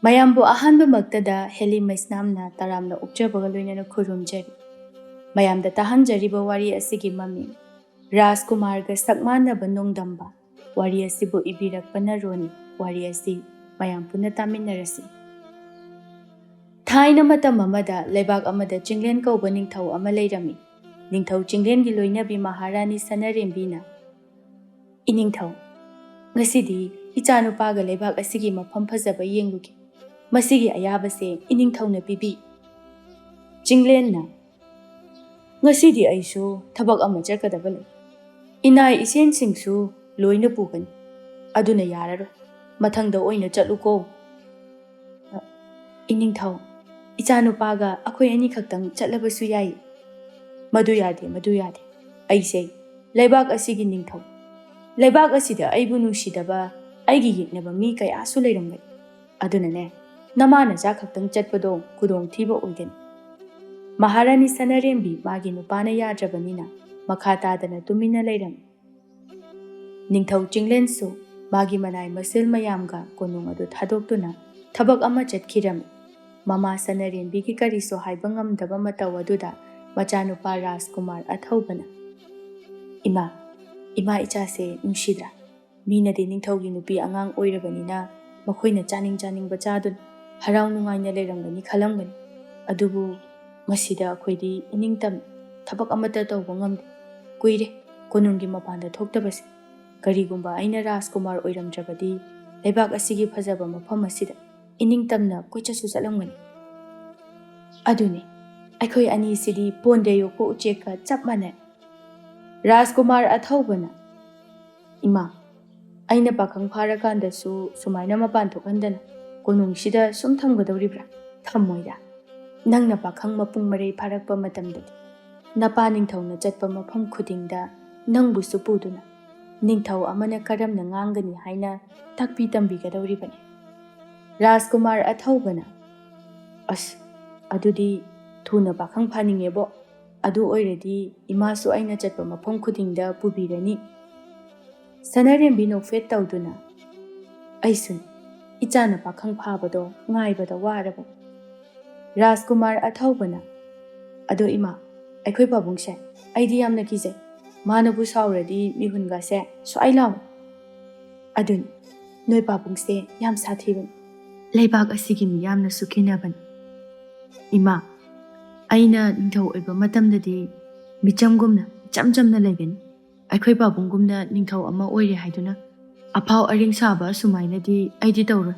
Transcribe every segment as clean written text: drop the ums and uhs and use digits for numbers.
ꯃꯌꯥꯝꯕꯨ ꯑꯍꯥꯟꯕꯃꯛꯇꯗ ꯍꯦꯂꯤ ꯃꯩꯁꯅꯥꯝꯅ ꯇꯔꯥꯝꯅ ꯑꯣꯛꯆꯕꯒ ꯂꯣꯏꯅꯅ ꯈꯨꯔꯨꯝꯖꯔꯤ꯫ ꯃꯌꯥꯝꯗ ꯇꯥꯍꯟꯖꯔꯤꯕ ꯋꯥꯔꯤ ꯑꯁꯤꯒꯤ ꯃꯃꯤꯡ ꯔꯥꯖꯀꯨꯃꯥꯔꯒ ꯁꯛꯃꯥꯟꯅꯕ ꯅꯣꯡꯗꯝꯕ꯫ ꯋꯥꯔꯤ ꯑꯁꯤꯕꯨ ꯏꯕꯤꯔꯛꯄꯅ ꯔꯣꯅꯤ꯫ ꯋꯥꯔꯤ ꯑꯁꯤ ꯃꯌꯥꯝ ꯄꯨꯟꯅ ꯇꯥꯃꯤꯟꯅꯔꯁꯤ꯫ ꯊꯥꯏꯅ ꯃꯇꯝ ꯑꯃꯗ ꯂꯩꯕꯥꯛ ꯑꯃꯗ ꯆꯤꯡꯂꯦꯟ ꯀꯧꯕ ꯅꯤꯡꯊꯧ ꯑꯃ ꯂꯩꯔꯝꯃꯤ꯫ ꯅꯤꯡꯊꯧ ꯆꯤꯡꯂꯦꯟꯒꯤ ꯂꯣꯏꯅꯕꯤ ꯃꯍꯥꯔꯥꯅꯤ ꯁꯅꯔꯦꯝꯕꯤꯅ, "ꯏꯅꯤꯡꯊꯧ, ꯉꯁꯤꯗꯤ ꯏꯆꯥꯅꯨꯄꯥꯒ ꯂꯩꯕꯥꯛ ꯑꯁꯤꯒꯤ ꯃꯐꯝ ꯐꯖꯕ ꯌꯦꯡꯂꯨꯒꯦ꯫ ꯃꯁꯤꯒꯤ ꯑꯌꯥꯕꯁꯦ ꯏꯅꯤꯡꯊꯧꯅ ꯄꯤꯕꯤ." ꯆꯤꯡꯂꯦꯟꯅ, "ꯉꯁꯤꯗꯤ ꯑꯩꯁꯨ ꯊꯕꯛ ꯑꯃ ꯆꯠꯀꯗꯕ ꯂꯩ. ꯏꯅꯥꯏ ꯏꯁꯦꯟꯁꯤꯡꯁꯨ ꯂꯣꯏꯅ ꯄꯨꯒꯅꯤ. ꯑꯗꯨꯅ ꯌꯥꯔꯔꯣꯏ. ꯃꯊꯪꯗ ꯑꯣꯏꯅ ꯆꯠꯂꯨꯀꯣ." "ꯏꯅꯤꯡꯊꯧ, ꯏꯆꯥꯅꯨꯄꯥꯒ ꯑꯩꯈꯣꯏ ꯑꯅꯤꯈꯛꯇꯪ ꯆꯠꯂꯕꯁꯨ ꯌꯥꯏ." "ꯃꯗꯨ ꯌꯥꯗꯦ, ꯃꯗꯨ ꯌꯥꯗꯦ. ꯑꯩꯁꯦ ꯂꯩꯕꯥꯛ ꯑꯁꯤꯒꯤ ꯅꯤꯡꯊꯧ. ꯂꯩꯕꯥꯛ ꯑꯁꯤꯗ ꯑꯩꯕꯨ ꯅꯨꯡꯁꯤꯗꯕ, ꯑꯩꯒꯤ ꯌꯦꯛꯅꯕ ꯃꯤ ꯀꯌꯥꯁꯨ ꯂꯩꯔꯝꯒꯅꯤ. ꯑꯗꯨꯅꯅꯦ, ꯅꯃꯥꯅꯆꯥ ꯈꯛꯇꯪ ꯆꯠꯄꯗꯣ ꯈꯨꯗꯣꯡꯊꯤꯕ ꯑꯣꯏꯒꯅꯤ." ꯃꯍꯥꯔꯥꯅꯤ ꯁꯅꯔꯦꯝꯕꯤ ꯃꯥꯒꯤ ꯅꯨꯄꯥꯅ ꯌꯥꯗ꯭ꯔꯕꯅꯤꯅ ꯃꯈꯥ ꯇꯥꯗꯅ ꯇꯨꯃꯤꯟꯅ ꯂꯩꯔꯝꯃꯤ꯫ ꯅꯤꯡꯊꯧ ꯆꯤꯡꯂꯦꯟꯁꯨ ꯃꯥꯒꯤ ꯃꯅꯥꯏ ꯃꯁꯤꯜ ꯃꯌꯥꯝꯒ ꯀꯣꯅꯨꯡ ꯑꯗꯨ ꯊꯥꯗꯣꯛꯇꯨꯅ ꯊꯕꯛ ꯑꯃ ꯆꯠꯈꯤꯔꯝꯃꯤ꯫ ꯃꯃꯥ ꯁꯅꯔꯦꯝꯕꯤꯒꯤ ꯀꯔꯤꯁꯨ ꯍꯥꯏꯕ ꯉꯝꯗꯕ ꯃꯇꯧ ꯑꯗꯨꯗ ꯃꯆꯥꯅꯨꯄꯥ ꯔꯥꯖꯀꯨꯃꯥꯔ ꯑꯊꯧꯕꯅ, "ꯏꯃꯥ ꯏꯆꯥꯁꯦ ꯅꯨꯡꯁꯤꯗ꯭ꯔꯥ? ꯃꯤꯅꯗꯤ ꯅꯤꯡꯊꯧꯒꯤ ꯅꯨꯄꯤ ꯑꯉꯥꯡ ꯑꯣꯏꯔꯕꯅꯤꯅ ꯃꯈꯣꯏꯅ ꯆꯥꯅꯤꯡ ꯆꯥꯅꯤꯡꯕ ꯆꯥꯗꯨꯅ ꯍꯔꯥꯎ ꯅꯨꯡꯉꯥꯏꯅ ꯂꯩꯔꯝꯒꯅꯤ ꯈꯜꯂꯝꯒꯅꯤ. ꯑꯗꯨꯕꯨ ꯃꯁꯤꯗ ꯑꯩꯈꯣꯏꯗꯤ ꯏꯅꯤꯡꯇꯝꯅ ꯊꯕꯛ ꯑꯃꯠꯇ ꯇꯧꯕ ꯉꯝꯗꯦ. ꯀꯨꯏꯔꯦ ꯀꯣꯅꯨꯡꯒꯤ ꯃꯄꯥꯟꯗ ꯊꯣꯛꯇꯕꯁꯦ. ꯀꯔꯤꯒꯨꯝꯕ ꯑꯩꯅ ꯔꯥꯖꯀꯨꯃꯥꯔ ꯑꯣꯏꯔꯝꯗ꯭ꯔꯕꯗꯤ ꯂꯩꯕꯥꯛ ꯑꯁꯤꯒꯤ ꯐꯖꯕ ꯃꯐꯝ ꯑꯁꯤꯗ ꯏꯅꯤꯡꯇꯝꯅ ꯀꯣꯏꯆꯠꯁꯨ ꯆꯠꯂꯝꯒꯅꯤ. ꯑꯗꯨꯅꯤ, ꯑꯩꯈꯣꯏ ꯑꯅꯤꯁꯤꯗꯤ ꯄꯣꯟꯗ ꯌꯣꯛꯄ ꯎꯆꯦꯛꯀ ꯆꯞ ꯃꯥꯟꯅꯩ." ꯔꯥꯖꯀꯨꯃꯥꯔ ꯑꯊꯧꯕꯅ, "ꯏꯃꯥ, ꯑꯩꯅ ꯄꯥꯈꯪ ꯐꯥꯔꯀꯥꯟꯗꯁꯨ ꯁꯨꯃꯥꯏꯅ ꯃꯄꯥꯟ ꯊꯣꯛꯍꯟꯗꯅ ꯀꯣꯅꯨꯡꯁꯤꯗ ꯁꯨꯝ ꯊꯝꯒꯗꯧꯔꯤꯕ꯭ꯔꯥ? ꯊꯝꯃꯣꯏꯗ. ꯅꯪꯅ ꯄꯥꯈꯪ ꯃꯄꯨꯡ ꯃꯔꯩ ꯐꯥꯔꯛꯄ ꯃꯇꯝꯗꯗꯤ ꯅꯄꯥ ꯅꯤꯡꯊꯧꯅ ꯆꯠꯄ ꯃꯐꯝ ꯈꯨꯗꯤꯡꯗ ꯅꯪꯕꯨꯁꯨ ꯄꯨꯗꯨꯅ ꯅꯤꯡꯊꯧ ꯑꯃꯅ ꯀꯔꯝꯅ ꯉꯥꯡꯒꯅꯤ ꯍꯥꯏꯅ ꯇꯥꯛꯄꯤ ꯇꯝꯕꯤꯒꯗꯧꯔꯤꯕꯅꯤ." ꯔꯥꯖꯀꯨꯃꯥꯔ ꯑꯊꯧꯕꯅ, "ꯑꯁ, ꯑꯗꯨꯗꯤ ꯊꯨꯅ ꯄꯥꯈꯪ ꯐꯥꯅꯤꯡꯉꯦꯕꯣ. ꯑꯗꯨ ꯑꯣꯏꯔꯗꯤ ꯏꯃꯥꯁꯨ ꯑꯩꯅ ꯆꯠꯄ ꯃꯐꯝ ꯈꯨꯗꯤꯡꯗ ꯄꯨꯕꯤꯔꯅꯤ." ꯁꯅꯔꯦꯝꯕꯤ ꯅꯣꯛꯐꯦꯠ ꯇꯧꯗꯨꯅ, "ꯑꯩꯁꯨꯅꯤ. ꯏꯆꯥꯅ ꯄꯥꯈꯪ ꯐꯥꯕꯗꯣ ꯉꯥꯏꯕꯗ ꯋꯥꯔꯕꯅꯤ." ꯔꯥꯖꯀꯨꯃꯥꯔ ꯑꯊꯧꯕꯅ, "ꯑꯗꯣ ꯏꯃꯥ, ꯑꯩꯈꯣꯏ ꯄꯥꯕꯨꯡꯁꯦ ꯑꯩꯗꯤ ꯌꯥꯝꯅ ꯀꯤꯖꯩ. ꯃꯥꯅꯕꯨ ꯁꯥꯎꯔꯗꯤ ꯃꯤꯍꯨꯟꯒꯁꯦ ꯁ꯭ꯋꯥꯏ ꯂꯥꯎꯏ." "ꯑꯗꯨꯅꯤ, ꯅꯣꯏ ꯄꯥꯕꯨꯡꯁꯦ ꯌꯥꯝ ꯁꯥꯊꯤꯕꯅꯤ. ꯂꯩꯕꯥꯛ ꯑꯁꯤꯒꯤ ꯃꯤꯌꯥꯝꯅꯁꯨ ꯀꯤꯅꯕꯅꯤ. ꯏꯃꯥ, ꯑꯩꯅ ꯅꯤꯡꯊꯧ ꯑꯣꯏꯕ ꯃꯇꯝꯗꯗꯤ ꯃꯤꯆꯝꯒꯨꯝꯅ ꯏꯆꯝ ꯆꯝꯅ ꯂꯩꯒꯅꯤ. ꯑꯩꯈꯣꯏ ꯄꯥꯕꯨꯡꯒꯨꯝꯅ ꯅꯤꯡꯊꯧ ꯑꯃ ꯑꯣꯏꯔꯦ ꯍꯥꯏꯗꯨꯅ ꯑꯐꯥꯎ ꯑꯔꯤꯡ ꯁꯥꯕ ꯑꯁꯨꯃꯥꯏꯅꯗꯤ ꯑꯩꯗꯤ ꯇꯧꯔꯣꯏ.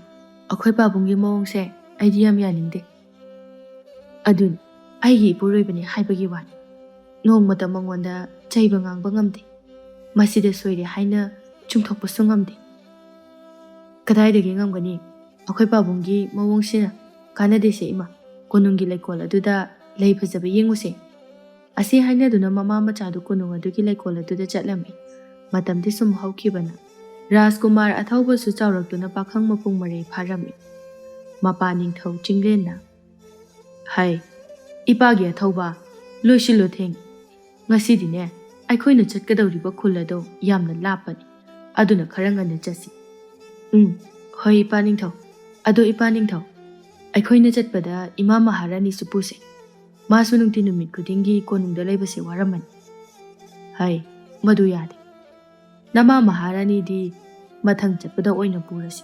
ꯑꯩꯈꯣꯏ ꯄꯥꯕꯨꯡꯒꯤ ꯃꯑꯣꯡꯁꯦ ꯑꯩꯗꯤ ꯌꯥꯝ ꯌꯥꯅꯤꯡꯗꯦ. ꯑꯗꯨꯅꯤ, ꯑꯩꯒꯤ ꯏꯄꯨꯔꯣꯏꯕꯅꯤ ꯍꯥꯏꯕꯒꯤ ꯋꯥꯅꯤ. ꯅꯣꯡꯃꯇ ꯃꯉꯣꯟꯗ ꯆꯩꯕ ꯉꯥꯡꯕ ꯉꯝꯗꯦ. ꯃꯁꯤꯗ ꯁꯣꯏꯔꯦ ꯍꯥꯏꯅ ꯆꯨꯝꯊꯣꯛꯄꯁꯨ ꯉꯝꯗꯦ." "ꯀꯗꯥꯏꯗꯒꯤ ꯉꯝꯒꯅꯤ? ꯑꯩꯈꯣꯏ ꯄꯥꯕꯨꯡꯒꯤ ꯃꯑꯣꯡꯁꯤꯅ ꯀꯥꯟꯅꯗꯦꯁꯦ ꯏꯃꯥ. ꯀꯣꯅꯨꯡꯒꯤ ꯂꯩꯀꯣꯜ ꯑꯗꯨꯗ ꯂꯩ ꯐꯖꯕ ꯌꯦꯡꯉꯨꯁꯦ." ꯑꯁꯤ ꯍꯥꯏꯅꯗꯨꯅ ꯃꯃꯥ ꯃꯆꯥꯗꯨ ꯀꯣꯅꯨꯡ ꯑꯗꯨꯒꯤ ꯂꯩꯀꯣꯜ ꯑꯗꯨꯗ ꯆꯠꯂꯝꯃꯤ꯫ ꯃꯇꯝꯗꯤ ꯁꯨꯝ ꯍꯧꯈꯤꯕꯅ ꯔꯥꯖꯀꯨꯃꯥꯔ ꯑꯊꯧꯕꯁꯨ ꯆꯥꯎꯔꯛꯇꯨꯅ ꯄꯥꯈꯪ ꯃꯄꯨꯡ ꯃꯔꯩ ꯐꯥꯔꯝꯃꯤ꯫ ꯃꯄꯥ ꯅꯤꯡꯊꯧ ꯆꯤꯡꯂꯦꯟꯅ, "ꯍꯩ, ꯏꯄꯥꯒꯤ ꯑꯊꯧꯕ, ꯂꯣꯏꯁꯤꯜꯂꯣ ꯊꯦꯡꯉꯤ. ꯉꯁꯤꯗꯤꯅꯦ, ꯑꯩꯈꯣꯏꯅ ꯆꯠꯀꯗꯧꯔꯤꯕ ꯈꯨꯜ ꯑꯗꯣ ꯌꯥꯝꯅ ꯂꯥꯞꯄꯅꯤ. ꯑꯗꯨꯅ ꯈꯔ ꯉꯟꯅ ꯆꯠꯁꯤ." "ꯍꯣꯏ ꯏꯄꯥ ꯅꯤꯡꯊꯧ. ꯑꯗꯣ ꯏꯄꯥ ꯅꯤꯡꯊꯧ, ꯑꯩꯈꯣꯏꯅ ꯆꯠꯄꯗ ꯏꯃꯥ ꯃꯍꯥꯔꯥꯅꯤꯁꯨ ꯄꯨꯁꯦ. ꯃꯥꯁꯨ ꯅꯨꯡꯇꯤ ꯅꯨꯃꯤꯠ ꯈꯨꯗꯤꯡꯒꯤ ꯀꯣꯅꯨꯡꯗ ꯂꯩꯕꯁꯦ ꯋꯥꯔꯝꯃꯅꯤ." "ꯍꯩ, ꯃꯗꯨ ꯌꯥꯗꯦ. ꯅꯃꯥ ꯃꯍꯥꯔꯥꯅꯤꯗꯤ ꯃꯊꯪ ꯆꯠꯄꯗ ꯑꯣꯏꯅ ꯄꯨꯔꯁꯤ."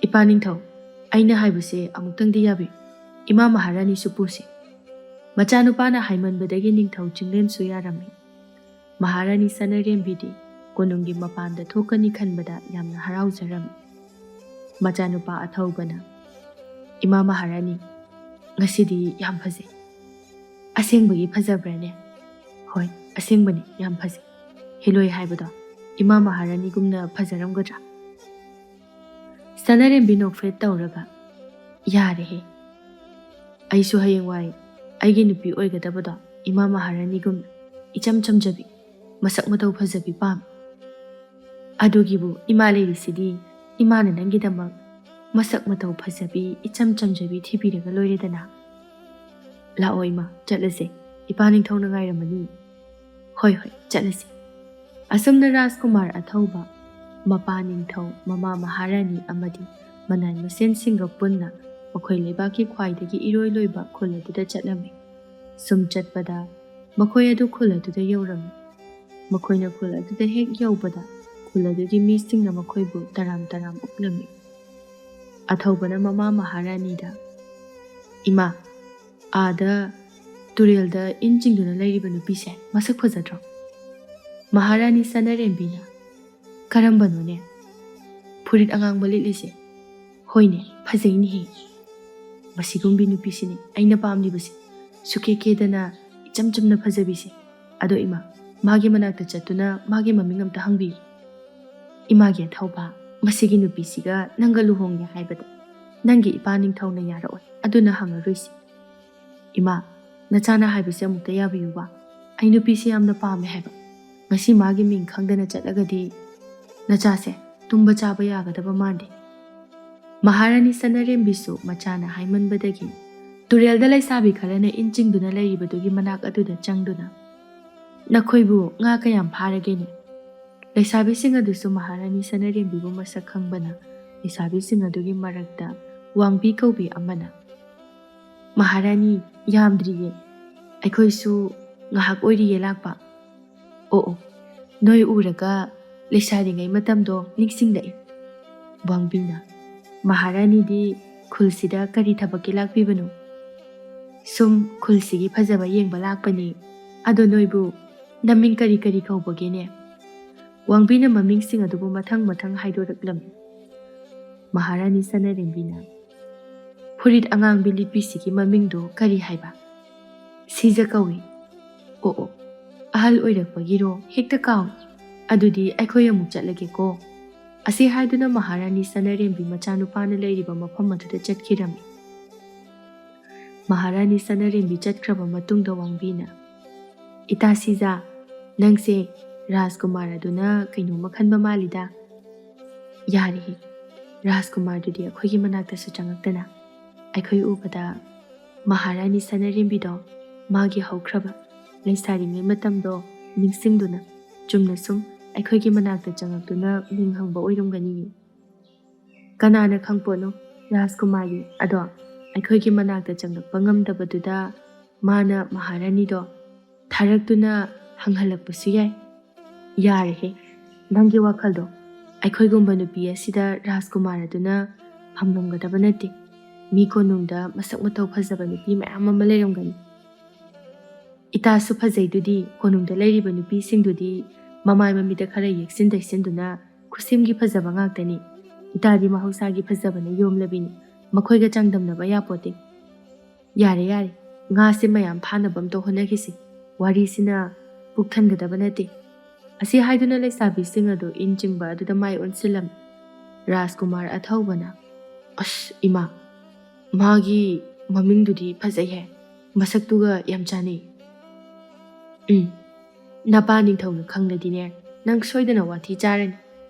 "ꯏꯄꯥ ꯅꯤꯡꯊꯧ, ꯑꯩꯅ ꯍꯥꯏꯕꯁꯦ ꯑꯃꯨꯛꯇꯪꯗꯤ ꯌꯥꯕꯤꯌꯨ. ꯏꯃꯥ ꯃꯍꯥꯔꯥꯅꯤꯁꯨ ꯄꯨꯁꯤ." ꯃꯆꯥꯅꯨꯄꯥꯅ ꯍꯥꯏꯃꯟꯕꯗꯒꯤ ꯅꯤꯡꯊꯧ ꯆꯤꯡꯂꯦꯟꯁꯨ ꯌꯥꯔꯝꯃꯤ꯫ ꯃꯍꯥꯔꯥꯅꯤ ꯁꯅꯔꯦꯝꯕꯤꯗꯤ ꯀꯣꯅꯨꯡꯒꯤ ꯃꯄꯥꯟꯗ ꯊꯣꯛꯀꯅꯤ ꯈꯟꯕꯗ ꯌꯥꯝꯅ ꯍꯔꯥꯎꯖꯔꯝꯃꯤ꯫ ꯃꯆꯥꯅꯨꯄꯥ ꯑꯊꯧꯕꯅ, "ꯏꯃꯥ ꯃꯍꯥꯔꯥꯅꯤ, ꯉꯁꯤꯗꯤ ꯌꯥꯝ ꯐꯖꯩ." "ꯑꯁꯦꯡꯕꯒꯤ ꯐꯖꯕ꯭ꯔꯅꯦ?" "ꯍꯣꯏ, ꯑꯁꯦꯡꯕꯅꯤ, ꯌꯥꯝ ꯐꯖꯩ. ꯍꯤꯂꯣꯏ ꯍꯥꯏꯕꯗꯣ ꯏꯃꯥ ꯃꯍꯥꯔꯥꯅꯤꯒꯨꯝꯅ ꯐꯖꯔꯝꯒꯗ꯭ꯔꯥ?" ꯁꯅꯔꯦꯝꯕꯤ ꯅꯣꯛꯐꯦꯠ ꯇꯧꯔꯒ, "ꯌꯥꯔꯦꯍꯦ. ꯑꯩꯁꯨ ꯍꯌꯦꯡꯋꯥꯏ ꯑꯩꯒꯤ ꯅꯨꯄꯤ ꯑꯣꯏꯒꯗꯕꯗꯣ ꯏꯃꯥ ꯃꯍꯥꯔꯥꯅꯤꯒꯨꯝꯅ ꯏꯆꯝ ꯆꯝꯖꯕꯤ, ꯃꯁꯛ ꯃꯇꯧ ꯐꯖꯕꯤ ꯄꯥꯝꯃꯤ." "ꯑꯗꯨꯒꯤꯕꯨ ꯏꯃꯥ ꯂꯩꯔꯤꯁꯤꯗꯤ, ꯏꯃꯥꯅ ꯅꯪꯒꯤꯗꯃꯛ ꯃꯁꯛ ꯃꯇꯧ ꯐꯖꯕꯤ, ꯏꯆꯝ ꯆꯝꯖꯕꯤ ꯊꯤꯕꯤꯔꯒ ꯂꯣꯏꯔꯦꯗꯅ." "ꯂꯥꯛꯑꯣ ꯏꯃꯥ, ꯆꯠꯂꯁꯦ. ꯏꯄꯥ ꯅꯤꯡꯊꯧꯅ ꯉꯥꯏꯔꯝꯃꯅꯤ." "ꯍꯣꯏ ꯍꯣꯏ, ꯆꯠꯂꯁꯤ." ꯑꯁꯨꯝꯅ ꯔꯥꯖꯀꯨꯃꯥꯔ ꯑꯊꯧꯕ, ꯃꯄꯥ ꯅꯤꯡꯊꯧ, ꯃꯃꯥ ꯃꯍꯥꯔꯥꯅꯤ ꯑꯃꯗꯤ ꯃꯅꯥꯏ ꯃꯁꯦꯟꯁꯤꯡꯒ ꯄꯨꯟꯅ ꯃꯈꯣꯏ ꯂꯩꯕꯥꯛꯀꯤ ꯈ꯭ꯋꯥꯏꯗꯒꯤ ꯏꯔꯣꯏ ꯂꯣꯏꯕ ꯈꯨꯜ ꯑꯗꯨꯗ ꯆꯠꯂꯝꯃꯤ꯫ ꯁꯨꯝ ꯆꯠꯄꯗ ꯃꯈꯣꯏ ꯑꯗꯨ ꯈꯨꯜ ꯑꯗꯨꯗ ꯌꯧꯔꯝꯃꯤ꯫ ꯃꯈꯣꯏꯅ ꯈꯨꯜ ꯑꯗꯨꯗ ꯍꯦꯛ ꯌꯧꯕꯗ ꯈꯨꯜ ꯑꯗꯨꯒꯤ ꯃꯤꯁꯤꯡꯅ ꯃꯈꯣꯏꯕꯨ ꯇꯔꯥꯝ ꯇꯔꯥꯝ ꯑꯣꯛꯂꯝꯃꯤ꯫ ꯑꯊꯧꯕꯅ ꯃꯃꯥ ꯃꯍꯥꯔꯥꯅꯤꯗ, "ꯏꯃꯥ, ꯑꯥꯗ ꯇꯨꯔꯦꯜꯗ ꯏꯟ ꯆꯤꯡꯗꯨꯅ ꯂꯩꯔꯤꯕ ꯅꯨꯄꯤꯁꯦ ꯃꯁꯛ ꯐꯖꯗ꯭ꯔꯣ?" ꯃꯍꯥꯔꯥꯅꯤ ꯁꯅꯥꯔꯦꯝꯕꯤꯅ, "ꯀꯔꯝꯕꯅꯣꯅꯦ? ꯐꯨꯔꯤꯠ ꯑꯉꯥꯡꯕ ꯂꯤꯠꯂꯤꯁꯦ? ꯍꯣꯏꯅꯦ, ꯐꯖꯩꯅꯦꯍꯦ. ꯃꯁꯤꯒꯨꯝꯕꯤ ꯅꯨꯄꯤꯁꯤꯅꯦ ꯑꯩꯅ ꯄꯥꯝꯂꯤꯕꯁꯦ, ꯁꯨꯀꯦ ꯀꯦꯗꯅ ꯏꯆꯝ ꯆꯝꯅ ꯐꯖꯕꯤꯁꯦ꯫ ꯑꯗꯣ ꯏꯃꯥ, ꯃꯥꯒꯤ ꯃꯅꯥꯛꯇ ꯆꯠꯇꯨꯅ ꯃꯥꯒꯤ ꯃꯃꯤꯡ ꯑꯝꯇ ꯍꯪꯕꯤꯌꯨ." "ꯏꯃꯥꯒꯤ ꯑꯊꯧꯕ, ꯃꯁꯤꯒꯤ ꯅꯨꯄꯤꯁꯤꯒ ꯅꯪꯒ ꯂꯨꯍꯣꯡꯒꯦ ꯍꯥꯏꯕꯗ ꯅꯪꯒꯤ ꯏꯄꯥ ꯅꯤꯡꯊꯧꯅ ꯌꯥꯔꯛꯑꯣꯏ, ꯑꯗꯨꯅ ꯍꯪꯉꯔꯣꯏꯁꯤ." "ꯏꯃꯥ, ꯅꯆꯥꯅ ꯍꯥꯏꯕꯁꯦ ꯑꯃꯨꯛꯇ ꯌꯥꯕꯤꯌꯨꯕ. ꯑꯩ ꯅꯨꯄꯤꯁꯤ ꯌꯥꯝꯅ ꯄꯥꯝꯃꯦ ꯍꯥꯏꯕ. ꯉꯁꯤ ꯃꯥꯒꯤ ꯃꯤꯡ ꯈꯪꯗꯅ ꯆꯠꯂꯒꯗꯤ ꯅꯆꯥꯁꯦ ꯇꯨꯝꯕ ꯆꯥꯕ ꯌꯥꯒꯗꯕ ꯃꯥꯟꯗꯦ." ꯃꯍꯥꯔꯥꯅꯤ ꯁꯅꯥꯔꯦꯝꯕꯤꯁꯨ ꯃꯆꯥꯅ ꯍꯥꯏꯃꯟꯕꯗꯒꯤ ꯇꯨꯔꯦꯜꯗ ꯂꯩꯁꯥꯕꯤ ꯈꯔꯅ ꯏꯟ ꯆꯤꯡꯗꯨꯅ ꯂꯩꯔꯤꯕꯗꯨꯒꯤ ꯃꯅꯥꯛ ꯑꯗꯨꯗ ꯆꯪꯗꯨꯅ, "ꯅꯈꯣꯏꯕꯨ ꯉꯥ ꯀꯌꯥꯝ ꯐꯥꯔꯒꯦꯅꯦ?" ꯂꯩꯁꯥꯕꯤꯁꯤꯡ ꯑꯗꯨꯁꯨ ꯃꯍꯥꯔꯥꯅꯤ ꯁꯅꯥꯔꯦꯝꯕꯤꯕꯨ ꯃꯁꯛ ꯈꯪꯕꯅ ꯂꯩꯁꯥꯕꯤꯁꯤꯡ ꯑꯗꯨꯒꯤ ꯃꯔꯛꯇ ꯋꯥꯡꯕꯤ ꯀꯧꯕꯤ ꯑꯃꯅ, "ꯃꯍꯥꯔꯥꯅꯤ, ꯌꯥꯝꯗ꯭ꯔꯤꯌꯦ. ꯑꯩꯈꯣꯏꯁꯨ ꯉꯥꯏꯍꯥꯛ ꯑꯣꯏꯔꯤꯌꯦ ꯂꯥꯛꯄ." "ꯑꯣ, ꯅꯣꯏ ꯎꯔꯒ ꯂꯩꯁꯥꯔꯤꯉꯩ ꯃꯇꯝꯗꯣ ꯅꯤꯡꯁꯤꯡꯂꯛꯏ." ꯋꯥꯡꯕꯤꯅ, "ꯃꯍꯥꯔꯥꯅꯤꯗꯤ ꯈꯨꯜꯁꯤꯗ ꯀꯔꯤ ꯊꯕꯛꯀꯤ ꯂꯥꯛꯄꯤꯕꯅꯣ?" "ꯁꯨꯝ ꯈꯨꯜꯁꯤꯒꯤ ꯐꯖꯕ ꯌꯦꯡꯕ ꯂꯥꯛꯄꯅꯤ. ꯑꯗꯣ ꯅꯣꯏꯕꯨ ꯅꯃꯤꯡ ꯀꯔꯤ ꯀꯔꯤ ꯀꯧꯕꯒꯦꯅꯦ?" ꯋꯥꯡꯕꯤꯅ ꯃꯃꯤꯡꯁꯤꯡ ꯑꯗꯨꯕꯨ ꯃꯊꯪ ꯃꯊꯪ ꯍꯥꯏꯗꯣꯔꯛꯂꯝꯃꯤ꯫ ꯃꯍꯥꯔꯥꯅꯤ ꯁꯅꯥꯔꯦꯝꯕꯤꯅ, "ꯐꯨꯔꯤꯠ ꯑꯉꯥꯡꯕꯤ ꯂꯤꯠꯄꯤꯁꯤꯒꯤ ꯃꯃꯤꯡꯗꯣ ꯀꯔꯤ ꯍꯥꯏꯕ?" "ꯁꯤꯖ ꯀꯧꯏ." "ꯑꯣ, ꯑꯍꯜ ꯑꯣꯏꯔꯛꯄꯒꯤꯔꯣ? ꯍꯦꯛꯇ ꯀꯥꯎꯏ. ꯑꯗꯨꯗꯤ ꯑꯩꯈꯣꯏ ꯑꯃꯨꯛ ꯆꯠꯂꯒꯦꯀꯣ." ꯑꯁꯤ ꯍꯥꯏꯗꯨꯅ ꯃꯍꯥꯔꯥꯅꯤ ꯁꯅꯥꯔꯦꯝꯕꯤ ꯃꯆꯥꯅꯨꯄꯥꯅ ꯂꯩꯔꯤꯕ ꯃꯐꯝ ꯑꯗꯨꯗ ꯆꯠꯈꯤꯔꯝꯃꯤ꯫ ꯃꯍꯥꯔꯥꯅꯤ ꯁꯅꯥꯔꯦꯝꯕꯤ ꯆꯠꯈ꯭ꯔꯕ ꯃꯇꯨꯡꯗ ꯋꯥꯡꯕꯤꯅ, "ꯏꯇꯥ ꯁꯤꯖ, ꯅꯪꯁꯦ ꯔꯥꯖꯀꯨꯃꯥꯔ ꯑꯗꯨꯅ ꯀꯩꯅꯣꯝꯃ ꯈꯟꯕ ꯃꯥꯜꯂꯤꯗ." "ꯌꯥꯔꯦꯍꯦ, ꯔꯥꯖꯀꯨꯃꯥꯔꯗꯨꯗꯤ ꯑꯩꯈꯣꯏꯒꯤ ꯃꯅꯥꯛꯇꯁꯨ ꯆꯪꯉꯛꯇꯅ ꯑꯩꯈꯣꯏ ꯎꯕꯗ ꯃꯍꯥꯔꯥꯅꯤ ꯁꯅꯥꯔꯦꯝꯕꯤꯗꯣ ꯃꯥꯒꯤ ꯍꯧꯈ꯭ꯔꯕ ꯂꯩꯁꯥꯔꯤꯉꯩ ꯃꯇꯝꯗꯣ ꯅꯤꯡꯁꯤꯡꯗꯨꯅ ꯆꯨꯝꯅ ꯁꯨꯝ ꯑꯩꯈꯣꯏꯒꯤ ꯃꯅꯥꯛꯇ ꯆꯪꯉꯛꯇꯨꯅ ꯃꯤꯡ ꯍꯪꯕ ꯑꯣꯏꯔꯝꯒꯅꯤꯌꯦ." "ꯀꯅꯥꯅ ꯈꯪꯄꯣꯠꯅꯣ ꯔꯥꯖꯀꯨꯃꯥꯔꯤ, ꯑꯗꯣ ꯑꯩꯈꯣꯏꯒꯤ ꯃꯅꯥꯛꯇ ꯆꯪꯂꯛꯄ ꯉꯝꯗꯕꯗꯨꯗ ꯃꯥꯅ ꯃꯍꯥꯔꯥꯅꯤꯗꯣ ꯊꯥꯔꯛꯇꯨꯅ ꯍꯪꯍꯜꯂꯛꯄꯁꯨ ꯌꯥꯏ." "ꯌꯥꯔꯦꯍꯦ, ꯅꯪꯒꯤ ꯋꯥꯈꯜꯗꯣ ꯑꯩꯈꯣꯏꯒꯨꯝꯕ ꯅꯨꯄꯤ ꯑꯁꯤꯗ ꯔꯥꯖꯀꯨꯃꯥꯔ ꯑꯗꯨꯅ ꯐꯪꯉꯝꯒꯗꯕ ꯅꯠꯇꯦ. ꯃꯤ ꯀꯣꯅꯨꯡꯗ ꯃꯁꯛ ꯃꯇꯧ ꯐꯖꯕ ꯅꯨꯄꯤ ꯃꯌꯥꯝ ꯑꯃ ꯂꯩꯔꯝꯒꯅꯤ." "ꯏꯇꯥꯁꯨ ꯐꯖꯩꯗꯨꯗꯤ. ꯀꯣꯅꯨꯡꯗ ꯂꯩꯔꯤꯕ ꯅꯨꯄꯤꯁꯤꯡꯗꯨꯗꯤ ꯃꯃꯥꯏ ꯃꯃꯤꯠꯇ ꯈꯔ ꯌꯦꯛꯁꯤꯟ ꯇꯩꯁꯤꯟꯗꯨꯅ ꯈꯨꯁꯦꯝꯒꯤ ꯐꯖꯕ ꯉꯥꯛꯇꯅꯤ. ꯏꯇꯥꯗꯤ ꯃꯍꯧꯁꯥꯒꯤ ꯐꯖꯕꯅ ꯌꯣꯝꯂꯕꯤꯅꯤ. ꯃꯈꯣꯏꯒ ꯆꯥꯡꯗꯝꯅꯕ ꯌꯥꯄꯣꯠꯇꯦ." "ꯌꯥꯔꯦ ꯌꯥꯔꯦ, ꯉꯥꯁꯦ ꯃꯌꯥꯝ ꯐꯥꯅꯕ ꯑꯝꯇ ꯍꯣꯠꯅꯈꯤꯁꯤ. ꯋꯥꯔꯤꯁꯤꯅ ꯄꯨꯛ ꯊꯟꯒꯗꯕ ꯅꯠꯇꯦ." ꯑꯁꯤ ꯍꯥꯏꯗꯨꯅ ꯂꯩꯁꯥꯕꯤꯁꯤꯡ ꯑꯗꯨ ꯏꯟ ꯆꯤꯡꯕ ꯑꯗꯨꯗ ꯃꯥꯏ ꯑꯣꯟꯁꯤꯜꯂꯝꯃꯤ꯫ ꯔꯥꯖꯀꯨꯃꯥꯔ ꯑꯊꯧꯕꯅ, "ꯑꯁ ꯏꯃꯥ, ꯃꯥꯒꯤ ꯃꯃꯤꯡꯗꯨꯗꯤ ꯐꯖꯩꯍꯦ. ꯃꯁꯛꯇꯨꯒ ꯌꯥꯝ ꯆꯥꯅꯩ." "ꯅꯄꯥ ꯅꯤꯡꯊꯧꯅ ꯈꯪꯂꯗꯤꯅꯦ ꯅꯪ ꯁꯣꯏꯗꯅ ꯋꯥꯊꯤ ꯆꯥꯔꯅꯤ.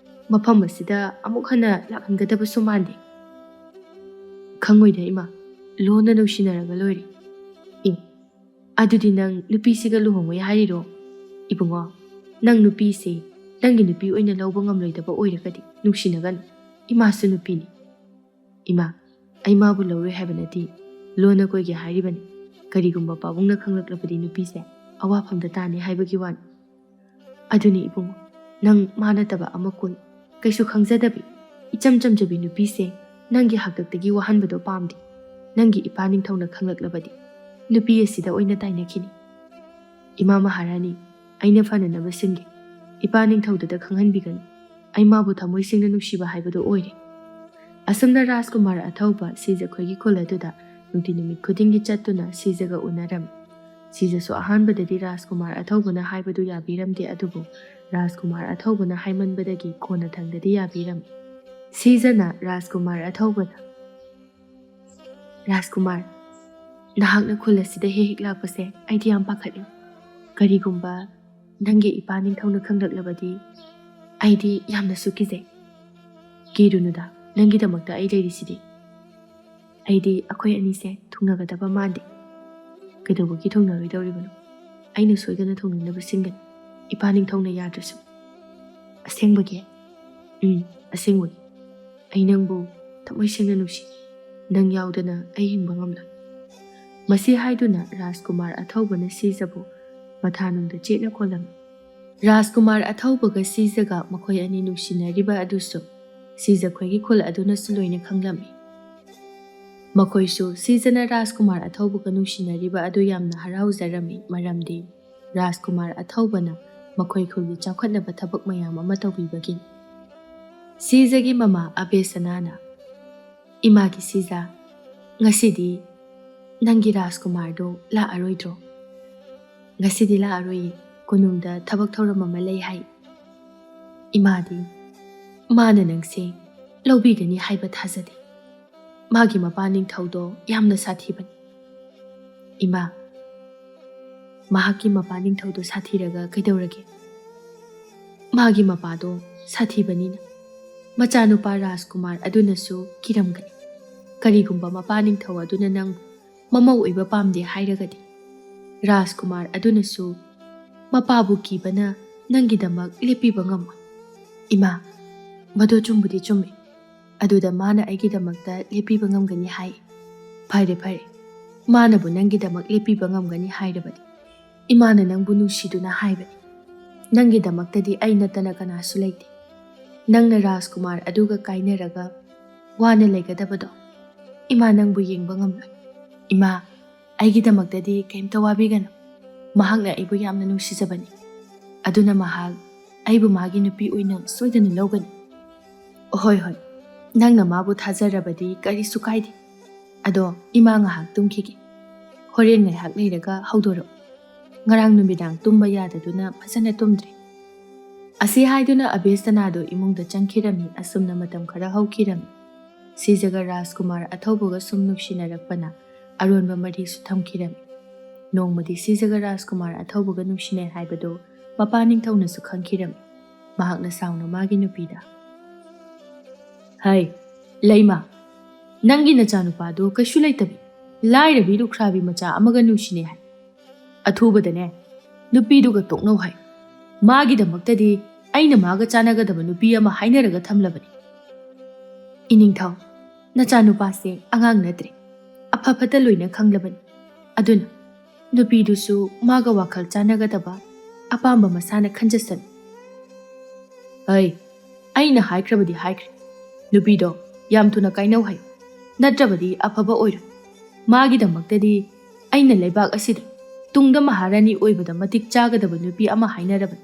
ꯃꯐꯝ ꯑꯁꯤꯗ ꯑꯃꯨꯛ ꯍꯟꯅ ꯂꯥꯛꯍꯟꯒꯗꯕꯁꯨ ꯃꯥꯟꯗꯦ." "ꯈꯪꯉꯣꯏꯗ ꯏꯃꯥ, ꯂꯣꯟꯅ ꯅꯨꯡꯁꯤꯅꯔꯒ ꯂꯣꯏꯔꯦ." "ꯑꯗꯨꯗꯤ ꯅꯪ ꯅꯨꯄꯤꯁꯤꯒ ꯂꯨꯍꯣꯡꯉꯣꯏ ꯍꯥꯏꯔꯤꯔꯣ?" "ꯏꯕꯨꯡꯉꯣ, ꯅꯪ ꯅꯨꯄꯤꯁꯦ ꯅꯪꯒꯤ ꯅꯨꯄꯤ ꯑꯣꯏꯅ ꯂꯧꯕ ꯉꯝꯂꯣꯏꯗꯕ ꯑꯣꯏꯔꯒꯗꯤ ꯅꯨꯡꯁꯤꯅꯒꯅꯨ. ꯏꯃꯥꯁꯨ ꯅꯨꯄꯤꯅꯤ." "ꯏꯃꯥ, ꯑꯩ ꯃꯥꯕꯨ ꯂꯧꯔꯣꯏ ꯍꯥꯏꯕ ꯅꯠꯇꯦ. ꯂꯣꯟꯅ ꯀꯣꯏꯒꯦ ꯍꯥꯏꯔꯤꯕꯅꯤ. ꯀꯔꯤꯒꯨꯝꯕ ꯄꯥꯕꯨꯡꯅ ꯈꯪꯂꯛꯂꯕꯗꯤ ꯅꯨꯄꯤꯁꯦ ꯑꯋꯥꯐꯝꯗ ꯇꯥꯅꯤ ꯍꯥꯏꯕꯒꯤ ꯋꯥꯅꯤ." "ꯑꯗꯨꯅꯤ ꯏꯕꯨꯡꯉꯣ, ꯅꯪ ꯃꯥ ꯅꯠꯇꯕ ꯑꯃ ꯀꯣꯏ. ꯀꯩꯁꯨ ꯈꯪꯖꯗꯕꯤ ꯏꯆꯝ ꯆꯝꯖꯕꯤ ꯅꯨꯄꯤꯁꯦ ꯅꯪꯒꯤ ꯍꯥꯛꯇꯛꯇꯒꯤ ꯋꯥꯍꯟꯕꯗꯣ ꯄꯥꯝꯗꯦ. ꯅꯪꯒꯤ ꯏꯄꯥ ꯅꯤꯡꯊꯧꯅ ꯈꯪꯂꯛꯂꯕꯗꯤ ꯅꯨꯄꯤ ꯑꯁꯤꯗ ꯑꯣꯏꯅ ꯇꯥꯏꯅꯈꯤꯅꯤ." "ꯏꯃꯥ ꯃꯍꯥꯔꯥꯅꯤ, ꯑꯩꯅ ꯐꯅꯅꯕ ꯁꯤꯟꯒꯦ. ꯏꯄꯥ ꯅꯤꯡꯊꯧꯗꯨꯗ ꯈꯪꯍꯟꯕꯤꯒꯅꯨ. ꯑꯩ ꯃꯥꯕꯨ ꯊꯃꯣꯏ ꯁꯦꯡꯅ ꯅꯨꯡꯁꯤꯕ ꯍꯥꯏꯕꯗꯣ ꯑꯣꯏꯔꯦ." ꯑꯁꯨꯝꯅ ꯔꯥꯖꯀꯨꯃꯥꯔ ꯑꯊꯧꯕ ꯁꯤꯖꯈꯣꯏꯒꯤ ꯈꯨꯜ ꯑꯗꯨꯗ ꯅꯨꯡꯇꯤ ꯅꯨꯃꯤꯠ ꯈꯨꯗꯤꯡꯒꯤ ꯆꯠꯇꯨꯅ ꯁꯤꯖꯒ ꯎꯅꯔꯝꯃꯤ꯫ ꯁꯤꯖꯁꯨ ꯑꯍꯥꯟꯕꯗꯗꯤ ꯔꯥꯖꯀꯨꯃꯥꯔ ꯑꯊꯧꯕꯅ ꯍꯥꯏꯕꯗꯨ ꯌꯥꯕꯤꯔꯝꯗꯦ, ꯑꯗꯨꯕꯨ ꯔꯥꯖꯀꯨꯃꯥꯔ ꯑꯊꯧꯕꯅ ꯍꯥꯏꯃꯟꯕꯗꯒꯤ ꯀꯣꯟꯅꯊꯪꯗꯗꯤ ꯌꯥꯕꯤꯔꯝꯃꯤ꯫ ꯁꯤꯖꯅ ꯔꯥꯖꯀꯨꯃꯥꯔ ꯑꯊꯧꯕꯗ, "ꯔꯥꯖꯀꯨꯃꯥꯔ, ꯅꯍꯥꯛꯅ ꯈꯨꯜ ꯑꯁꯤꯗ ꯍꯦꯛ ꯍꯦꯛ ꯂꯥꯛꯄꯁꯦ ꯑꯩꯗꯤ ꯌꯥꯝ ꯄꯥꯈꯠꯂꯤ. ꯀꯔꯤꯒꯨꯝꯕ ꯅꯪꯒꯤ ꯏꯄꯥ ꯅꯤꯡꯊꯧꯅ ꯈꯪꯂꯛꯂꯕꯗꯤ ꯑꯩꯗꯤ ꯌꯥꯝꯅꯁꯨ ꯀꯤꯖꯩ." "ꯀꯤꯔꯨꯅꯨꯗ, ꯅꯪꯒꯤꯗꯃꯛꯇ ꯑꯩ ꯂꯩꯔꯤꯁꯤꯗꯤ." "ꯑꯩꯗꯤ ꯑꯩꯈꯣꯏ ꯑꯅꯤꯁꯦ ꯊꯨꯡꯅꯒꯗꯕ ꯃꯥꯟꯗꯦ." "ꯀꯩꯗꯧꯕꯒꯤ ꯊꯨꯡꯅꯔꯣꯏꯗꯧꯔꯤꯕꯅꯣ? ꯑꯩꯅ ꯁꯣꯏꯗꯅ ꯊꯨꯡꯅꯅꯕ ꯁꯤꯟꯒꯅꯤ, ꯏꯄꯥ ꯅꯤꯡꯊꯧꯅ ꯌꯥꯗ꯭ꯔꯁꯨ." "ꯑꯁꯦꯡꯕꯒꯤ?" "ꯑꯁꯦꯡꯕꯒꯤ. ꯑꯩ ꯅꯪꯕꯨ ꯊꯃꯣꯏ ꯁꯦꯡꯅ ꯅꯨꯡꯁꯤ, ꯅꯪ ꯌꯥꯎꯗꯅ ꯑꯩ ꯍꯤꯡꯕ ꯉꯝꯂꯣꯏ." ꯃꯁꯤ ꯍꯥꯏꯗꯨꯅ ꯔꯥꯖꯀꯨꯃꯥꯔ ꯑꯊꯧꯕꯅ ꯁꯤꯖꯕꯨ ꯃꯊꯥꯅꯨꯡꯗ ꯆꯦꯠꯅ ꯀꯣꯜꯂꯝꯃꯤ꯫ ꯔꯥꯖꯀꯨꯃꯥꯔ ꯑꯊꯧꯕꯒ ꯁꯤꯖꯒ ꯃꯈꯣꯏ ꯑꯅꯤ ꯅꯨꯡꯁꯤꯅꯔꯤꯕ ꯑꯗꯨꯁꯨ ꯁꯤꯖꯈꯣꯏꯒꯤ ꯈꯨꯜ ꯑꯗꯨꯅꯁꯨ ꯂꯣꯏꯅ ꯈꯪꯂꯝꯃꯤ꯫ ꯃꯈꯣꯏꯁꯨ ꯁꯤꯖꯅ ꯔꯥꯖꯀꯨꯃꯥꯔ ꯑꯊꯧꯕꯒ ꯅꯨꯡꯁꯤꯅꯔꯤꯕ ꯑꯗꯨ ꯌꯥꯝꯅ ꯍꯔꯥꯎꯖꯔꯝꯃꯤ, ꯃꯔꯝꯗꯤ ꯔꯥꯖꯀꯨꯃꯥꯔ ꯑꯊꯧꯕꯅ ꯃꯈꯣꯏ ꯈꯨꯜꯒꯤ ꯆꯥꯎꯈꯠꯅꯕ ꯊꯕꯛ ꯃꯌꯥꯝ ꯑꯃ ꯇꯧꯕꯤꯕꯒꯤꯅꯤ꯫ ꯁꯤꯖꯒꯤ ꯃꯃꯥ ꯑꯕꯦꯁꯅꯥꯅ, "ꯏꯃꯥꯒꯤ ꯁꯤꯖ, ꯉꯁꯤꯗꯤ ꯅꯪꯒꯤ ꯔꯥꯖꯀꯨꯃꯥꯔꯗꯣ ꯂꯥꯛꯑꯔꯣꯏꯗ꯭ꯔꯣ?" "ꯉꯁꯤꯗꯤ ꯂꯥꯛꯑꯔꯣꯏꯌꯦ, ꯀꯣꯅꯨꯡꯗ ꯊꯕꯛ ꯊꯧꯔꯝ ꯑꯃ ꯂꯩ ꯍꯥꯏ." "ꯏꯃꯥꯗꯤ ꯃꯥꯅ ꯅꯪꯁꯦ ꯂꯧꯕꯤꯒꯅꯤ ꯍꯥꯏꯕ ꯊꯥꯖꯗꯦ. ꯃꯥꯒꯤ ꯃꯄꯥ ꯅꯤꯡꯊꯧꯗꯣ ꯌꯥꯝꯅ ꯁꯥꯊꯤꯕꯅꯤ." "ꯏꯃꯥ, ꯃꯍꯥꯛꯀꯤ ꯃꯄꯥ ꯅꯤꯡꯊꯧꯗꯣ ꯁꯥꯊꯤꯔꯒ ꯀꯩꯗꯧꯔꯒꯦ? ꯃꯥꯒꯤ ꯃꯄꯥꯗꯣ ꯁꯥꯊꯤꯕꯅꯤꯅ ꯃꯆꯥꯅꯨꯄꯥ ꯔꯥꯖꯀꯨꯃꯥꯔ ꯑꯗꯨꯅꯁꯨ ꯀꯤꯔꯝꯒꯅꯤ. ꯀꯔꯤꯒꯨꯝꯕ ꯃꯄꯥ ꯅꯤꯡꯊꯧ ꯑꯗꯨꯅ ꯅꯪ ꯃꯃꯧ ꯑꯣꯏꯕ ꯄꯥꯝꯗꯦ ꯍꯥꯏꯔꯒꯗꯤ ꯔꯥꯖꯀꯨꯃꯥꯔ ꯑꯗꯨꯅꯁꯨ ꯃꯄꯥꯕꯨ ꯀꯤꯕꯅ ꯅꯪꯒꯤꯗꯃꯛ ꯂꯦꯞꯄꯤꯕ ꯉꯝꯃꯣꯏ." "ꯏꯃꯥ, ꯃꯗꯨ ꯆꯨꯝꯕꯨꯗꯤ ꯆꯨꯝꯃꯤ. ꯑꯗꯨꯗ ꯃꯥꯅ ꯑꯩꯒꯤꯗꯃꯛꯇ ꯂꯦꯞꯄꯤꯕ ꯉꯝꯒꯅꯤ ꯍꯥꯏ. ꯐꯔꯦ ꯐꯔꯦ, ꯃꯥꯅꯕꯨ ꯅꯪꯒꯤꯗꯃꯛ ꯂꯦꯞꯄꯤꯕ ꯉꯝꯒꯅꯤ ꯍꯥꯏꯔꯕꯗꯤ ꯏꯃꯥꯅ ꯅꯪꯕꯨ ꯅꯨꯡꯁꯤꯗꯨꯅ ꯍꯥꯏꯕꯅꯤ. ꯅꯪꯒꯤꯗꯃꯛꯇꯗꯤ ꯑꯩ ꯅꯠꯇꯅ ꯀꯅꯥꯁꯨ ꯂꯩꯇꯦ. ꯅꯪꯅ ꯔꯥꯖꯀꯨꯃꯥꯔ ꯑꯗꯨꯒ ꯀꯥꯏꯅꯔꯒ ꯋꯥꯅ ꯂꯩꯒꯗꯕꯗꯣ ꯏꯃꯥ ꯅꯪꯕꯨ ꯌꯦꯡꯕ ꯉꯝꯂꯣꯏ. ꯏꯃꯥ, ꯑꯩꯒꯤꯗꯃꯛꯇꯗꯤ ꯀꯩꯝꯇ ꯋꯥꯕꯤꯒꯅꯨ. ꯃꯍꯥꯛꯅ ꯑꯩꯕꯨ ꯌꯥꯝꯅ ꯅꯨꯡꯁꯤꯖꯕꯅꯤ. ꯑꯗꯨꯅ ꯃꯍꯥꯛ ꯑꯩꯕꯨ ꯃꯥꯒꯤ ꯅꯨꯄꯤ ꯑꯣꯏꯅ ꯁꯣꯏꯗꯅ ꯂꯧꯒꯅꯤ." "ꯍꯣꯏ ꯍꯣꯏ, ꯅꯪꯅ ꯃꯥꯕꯨ ꯊꯥꯖꯔꯕꯗꯤ ꯀꯔꯤꯁꯨ ꯀꯥꯏꯗꯦ. ꯑꯗꯣ ꯏꯃꯥ ꯉꯥꯏꯍꯥꯛ ꯇꯨꯝꯈꯤꯒꯦ. ꯍꯣꯔꯦꯟ ꯉꯥꯏꯍꯥꯛ ꯂꯩꯔꯒ ꯍꯧꯗꯣꯔꯛꯎ. ꯉꯔꯥꯡ ꯅꯨꯃꯤꯗꯥꯡ ꯇꯨꯝꯕ ꯌꯥꯗꯗꯨꯅ ꯐꯖꯅ ꯇꯨꯝꯗ꯭ꯔꯦ." ꯑꯁꯤ ꯍꯥꯏꯗꯨꯅ ꯑꯕꯦꯁꯅꯥꯗꯣ ꯏꯃꯨꯡꯗ ꯆꯪꯈꯤꯔꯝꯃꯤ꯫ ꯑꯁꯨꯝꯅ ꯃꯇꯝ ꯈꯔ ꯍꯧꯈꯤꯔꯝꯃꯤ꯫ ꯁꯤꯖꯒ ꯔꯥꯖꯀꯨꯃꯥꯔ ꯑꯊꯧꯕꯒ ꯁꯨꯝ ꯅꯨꯡꯁꯤꯅꯔꯛꯄꯅ ꯑꯔꯣꯟꯕ ꯃꯔꯤꯁꯨ ꯊꯝꯈꯤꯔꯝꯃꯤ꯫ ꯅꯣꯡꯃꯗꯤ ꯁꯤꯖꯒ ꯔꯥꯖꯀꯨꯃꯥꯔ ꯑꯊꯧꯕꯒ ꯅꯨꯡꯁꯤꯅꯩ ꯍꯥꯏꯕꯗꯣ ꯃꯄꯥ ꯅꯤꯡꯊꯧꯅꯁꯨ ꯈꯪꯈꯤꯔꯝꯃꯤ꯫ ꯃꯍꯥꯛꯅ ꯁꯥꯎꯅ ꯃꯥꯒꯤ ꯅꯨꯄꯤꯗ, "ꯍꯩ ꯂꯩꯃ, ꯅꯪꯒꯤ ꯅꯆꯥꯅꯨꯄꯥꯗꯣ ꯀꯩꯁꯨ ꯂꯩꯇꯕꯤ ꯂꯥꯏꯔꯕꯤ ꯂꯨꯈ꯭ꯔꯥꯕꯤ ꯃꯆꯥ ꯑꯃꯒ ꯅꯨꯡꯁꯤꯅꯩ ꯍꯥꯏ. ꯑꯊꯨꯕꯗꯅꯦ ꯅꯨꯄꯤꯗꯨꯒ ꯇꯣꯛꯅꯧ ꯍꯥꯏ. ꯃꯥꯒꯤꯗꯃꯛꯇꯗꯤ ꯑꯩꯅ ꯃꯥꯒ ꯆꯥꯟꯅꯒꯗꯕ ꯅꯨꯄꯤ ꯑꯃ ꯍꯥꯏꯅꯔꯒ ꯊꯝꯂꯕꯅꯤ." "ꯏꯅꯤꯡꯊꯧ, ꯅꯆꯥꯅꯨꯄꯥꯁꯦ ꯑꯉꯥꯡ ꯅꯠꯇ꯭ꯔꯦ. ꯑꯐ ꯐꯠꯇ ꯂꯣꯏꯅ ꯈꯪꯂꯕꯅꯤ. ꯑꯗꯨꯅ ꯅꯨꯄꯤꯗꯨꯁꯨ ꯃꯥꯒ ꯋꯥꯈꯜ ꯆꯥꯟꯅꯒꯗꯕ ꯑꯄꯥꯝꯕ ꯃꯁꯥꯅ ꯈꯟꯖꯁꯅꯨ." "ꯍꯩ, ꯑꯩꯅ ꯍꯥꯏꯈ꯭ꯔꯕꯗꯤ ꯍꯥꯏꯈ꯭ꯔꯦ. ꯅꯨꯄꯤꯗꯣ ꯌꯥꯝ ꯊꯨꯅ ꯀꯥꯏꯅꯧ ꯍꯥꯏ. ꯅꯠꯇ꯭ꯔꯕꯗꯤ ꯑꯐꯕ ꯑꯣꯏꯔꯣꯏ. ꯃꯥꯒꯤꯗꯃꯛꯇꯗꯤ ꯑꯩꯅ ꯂꯩꯕꯥꯛ ꯑꯁꯤꯗ ꯇꯨꯡꯗ ꯃꯍꯥꯔꯥꯅꯤ ꯑꯣꯏꯕꯗ ꯃꯇꯤꯛ ꯆꯥꯒꯗꯕ ꯅꯨꯄꯤ ꯑꯃ ꯍꯥꯏꯅꯔꯕꯅꯤ.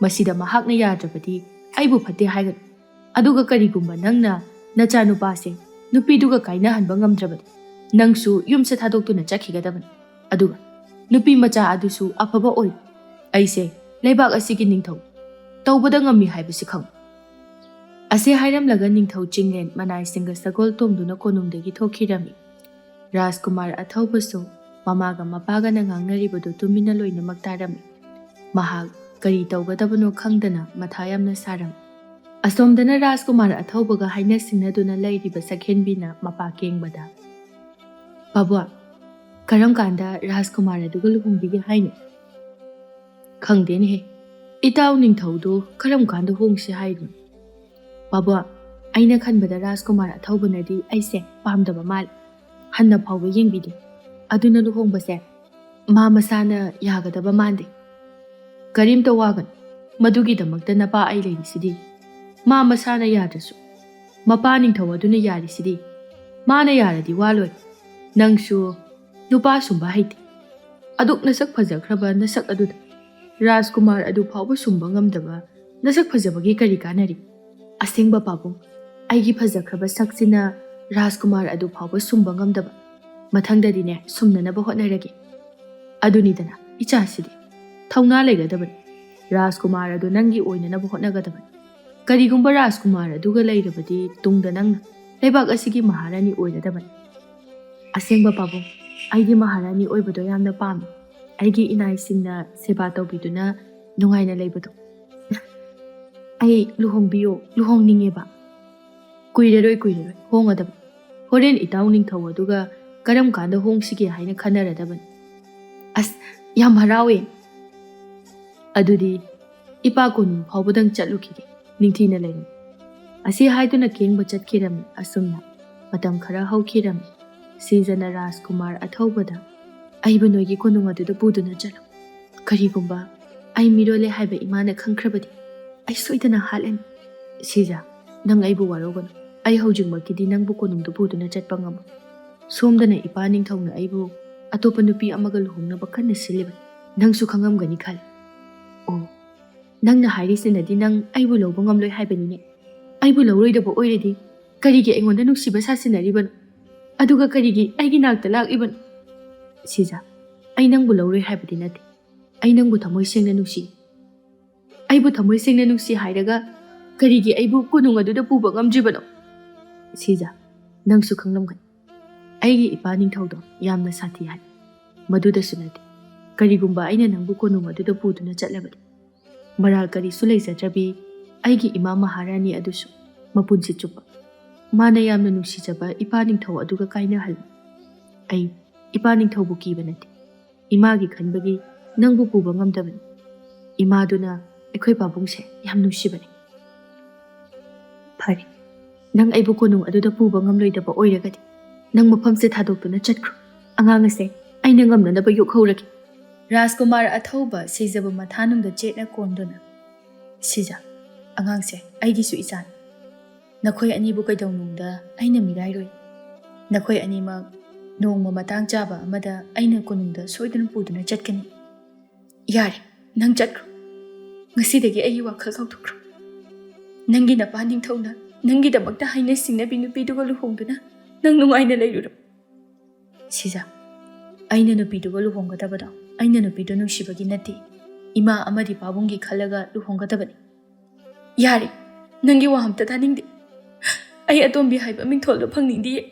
ꯃꯁꯤꯗ ꯃꯍꯥꯛꯅ ꯌꯥꯗ꯭ꯔꯕꯗꯤ ꯑꯩꯕꯨ ꯐꯠꯇꯦ ꯍꯥꯏꯒꯅꯨ. ꯑꯗꯨꯒ ꯀꯔꯤꯒꯨꯝꯕ ꯅꯪꯅ ꯅꯆꯥꯅꯨꯄꯥꯁꯦ ꯅꯨꯄꯤꯗꯨꯒ ꯀꯥꯏꯅꯍꯟꯕ ꯉꯝꯗ꯭ꯔꯕꯗꯤ ꯅꯪꯁꯨ ꯌꯨꯝꯁꯦ ꯊꯥꯗꯣꯛꯇꯨꯅ ꯆꯠꯈꯤꯒꯗꯕꯅꯤ. ꯑꯗꯨꯒ ꯅꯨꯄꯤ ꯃꯆꯥ ꯑꯗꯨꯁꯨ ꯑꯐꯕ ꯑꯣꯏ. ꯑꯩꯁꯦ ꯂꯩꯕꯥꯛ ꯑꯁꯤꯒꯤ ꯅꯤꯡꯊꯧ. ꯇꯧꯕꯗ ꯉꯝꯃꯤ ꯍꯥꯏꯕꯁꯤ ꯈꯪꯉꯨ." ꯑꯁꯤ ꯍꯥꯏꯔꯝꯂꯒ ꯅꯤꯡꯊꯧ ꯆꯤꯡꯂꯦꯟ ꯃꯅꯥꯏꯁꯤꯡꯒ ꯁꯒꯣꯜ ꯇꯣꯡꯗꯨꯅ ꯀꯣꯅꯨꯡꯗꯒꯤ ꯊꯣꯛꯈꯤꯔꯝꯃꯤ꯫ ꯔꯥꯖꯀꯨꯃꯥꯔ ꯑꯊꯧꯕꯁꯨ ꯃꯃꯥꯒ ꯃꯄꯥꯒꯅ ꯉꯥꯡꯅꯔꯤꯕꯗꯨ ꯇꯨꯃꯤꯟꯅ ꯂꯣꯏꯅꯃꯛ ꯇꯥꯔꯝꯃꯤ꯫ ꯃꯍꯥꯛ ꯀꯔꯤ ꯇꯧꯒꯗꯕꯅꯣ ꯈꯪꯗꯅ ꯃꯊꯥ ꯌꯥꯝꯅ ꯁꯥꯔꯝꯃꯤ꯫ ꯑꯁꯣꯝꯗꯅ ꯔꯥꯖꯀꯨꯃꯥꯔ ꯑꯊꯧꯕꯒ ꯍꯥꯏꯅ ꯁꯤꯡꯅꯗꯨꯅ ꯂꯩꯔꯤꯕ ꯁꯛꯍꯦꯟꯕꯤꯅ ꯃꯄꯥ ꯀꯦꯡꯕꯗ, "ꯄꯥꯕꯨꯡ, ꯀꯔꯝ ꯀꯥꯟꯗ ꯔꯥꯖꯀꯨꯃꯥꯔ ꯑꯗꯨꯒ ꯂꯨꯍꯣꯡꯕꯤꯒꯦ ꯍꯥꯏꯅꯣ?" "ꯈꯪꯗꯦꯅꯦꯍꯦ, ꯏꯇꯥꯎ ꯅꯤꯡꯊꯧꯗꯨ ꯀꯔꯝ ꯀꯥꯟꯗ ꯍꯣꯡꯁꯤ ꯍꯥꯏꯔꯤꯅꯣ?" "ꯄꯥꯕꯨꯡ, ꯑꯩꯅ ꯈꯟꯕꯗ ꯔꯥꯖꯀꯨꯃꯥꯔ ꯑꯊꯧꯕꯅꯗꯤ ꯑꯩꯁꯦ ꯄꯥꯝꯗꯕ ꯃꯥꯜꯂꯦ. ꯍꯟꯅ ꯐꯥꯎꯕ ꯌꯦꯡꯕꯤꯗꯦ. ꯑꯗꯨꯅ ꯂꯨꯍꯣꯡꯕꯁꯦ ꯃꯥ ꯃꯁꯥꯅ ꯌꯥꯒꯗꯕ ꯃꯥꯟꯗꯦ." "ꯀꯔꯤꯝꯇ ꯋꯥꯒꯅꯨ. ꯃꯗꯨꯒꯤꯗꯃꯛꯇ ꯅꯄꯥ ꯑꯩ ꯂꯩꯔꯤꯁꯤꯗꯤ. ꯃꯥ ꯃꯁꯥꯅ ꯌꯥꯗ꯭ꯔꯁꯨ ꯃꯄꯥ ꯅꯤꯡꯊꯧ ꯑꯗꯨꯅ ꯌꯥꯔꯤꯁꯤꯗꯤ. ꯃꯥꯅ ꯌꯥꯔꯗꯤ ꯋꯥꯂꯣꯏ. ꯅꯪꯁꯨ ꯅꯨꯄꯥ ꯁꯨꯝꯕ ꯍꯩꯇꯦ. ꯑꯗꯨꯛ ꯅꯁꯛ ꯐꯖꯈ꯭ꯔꯕ ꯅꯁꯛ ꯑꯗꯨꯗ ꯔꯥꯖꯀꯨꯃꯥꯔ ꯑꯗꯨ ꯐꯥꯎꯕ ꯁꯨꯝꯕ ꯉꯝꯗꯕ ꯅꯁꯛ ꯐꯖꯕꯒꯤ ꯀꯔꯤ ꯀꯥꯟꯅꯔꯤ? ꯑꯁꯦꯡꯕ ꯄꯥꯕꯨꯡ, ꯑꯩꯒꯤ ꯐꯖꯈ꯭ꯔꯕ ꯁꯛꯁꯤꯅ ꯔꯥꯖꯀꯨꯃꯥꯔ ꯑꯗꯨ ꯐꯥꯎꯕ ꯁꯨꯝꯕ ꯉꯝꯗꯕ. ꯃꯊꯪꯗꯗꯤꯅꯦ ꯁꯨꯝꯅꯅꯕ ꯍꯣꯠꯅꯔꯒꯦ." "ꯑꯗꯨꯅꯤꯗꯅ ꯏꯆꯥꯁꯤꯗꯤ. ꯊꯧꯅꯥ ꯂꯩꯒꯗꯕꯅꯤ. ꯔꯥꯖꯀꯨꯃꯥꯔ ꯑꯗꯨ ꯅꯪꯒꯤ ꯑꯣꯏꯅꯅꯕ ꯍꯣꯠꯅꯒꯗꯕꯅꯤ. ꯀꯔꯤꯒꯨꯝꯕ ꯔꯥꯖꯀꯨꯃꯥꯔ ꯑꯗꯨꯒ ꯂꯩꯔꯕꯗꯤ ꯇꯨꯡꯗ ꯅꯪꯅ ꯂꯩꯕꯥꯛ ꯑꯁꯤꯒꯤ ꯃꯍꯥꯔꯥꯅꯤ ꯑꯣꯏꯒꯗꯕꯅꯤ." "ꯑꯁꯦꯡꯕ ꯄꯥꯕꯨꯡ, ꯑꯩꯗꯤ ꯃꯍꯥꯔꯥꯅꯤ ꯑꯣꯏꯕꯗꯣ ꯌꯥꯝꯅ ꯄꯥꯝꯃꯤ. ꯑꯩꯒꯤ ꯏꯅꯥꯏꯁꯤꯡꯅ ꯁꯦꯕꯥ ꯇꯧꯕꯤꯗꯨꯅ ꯅꯨꯡꯉꯥꯏꯅ ꯂꯩꯕꯗꯣ." "ꯑꯩ ꯂꯨꯍꯣꯡꯅꯤꯡꯉꯦꯕ." "ꯀꯨꯏꯔꯔꯣꯏ ꯍꯣꯡꯒꯗꯕ. ꯍꯣꯔꯦꯟ ꯏꯇꯥꯎ ꯅꯤꯡꯊꯧ ꯑꯗꯨꯒ ꯀꯔꯝ ꯀꯥꯟꯗ ꯍꯣꯡꯁꯤꯒꯦ ꯍꯥꯏꯅ ꯈꯟꯅꯔꯗꯕꯅꯤ." "ꯑꯁ, ꯌꯥꯝ ꯍꯔꯥꯎꯋꯦ." "ꯑꯗꯨꯗꯤ ꯏꯄꯥ ꯀꯣꯅꯨꯡ ꯐꯥꯎꯕꯗꯪ ꯆꯠꯂꯨꯈꯤꯒꯦ. ꯅꯤꯡꯊꯤꯅ ꯂꯩꯔꯝꯃꯨ." ꯑꯁꯤ ꯍꯥꯏꯗꯨꯅ ꯀꯦꯡꯕ ꯆꯠꯈꯤꯔꯝꯃꯤ꯫ ꯑꯁꯨꯝꯅ ꯃꯇꯝ ꯈꯔ ꯍꯧꯈꯤꯔꯝꯃꯤ꯫ ꯁꯤꯖꯅ ꯔꯥꯖꯀꯨꯃꯥꯔ ꯑꯊꯧꯕꯗ "ꯑꯩꯕꯨ ꯅꯣꯏꯒꯤ ꯀꯣꯅꯨꯡ ꯑꯗꯨꯗ ꯄꯨꯗꯨꯅ ꯆꯠꯂꯨ. ꯀꯔꯤꯒꯨꯝꯕ ꯑꯩ ꯃꯤꯔꯣꯜꯂꯦ ꯍꯥꯏꯕ ꯏꯃꯥꯅ ꯈꯪꯈ꯭ꯔꯕꯗꯤ ꯑꯩ ꯁꯣꯏꯗꯅ ꯍꯥꯠꯂꯅꯤ. ꯁꯤꯖ, ꯅꯪ ꯑꯩꯕꯨ ꯋꯥꯔꯧꯒꯅꯨ. ꯑꯩ ꯍꯧꯖꯤꯛꯃꯛꯀꯤꯗꯤ ꯅꯪꯕꯨ ꯀꯣꯅꯨꯡꯗ ꯄꯨꯗꯨꯅ ꯆꯠꯄ ꯉꯝꯃꯣꯏ. ꯁꯣꯝꯗꯅ ꯏꯄꯥ ꯅꯤꯡꯊꯧꯅ ꯑꯩꯕꯨ ꯑꯇꯣꯞꯄ ꯅꯨꯄꯤ ꯑꯃꯒ ꯂꯨꯍꯣꯡꯅꯕ ꯀꯟꯅ ꯁꯤꯜꯂꯤꯕꯅꯤ. ꯅꯪꯁꯨ ꯈꯪꯉꯝꯒꯅꯤ ꯈꯜꯂꯤ." "ꯑꯣ, ꯅꯪꯅ ꯍꯥꯏꯔꯤꯁꯤꯅꯗꯤ ꯅꯪ ꯑꯩꯕꯨ ꯂꯧꯕ ꯉꯝꯂꯣꯏ ꯍꯥꯏꯕꯅꯤꯅꯦ. ꯑꯩꯕꯨ ꯂꯧꯔꯣꯏꯗꯕ ꯑꯣꯏꯔꯗꯤ ꯀꯔꯤꯒꯤ ꯑꯩꯉꯣꯟꯗ ꯅꯨꯡꯁꯤꯕ ꯁꯥꯁꯤꯟꯅꯔꯤꯕꯅꯣ? ꯑꯗꯨꯒ ꯀꯔꯤꯒꯤ ꯑꯩꯒꯤ ꯅꯥꯛꯇ ꯂꯥꯛꯏꯕꯅꯣ?" "ꯁꯤꯖ, ꯑꯩ ꯅꯪꯕꯨ ꯂꯧꯔꯣꯏ ꯍꯥꯏꯕꯗꯤ ꯅꯠꯇꯦ. ꯑꯩ ꯅꯪꯕꯨ ꯊꯃꯣꯏ ꯁꯦꯡꯅ ꯅꯨꯡꯁꯤ. ꯑꯩꯕꯨ ꯊꯃꯣꯏ ꯁꯦꯡꯅ ꯅꯨꯡꯁꯤ ꯍꯥꯏꯔꯒ ꯀꯔꯤꯒꯤ ꯑꯩꯕꯨ ꯀꯣꯅꯨꯡ ꯑꯗꯨꯗ ꯄꯨꯕ ꯉꯝꯗ꯭ꯔꯤꯕꯅꯣ?" "ꯁꯤꯖ, ꯅꯪꯁꯨ ꯈꯪꯂꯝꯒꯅꯤ. ꯑꯩꯒꯤ ꯏꯄꯥ ꯅꯤꯡꯊꯧꯗꯣ ꯌꯥꯝꯅ ꯁꯥꯊꯤ ꯍꯥꯏ. ꯃꯗꯨꯗꯁꯨ ꯅꯠꯇꯦ, ꯀꯔꯤꯒꯨꯝꯕ ꯑꯩꯅ ꯅꯪꯕꯨ ꯀꯣꯅꯨꯡ ꯑꯗꯨꯗ ꯄꯨꯗꯨꯅ ꯆꯠꯂꯕꯗꯤ ꯃꯔꯥꯜ ꯀꯔꯤꯁꯨ ꯂꯩꯖꯗ꯭ꯔꯕꯤ ꯑꯩꯒꯤ ꯏꯃꯥ ꯃꯍꯥꯔꯥꯅꯤ ꯑꯗꯨꯁꯨ ꯃꯄꯨꯟꯁꯤ ꯆꯨꯞꯄ ꯃꯥꯅ ꯌꯥꯝꯅ ꯅꯨꯡꯁꯤꯖꯕ ꯏꯄꯥ ꯅꯤꯡꯊꯧ ꯑꯗꯨꯒ ꯀꯥꯏꯅꯍꯜꯂꯤ. ꯑꯩ ꯏꯄꯥ ꯅꯤꯡꯊꯧꯕꯨ ꯀꯤꯕ ꯅꯠꯇꯦ. ꯏꯃꯥꯒꯤ ꯈꯟꯕꯒꯤ ꯅꯪꯕꯨ ꯄꯨꯕ ꯉꯝꯗꯕꯅꯤ. ꯏꯃꯥꯗꯨꯅ ꯑꯩꯈꯣꯏ ꯄꯥꯕꯨꯡꯁꯦ ꯌꯥꯝ ꯅꯨꯡꯁꯤꯕꯅꯤ." "ꯐꯔꯦ, ꯅꯪ ꯑꯩꯕꯨ ꯀꯣꯅꯨꯡ ꯑꯗꯨꯗ ꯄꯨꯕ ꯉꯝꯂꯣꯏꯗꯕ ꯑꯣꯏꯔꯒꯗꯤ ꯅꯪ ꯃꯐꯝꯁꯦ ꯊꯥꯗꯣꯛꯇꯨꯅ ꯆꯠꯈ꯭ꯔꯣ. ꯑꯉꯥꯡ ꯑꯁꯦ ꯑꯩꯅ ꯉꯝꯅꯅꯕ ꯌꯣꯛꯍꯧꯔꯒꯦ." ꯔꯥꯖꯀꯨꯃꯥꯔ ꯑꯊꯧꯕ ꯁꯤꯖꯕꯨ ꯃꯊꯥꯅꯨꯡꯗ ꯆꯦꯠꯅ ꯀꯣꯟꯗꯨꯅ, "ꯁꯤꯖ, ꯑꯉꯥꯡꯁꯦ ꯑꯩꯒꯤꯁꯨ ꯏꯆꯥꯅꯤ. ꯅꯈꯣꯏ ꯑꯅꯤꯕꯨ ꯀꯩꯗꯧꯅꯨꯡꯗ ꯑꯩꯅ ꯃꯤꯔꯥꯏꯔꯣꯏ. ꯅꯈꯣꯏ ꯑꯅꯤꯃꯛ ꯅꯣꯡꯃ ꯃꯇꯥꯡ ꯆꯥꯕ ꯑꯃꯗ ꯑꯩꯅ ꯀꯣꯅꯨꯡꯗ ꯁꯣꯏꯗꯅ ꯄꯨꯗꯨꯅ ꯆꯠꯀꯅꯤ. ꯌꯥꯔꯦ, ꯅꯪ ꯆꯠꯈ꯭ꯔꯣ. ꯉꯁꯤꯗꯒꯤ ꯑꯩꯒꯤ ꯋꯥꯈꯜ ꯀꯥꯎꯊꯣꯛꯈ꯭ꯔꯣ. ꯅꯪꯒꯤ ꯅꯄꯥ ꯅꯤꯡꯊꯧꯅ ꯅꯪꯒꯤꯗꯃꯛꯇ ꯍꯩꯅ ꯁꯤꯡꯅꯕꯤ ꯅꯨꯄꯤꯗꯨꯒ ꯂꯨꯍꯣꯡꯗꯨꯅ ꯅꯪ ꯅꯨꯡꯉꯥꯏꯅ ꯂꯩꯔꯨꯔꯣ." "ꯁꯤꯖ, ꯑꯩꯅ ꯅꯨꯄꯤꯗꯨꯒ ꯂꯨꯍꯣꯡꯒꯗꯕꯗꯣ ꯑꯩꯅ ꯅꯨꯄꯤꯗꯨ ꯅꯨꯡꯁꯤꯕꯒꯤ ꯅꯠꯇꯦ. ꯏꯃꯥ ꯑꯃꯗꯤ ꯄꯥꯕꯨꯡꯒꯤ ꯈꯜꯂꯒ ꯂꯨꯍꯣꯡꯒꯗꯕꯅꯤ." "ꯌꯥꯔꯦ, ꯅꯪꯒꯤ ꯋꯥ ꯑꯝꯇ ꯇꯥꯅꯤꯡꯗꯦ. ꯑꯩ ꯑꯇꯣꯝꯕꯤ ꯍꯥꯏꯕ ꯃꯤꯡꯊꯣꯜꯗꯣ ꯐꯪꯅꯤꯡꯗꯤꯌꯦ."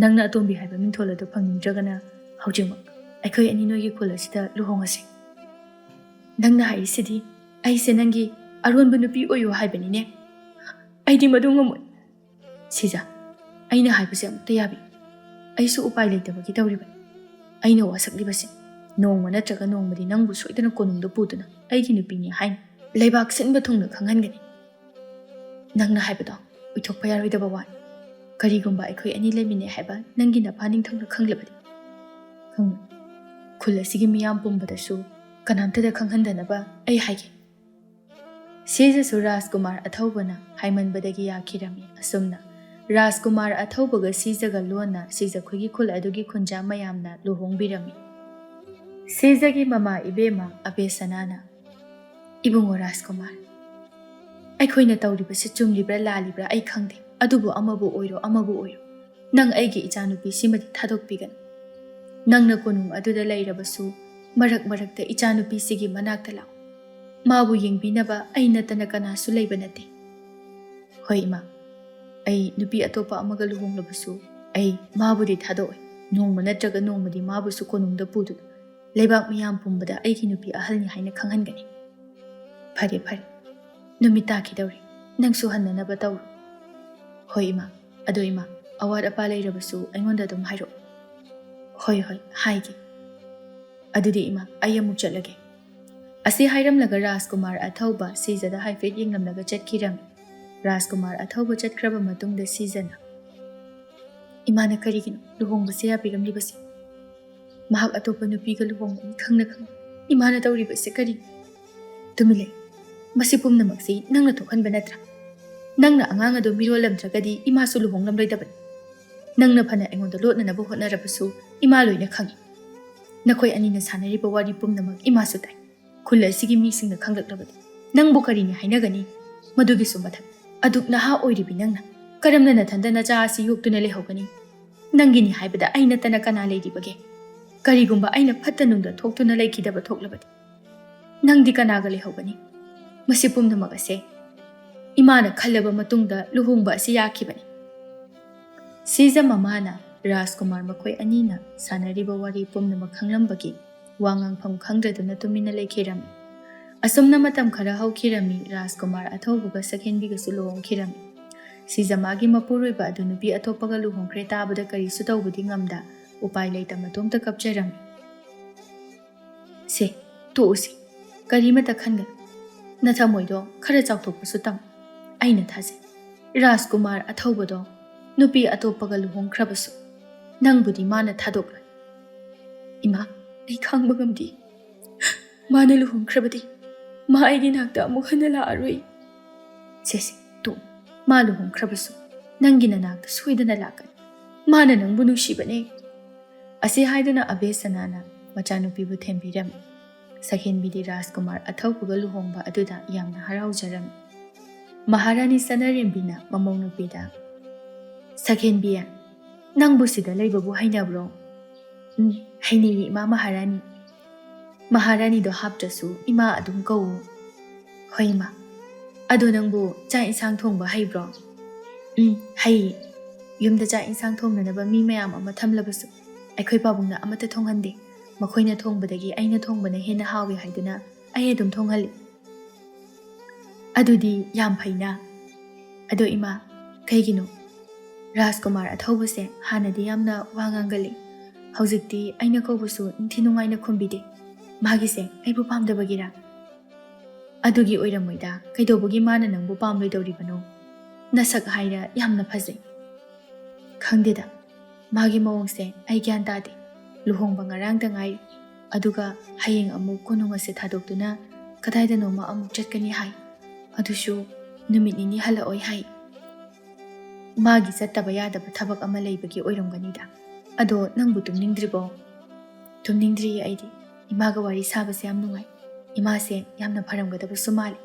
"ꯅꯪꯅ ꯑꯇꯣꯝꯕꯤ ꯍꯥꯏꯕ ꯃꯤꯡꯊꯣꯜ ꯑꯗꯨ ꯐꯪꯅꯤꯡꯗ꯭ꯔꯒꯅ ꯍꯧꯖꯤꯛꯃꯛ ꯑꯩꯈꯣꯏ ꯑꯅꯤ ꯅꯣꯏꯒꯤ ꯈꯨꯜ ꯑꯁꯤꯗ ꯂꯨꯍꯣꯡꯉꯁꯤ. ꯅꯪꯅ ꯍꯥꯏꯔꯤꯁꯤꯗꯤ ꯑꯩꯁꯦ ꯅꯪꯒꯤ ꯑꯔꯣꯟꯕ ꯅꯨꯄꯤ ꯑꯣꯏꯌꯣ ꯍꯥꯏꯕꯅꯤꯅꯦ. ꯑꯩꯗꯤ ꯃꯗꯨ ꯉꯝꯃꯣꯏ." "ꯁꯤꯖ, ꯑꯩꯅ ꯍꯥꯏꯕꯁꯦ ꯑꯃꯨꯛꯇ ꯌꯥꯕꯤ. ꯑꯩꯁꯨ ꯎꯄꯥꯏ ꯂꯩꯇꯕꯒꯤ ꯇꯧꯔꯤꯕꯅꯤ. ꯑꯩꯅ ꯋꯥꯁꯛꯂꯤꯕꯁꯤ ꯅꯣꯡꯃ ꯅꯠꯇ꯭ꯔꯒ ꯅꯣꯡꯃꯗꯤ ꯅꯪꯕꯨ ꯁꯣꯏꯗꯅ ꯀꯣꯅꯨꯡꯗ ꯄꯨꯗꯨꯅ ꯑꯩꯒꯤ ꯅꯨꯄꯤꯅꯤ ꯍꯥꯏꯅ ꯂꯩꯕꯥꯛ ꯁꯤꯟꯕ ꯊꯨꯡꯅ ꯈꯪꯍꯟꯒꯅꯤ. ꯅꯪꯅ ꯍꯥꯏꯕꯗꯣ ꯑꯣꯏꯊꯣꯛꯄ ꯌꯥꯔꯣꯏꯗꯕ ꯋꯥꯅꯤ. ꯀꯔꯤꯒꯨꯝꯕ ꯑꯩꯈꯣꯏ ꯑꯅꯤ ꯂꯩꯃꯤꯟꯅꯩ ꯍꯥꯏꯕ ꯅꯪꯒꯤ ꯅꯄꯥ ꯅꯤꯡꯊꯧꯅ ꯈꯪꯂꯕꯗꯤ ꯈꯨꯜ ꯑꯁꯤꯒꯤ ꯃꯤꯌꯥꯝ ꯄꯨꯝꯕꯗꯁꯨ ꯀꯅꯥꯝꯇꯗ ꯈꯪꯍꯟꯗꯅꯕ ꯑꯩ ꯍꯥꯏꯒꯦ." ꯁꯤꯖꯁꯨ ꯔꯥꯖꯀꯨꯃꯥꯔ ꯑꯊꯧꯕꯅ ꯍꯥꯏꯃꯟꯕꯗꯒꯤ ꯌꯥꯈꯤꯔꯝꯃꯤ꯫ ꯑꯁꯨꯝꯅ ꯔꯥꯖꯀꯨꯃꯥꯔ ꯑꯊꯧꯕꯒ ꯁꯤꯖꯒ ꯂꯣꯟꯅ ꯁꯤꯖꯈꯣꯏꯒꯤ ꯈꯨꯜ ꯑꯗꯨꯒꯤ ꯈꯨꯟꯖꯥ ꯃꯌꯥꯝꯅ ꯂꯨꯍꯣꯡꯕꯤꯔꯝꯃꯤ꯫ ꯁꯤꯖꯒꯤ ꯃꯃꯥ ꯏꯕꯦꯝꯃ ꯑꯕꯦꯁꯅꯥꯅ, "ꯏꯕꯨꯡꯉꯣ ꯔꯥꯖꯀꯨꯃꯥꯔ, ꯑꯩꯈꯣꯏꯅ ꯇꯧꯔꯤꯕꯁꯤ ꯆꯨꯝꯂꯤꯕ꯭ꯔꯥ ꯂꯥꯜꯂꯤꯕ꯭ꯔꯥ ꯑꯩ ꯈꯪꯗꯦ. ꯑꯗꯨꯕꯨ ꯑꯃꯕꯨ ꯑꯣꯏꯔꯣ ꯑꯃꯕꯨ ꯑꯣꯏꯔꯣ, ꯅꯪ ꯑꯩꯒꯤ ꯏꯆꯥꯅꯨꯄꯤ ꯁꯤꯃꯗꯤ ꯊꯥꯗꯣꯛꯄꯤꯒꯅꯨ. ꯅꯪꯅ ꯀꯣꯅꯨꯡ ꯑꯗꯨꯗ ꯂꯩꯔꯕꯁꯨ ꯃꯔꯛ ꯃꯔꯛꯇ ꯏꯆꯥꯅꯨꯄꯤꯁꯤꯒꯤ ꯃꯅꯥꯛꯇ ꯂꯥꯛꯎ. ꯃꯥꯕꯨ ꯌꯦꯡꯕꯤꯅꯕ ꯑꯩ ꯅꯠꯇꯅ ꯀꯅꯥꯁꯨ ꯂꯩꯕ ꯅꯠꯇꯦ. ꯍꯣꯏ ꯏꯃꯥ, ꯑꯩ ꯅꯨꯄꯤ ꯑꯇꯣꯞꯄ ꯑꯃꯒ ꯂꯨꯍꯣꯡꯂꯕꯁꯨ ꯑꯩ ꯃꯥꯕꯨꯗꯤ ꯊꯥꯗꯣꯛꯑꯣꯏ. ꯅꯣꯡꯃ ꯅꯠꯇ꯭ꯔꯒ ꯅꯣꯡꯃꯗꯤ ꯃꯥꯕꯨꯁꯨ ꯀꯣꯅꯨꯡꯗ ꯄꯨꯗꯨꯅ ꯂꯩꯕꯥꯛ ꯃꯤꯌꯥꯝ ꯄꯨꯝꯕꯗ ꯑꯩꯒꯤ ꯅꯨꯄꯤ ꯑꯍꯜꯅꯤ ꯍꯥꯏꯅ ꯈꯪꯍꯟꯒꯅꯤ." "ꯐꯔꯦ ꯐꯔꯦ, ꯅꯨꯃꯤꯠ ꯇꯥꯈꯤꯗꯧꯔꯦ. ꯅꯪꯁꯨ ꯍꯟꯅꯅꯕ ꯇꯧꯔꯣ." "ꯍꯣꯏ ꯏꯃꯥ. ꯑꯗꯣ ꯏꯃꯥ, ꯑꯋꯥꯠ ꯑꯄꯥ ꯂꯩꯔꯕꯁꯨ ꯑꯩꯉꯣꯟꯗ ꯑꯗꯨꯝ ꯍꯥꯏꯔꯛꯑꯣ." "ꯍꯣꯏ ꯍꯣꯏ, ꯍꯥꯏꯒꯦ. ꯑꯗꯨꯗꯤ ꯏꯃꯥ, ꯑꯩ ꯑꯃꯨꯛ ꯆꯠꯂꯒꯦ." ꯑꯁꯤ ꯍꯥꯏꯔꯝꯂꯒ ꯔꯥꯖꯀꯨꯃꯥꯔ ꯑꯊꯧꯕ ꯁꯤꯖꯗ ꯍꯥꯏꯐꯦꯠ ꯌꯦꯡꯂꯝꯂꯒ ꯆꯠꯈꯤꯔꯝꯃꯤ꯫ ꯔꯥꯖꯀꯨꯃꯥꯔ ꯑꯊꯧꯕ ꯆꯠꯈ꯭ꯔꯕ ꯃꯇꯨꯡꯗ ꯁꯤꯖꯅ, "ꯏꯃꯥꯅ ꯀꯔꯤꯒꯤꯅꯣ ꯂꯨꯍꯣꯡꯕꯁꯦ ꯌꯥꯕꯤꯔꯝꯂꯤꯕꯁꯦ? ꯃꯍꯥꯛ ꯑꯇꯣꯞꯄ ꯅꯨꯄꯤꯒ ꯂꯨꯍꯣꯡꯒꯅꯤ ꯈꯪꯅ ꯈꯪꯅ ꯏꯃꯥꯅ ꯇꯧꯔꯤꯕꯁꯦ ꯀꯔꯤꯅꯣ? ꯇꯨꯃꯤꯟ ꯂꯩ. ꯃꯁꯤ ꯄꯨꯝꯅꯃꯛꯁꯤ ꯅꯪꯅ ꯊꯣꯛꯍꯟꯕ ꯅꯠꯇ꯭ꯔꯥ? ꯅꯪꯅ ꯑꯉꯥꯡ ꯑꯗꯨ ꯃꯤꯔꯣꯜꯂꯝꯗ꯭ꯔꯒꯗꯤ ꯏꯃꯥꯁꯨ ꯂꯨꯍꯣꯡꯂꯝꯂꯣꯏꯗꯕꯅꯤ. ꯅꯪꯅ ꯐꯅ ꯑꯩꯉꯣꯟꯗ ꯂꯣꯠꯅꯅꯕ ꯍꯣꯠꯅꯔꯕꯁꯨ ꯏꯃꯥ ꯂꯣꯏꯅ ꯈꯪꯏ. ꯅꯈꯣꯏ ꯑꯅꯤꯅ ꯁꯥꯟꯅꯔꯤꯕ ꯋꯥꯔꯤ ꯄꯨꯝꯅꯃꯛ ꯏꯃꯥꯁꯨ ꯇꯥꯏ. ꯈꯨꯜ ꯑꯁꯤꯒꯤ ꯃꯤꯁꯤꯡꯅ ꯈꯪꯂꯛꯂꯕꯗꯤ ꯅꯪꯕꯨ ꯀꯔꯤꯅꯤ ꯍꯥꯏꯅꯒꯅꯤ? ꯃꯗꯨꯒꯤꯁꯨ ꯃꯊꯛ ꯑꯗꯨꯛ ꯅꯍꯥ ꯑꯣꯏꯔꯤꯕꯤ ꯅꯪꯅ ꯀꯔꯝꯅ ꯅꯊꯟꯗ ꯅꯆꯥ ꯑꯁꯤ ꯌꯣꯛꯇꯨꯅ ꯂꯩꯍꯧꯒꯅꯤ? ꯅꯪꯒꯤꯅꯤ ꯍꯥꯏꯕꯗ ꯑꯩ ꯅꯠꯇꯅ ꯀꯅꯥ ꯂꯩꯔꯤꯕꯒꯦ? ꯀꯔꯤꯒꯨꯝꯕ ꯑꯩꯅ ꯐꯠꯇ ꯅꯨꯡꯗ ꯊꯣꯛꯇꯨꯅ ꯂꯩꯈꯤꯗꯕ ꯊꯣꯛꯂꯕꯗꯤ ꯅꯪꯗꯤ ꯀꯅꯥꯒ ꯂꯩꯍꯧꯒꯅꯤ? ꯃꯁꯤ ꯄꯨꯝꯅꯃꯛ ꯑꯁꯦ ꯏꯃꯥꯅ ꯈꯜꯂꯕ ꯃꯇꯨꯡꯗ ꯂꯨꯍꯣꯡꯕ ꯑꯁꯤ ꯌꯥꯈꯤꯕꯅꯤ." ꯁꯤꯖ ꯃꯃꯥꯅ ꯔꯥꯖꯀꯨꯃꯥꯔ ꯃꯈꯣꯏ ꯑꯅꯤꯅ ꯁꯥꯟꯅꯔꯤꯕ ꯋꯥꯔꯤ ꯄꯨꯝꯅꯃꯛ ꯈꯪꯂꯝꯕꯒꯤ ꯋꯥ ꯉꯥꯡꯐꯝ ꯈꯪꯗ꯭ꯔꯗꯨꯅ ꯇꯨꯃꯤꯟꯅ ꯂꯩꯈꯤꯔꯝꯃꯤ꯫ ꯑꯁꯨꯝꯅ ꯃꯇꯝ ꯈꯔ ꯍꯧꯈꯤꯔꯝꯃꯤ꯫ ꯔꯥꯖꯀꯨꯃꯥꯔ ꯑꯊꯧꯕꯒ ꯁꯛꯍꯦꯟꯕꯤꯒꯁꯨ ꯂꯨꯍꯣꯡꯈꯤꯔꯝꯃꯤ꯫ ꯁꯤꯖꯃꯥꯒꯤ ꯃꯄꯨꯔꯣꯏꯕ ꯑꯗꯨ ꯅꯨꯄꯤ ꯑꯇꯣꯞꯄꯒ ꯂꯨꯍꯣꯡꯈ꯭ꯔꯦ ꯇꯥꯕꯗ ꯀꯔꯤꯁꯨ ꯇꯧꯕꯗꯤ ꯉꯝꯗ ꯎꯄꯥꯏ ꯂꯩꯇ ꯃꯇꯣꯝꯇ ꯀꯞꯆꯔꯝꯃꯤ꯫ "ꯁꯦ, ꯇꯣꯛꯎꯁꯤ. ꯀꯔꯤꯃꯇ ꯈꯟꯒꯅꯨ. ꯅꯊꯃꯣꯏꯗꯣ ꯈꯔ ꯆꯥꯎꯊꯣꯛꯄꯁꯨ ꯇꯝꯃꯨ. ꯑꯩꯅ ꯊꯥꯖꯩ ꯔꯥꯖꯀꯨꯃꯥꯔ ꯑꯊꯧꯕꯗꯣ nupi atopaga luhongkhrabasu nangbudi mana thadokloi. Ima, ai khangba ngamdi. Mana luhongkhrabadi ma aigi nakta amuk hana la'aroi. Sese, tu, ma luhongkhrabasu nangi nanakta soidana lakani. Mana nangbu nushibane. Asi haiduna Abe Sanana machanupibu thembirami. Sakhenbidi Rajkumar athaupuga luhongba aduda yamna haraujarami. Maharani Sanarembina mamongupida. Sakhenbiya, nangbu sida leibabu hainabro. Hainiri ima Maharani. Maharani do haptrasu ima adum kau. Hoima, ado nangbu cha insang thongba haibro. Hai, yumda cha insang thongnanaba mi mayam ama thamlabasu. Aikhoi pabungna amata thonghande. Makhoina thongbadagi aina thongbana hena hawi haiduna ai adum thonghali. Adudi yam phaina. Ado ima, kaigino. Rajkumar athobase hanadi yamna wangangali. Haujikti aina kaubusu inthinungaina khumbide. Magise aibu pamdabagira. Adugi oiramoida kaidobugi mana nangbu pamloidoribano. Nasak haira yamna phajai. Khangdeda. Magi mawongse ai gyan tade. Luhongba ngarang da ngai. Aduga hayeng amuk konunga se thadoktuna kadaida noma amuk chatkani hai. Adushu numit nini hala oi hai. Magi chattaba yadaba thabak ama leibagi oiramganida. Ado nangbu tumningdribo. Tumningdri aidi. Imaga wari sabase yam nungai. Ima se yamna pharamgadaba sumali.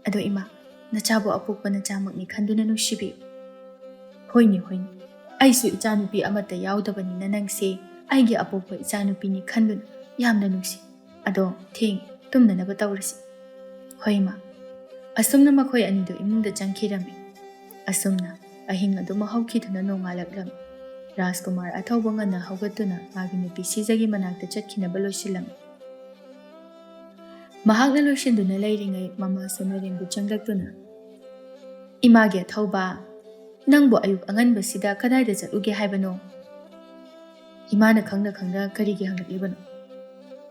Ado ima nachabu apukpa nachamakni khanduna nushibi. Hoini. Aisu ichanupi amata yaudabani nangse aigi apokpa ichanupi ni khanduna yamna nusi. Ado theng tumnanaba tawrasi. Hoima. Asumna makhoi anido imungda changkhirami. Asumna ahing adu mahaukhiduna nongalaklam. Rajkumar athauba ngana haugatuna magi nupi sijagi manakta chatkhinaba loisilami. Mahakna loisinduna leiringai mama Sanarembu changlaktuna. Imagi athauba nangbu ayuk anganba sida kadaida chatluge haibano. Imana khangna karigi hangaklibano.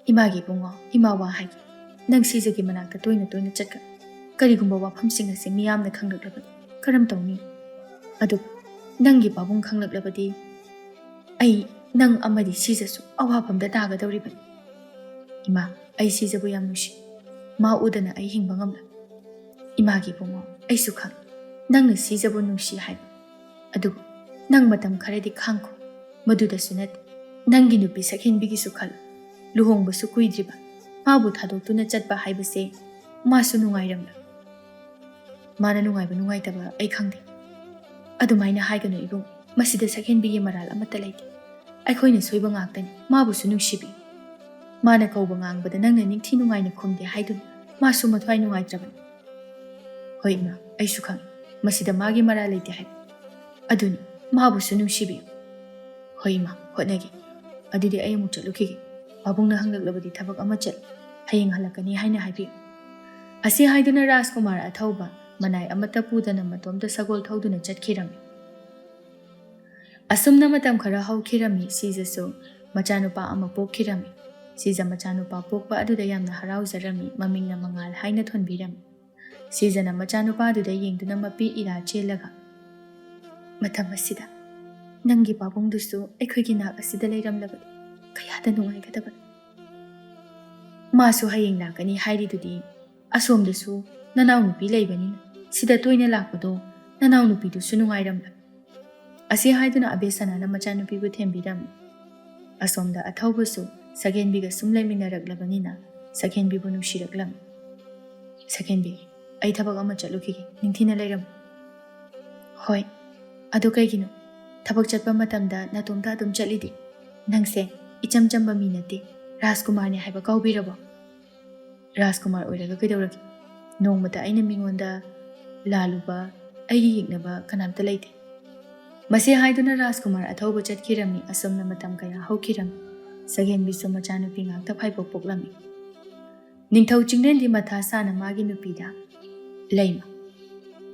Imagi bungo, imawa haigi. Nang sijagi manakta toina chatka. Karigumba wafamsing ase miyamna khanglaklabadi. Karam tawni. Adu nangi babung khanglaklabadi. Ai nang amadi sijasu awapamda tagadawribani. Ima, ai sijabu yam nushi. Ma udana ai hingba ngamla. Imagi bungo, ai su khang. Nangna sijabu nushi haib. Adu nang matam kharadi khangko. Maduda sunat nangi nupi Sakhenbigi su khal. Luhongba su kuidriba. Mabu thadoktuna chatba haibase masu nungairamla. Mana nungaiba nungaitaba ai khangde. Adumaina haigano ibung masida Sakhenbigi maral amata laiti. Aikhoina soiba ngaktani mabu su nungshibi. Mana kauba ngangbada nangna ningthi nungaina khumde haidun masu mathwai nungaitrabani. Hoi ima, ai su khang. Masida magi maral laiti haib. Aduni mabu su nungshibi. Hoi ima, hotnagi. Adudi ay amuk chatlukige. Babungna hangaklabadi thabak ama chat. Hayeng halakani haina haibi. Asi haiduna Rajkumar athauba manai amata pudana matomda sagol thauduna chatkirami. Asumna matam khara haukhirami sijasu machanupa ama pokhirami. Sija machanupa pokpa aduda yamna harauzarami mamingna mangal haina thonbirami. Sijana machanupa aduda yengduna mapi ira chelaga. Matam asida nangi babungdusu aikhoigi nak asida leiramlabadi kayada nungaigadabani. Masu hayeng lakani hairidudi asomdasu nanaw nupi leibanina sida toina lakpado nanaw nupidusu nungairamla. Asi haiduna Abe Sanana machanupibu thembirami. Asomda athaubasu Sakhenbiga sumlaiminaraklabanina Sakhenbibu nungsiraklam. Sakhenbi, ai thabak ama chatlukige ningthina leiram. Hoi, adu kaigino thabak chatpa matamda natomta adum chatlidi. Nangse icham chamba mi nate Rajkumar ne haiba kaubirabo. Rajkumar oiraga kaidawragi. Nongmata aina mingonda laluba aigi yiknaba kanamta laite. Masi haiduna Rajkumar athauba chatkirami asomna matam kaya haukirami. Sakhenbisu machanupi ngakta phaipok poklami. Ningthau chinglendi matha sana magi nupida. Leima.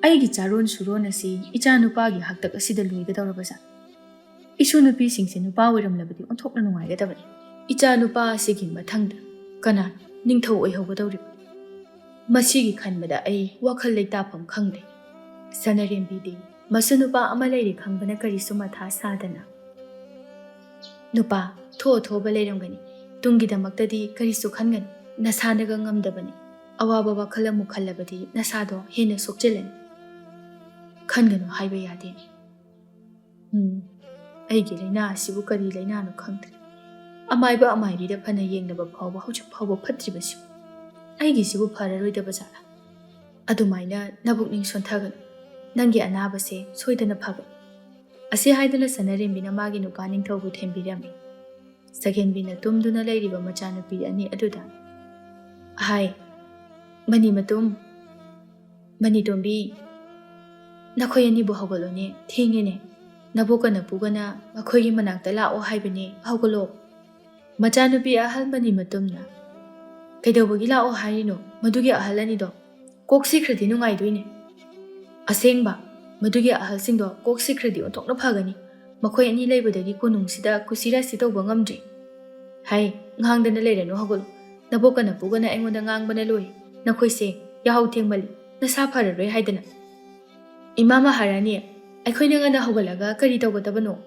Aigi charon suron asi ichanupagi haktak asida luigadawrabasa. Isu nupi singse nupa oiramlabadi onthokna nungaigadabani. Ichanupa asigi mathangda kana ningthau oihaugadawriba. Masigi khanbada ai wakhal leitapam khangde. Sanarembidi Masu nupa ama leiri khangbana karisu matha sadana. Nupa thoba leiramgani. Tungidamakta karisu khangani. Nasanaga ngamdabani. Awaba wakhala mukhalabadi nasado hena sokchilani. Khanganu haiba yadeni. Aigi laina asibu kari laina no khangdri. Amaiba amairida phana yengnaba phawba hojik phawba phatribasiu. Aigi sibu phararoidaba jala. Adumaina nabukning sonthagan. Nangi anabase soidana phaga. Ase haidana sanarembina magi nupa ningthaubu thembirami. Sagenbina tumduna leiriba machanupi ani aduda. Hai, mani matum, mani tombi. Nakoy ani bu hawgalone, thingene. Nabukana pugana, makoy manakta lao haibane, hawgalo. Machanupi ahal mani matumna. Kaidawagi lao haino, madugi ahalani do. Kok sikrati nungai duine. Asengba, madugi ahal singdo kok sikrati ontokna phagani. Makoy ani leibadagi kunung sida kusira sida ubangamdri. Hai, ngangdana leirano hawgalo. Nabukana pugana engonda ngangbana loi. Nakoy se, yahaw thengmali, nasa phararoy haidana. Imama harani, aikoy nangana hawgalaga kari tawgatabano.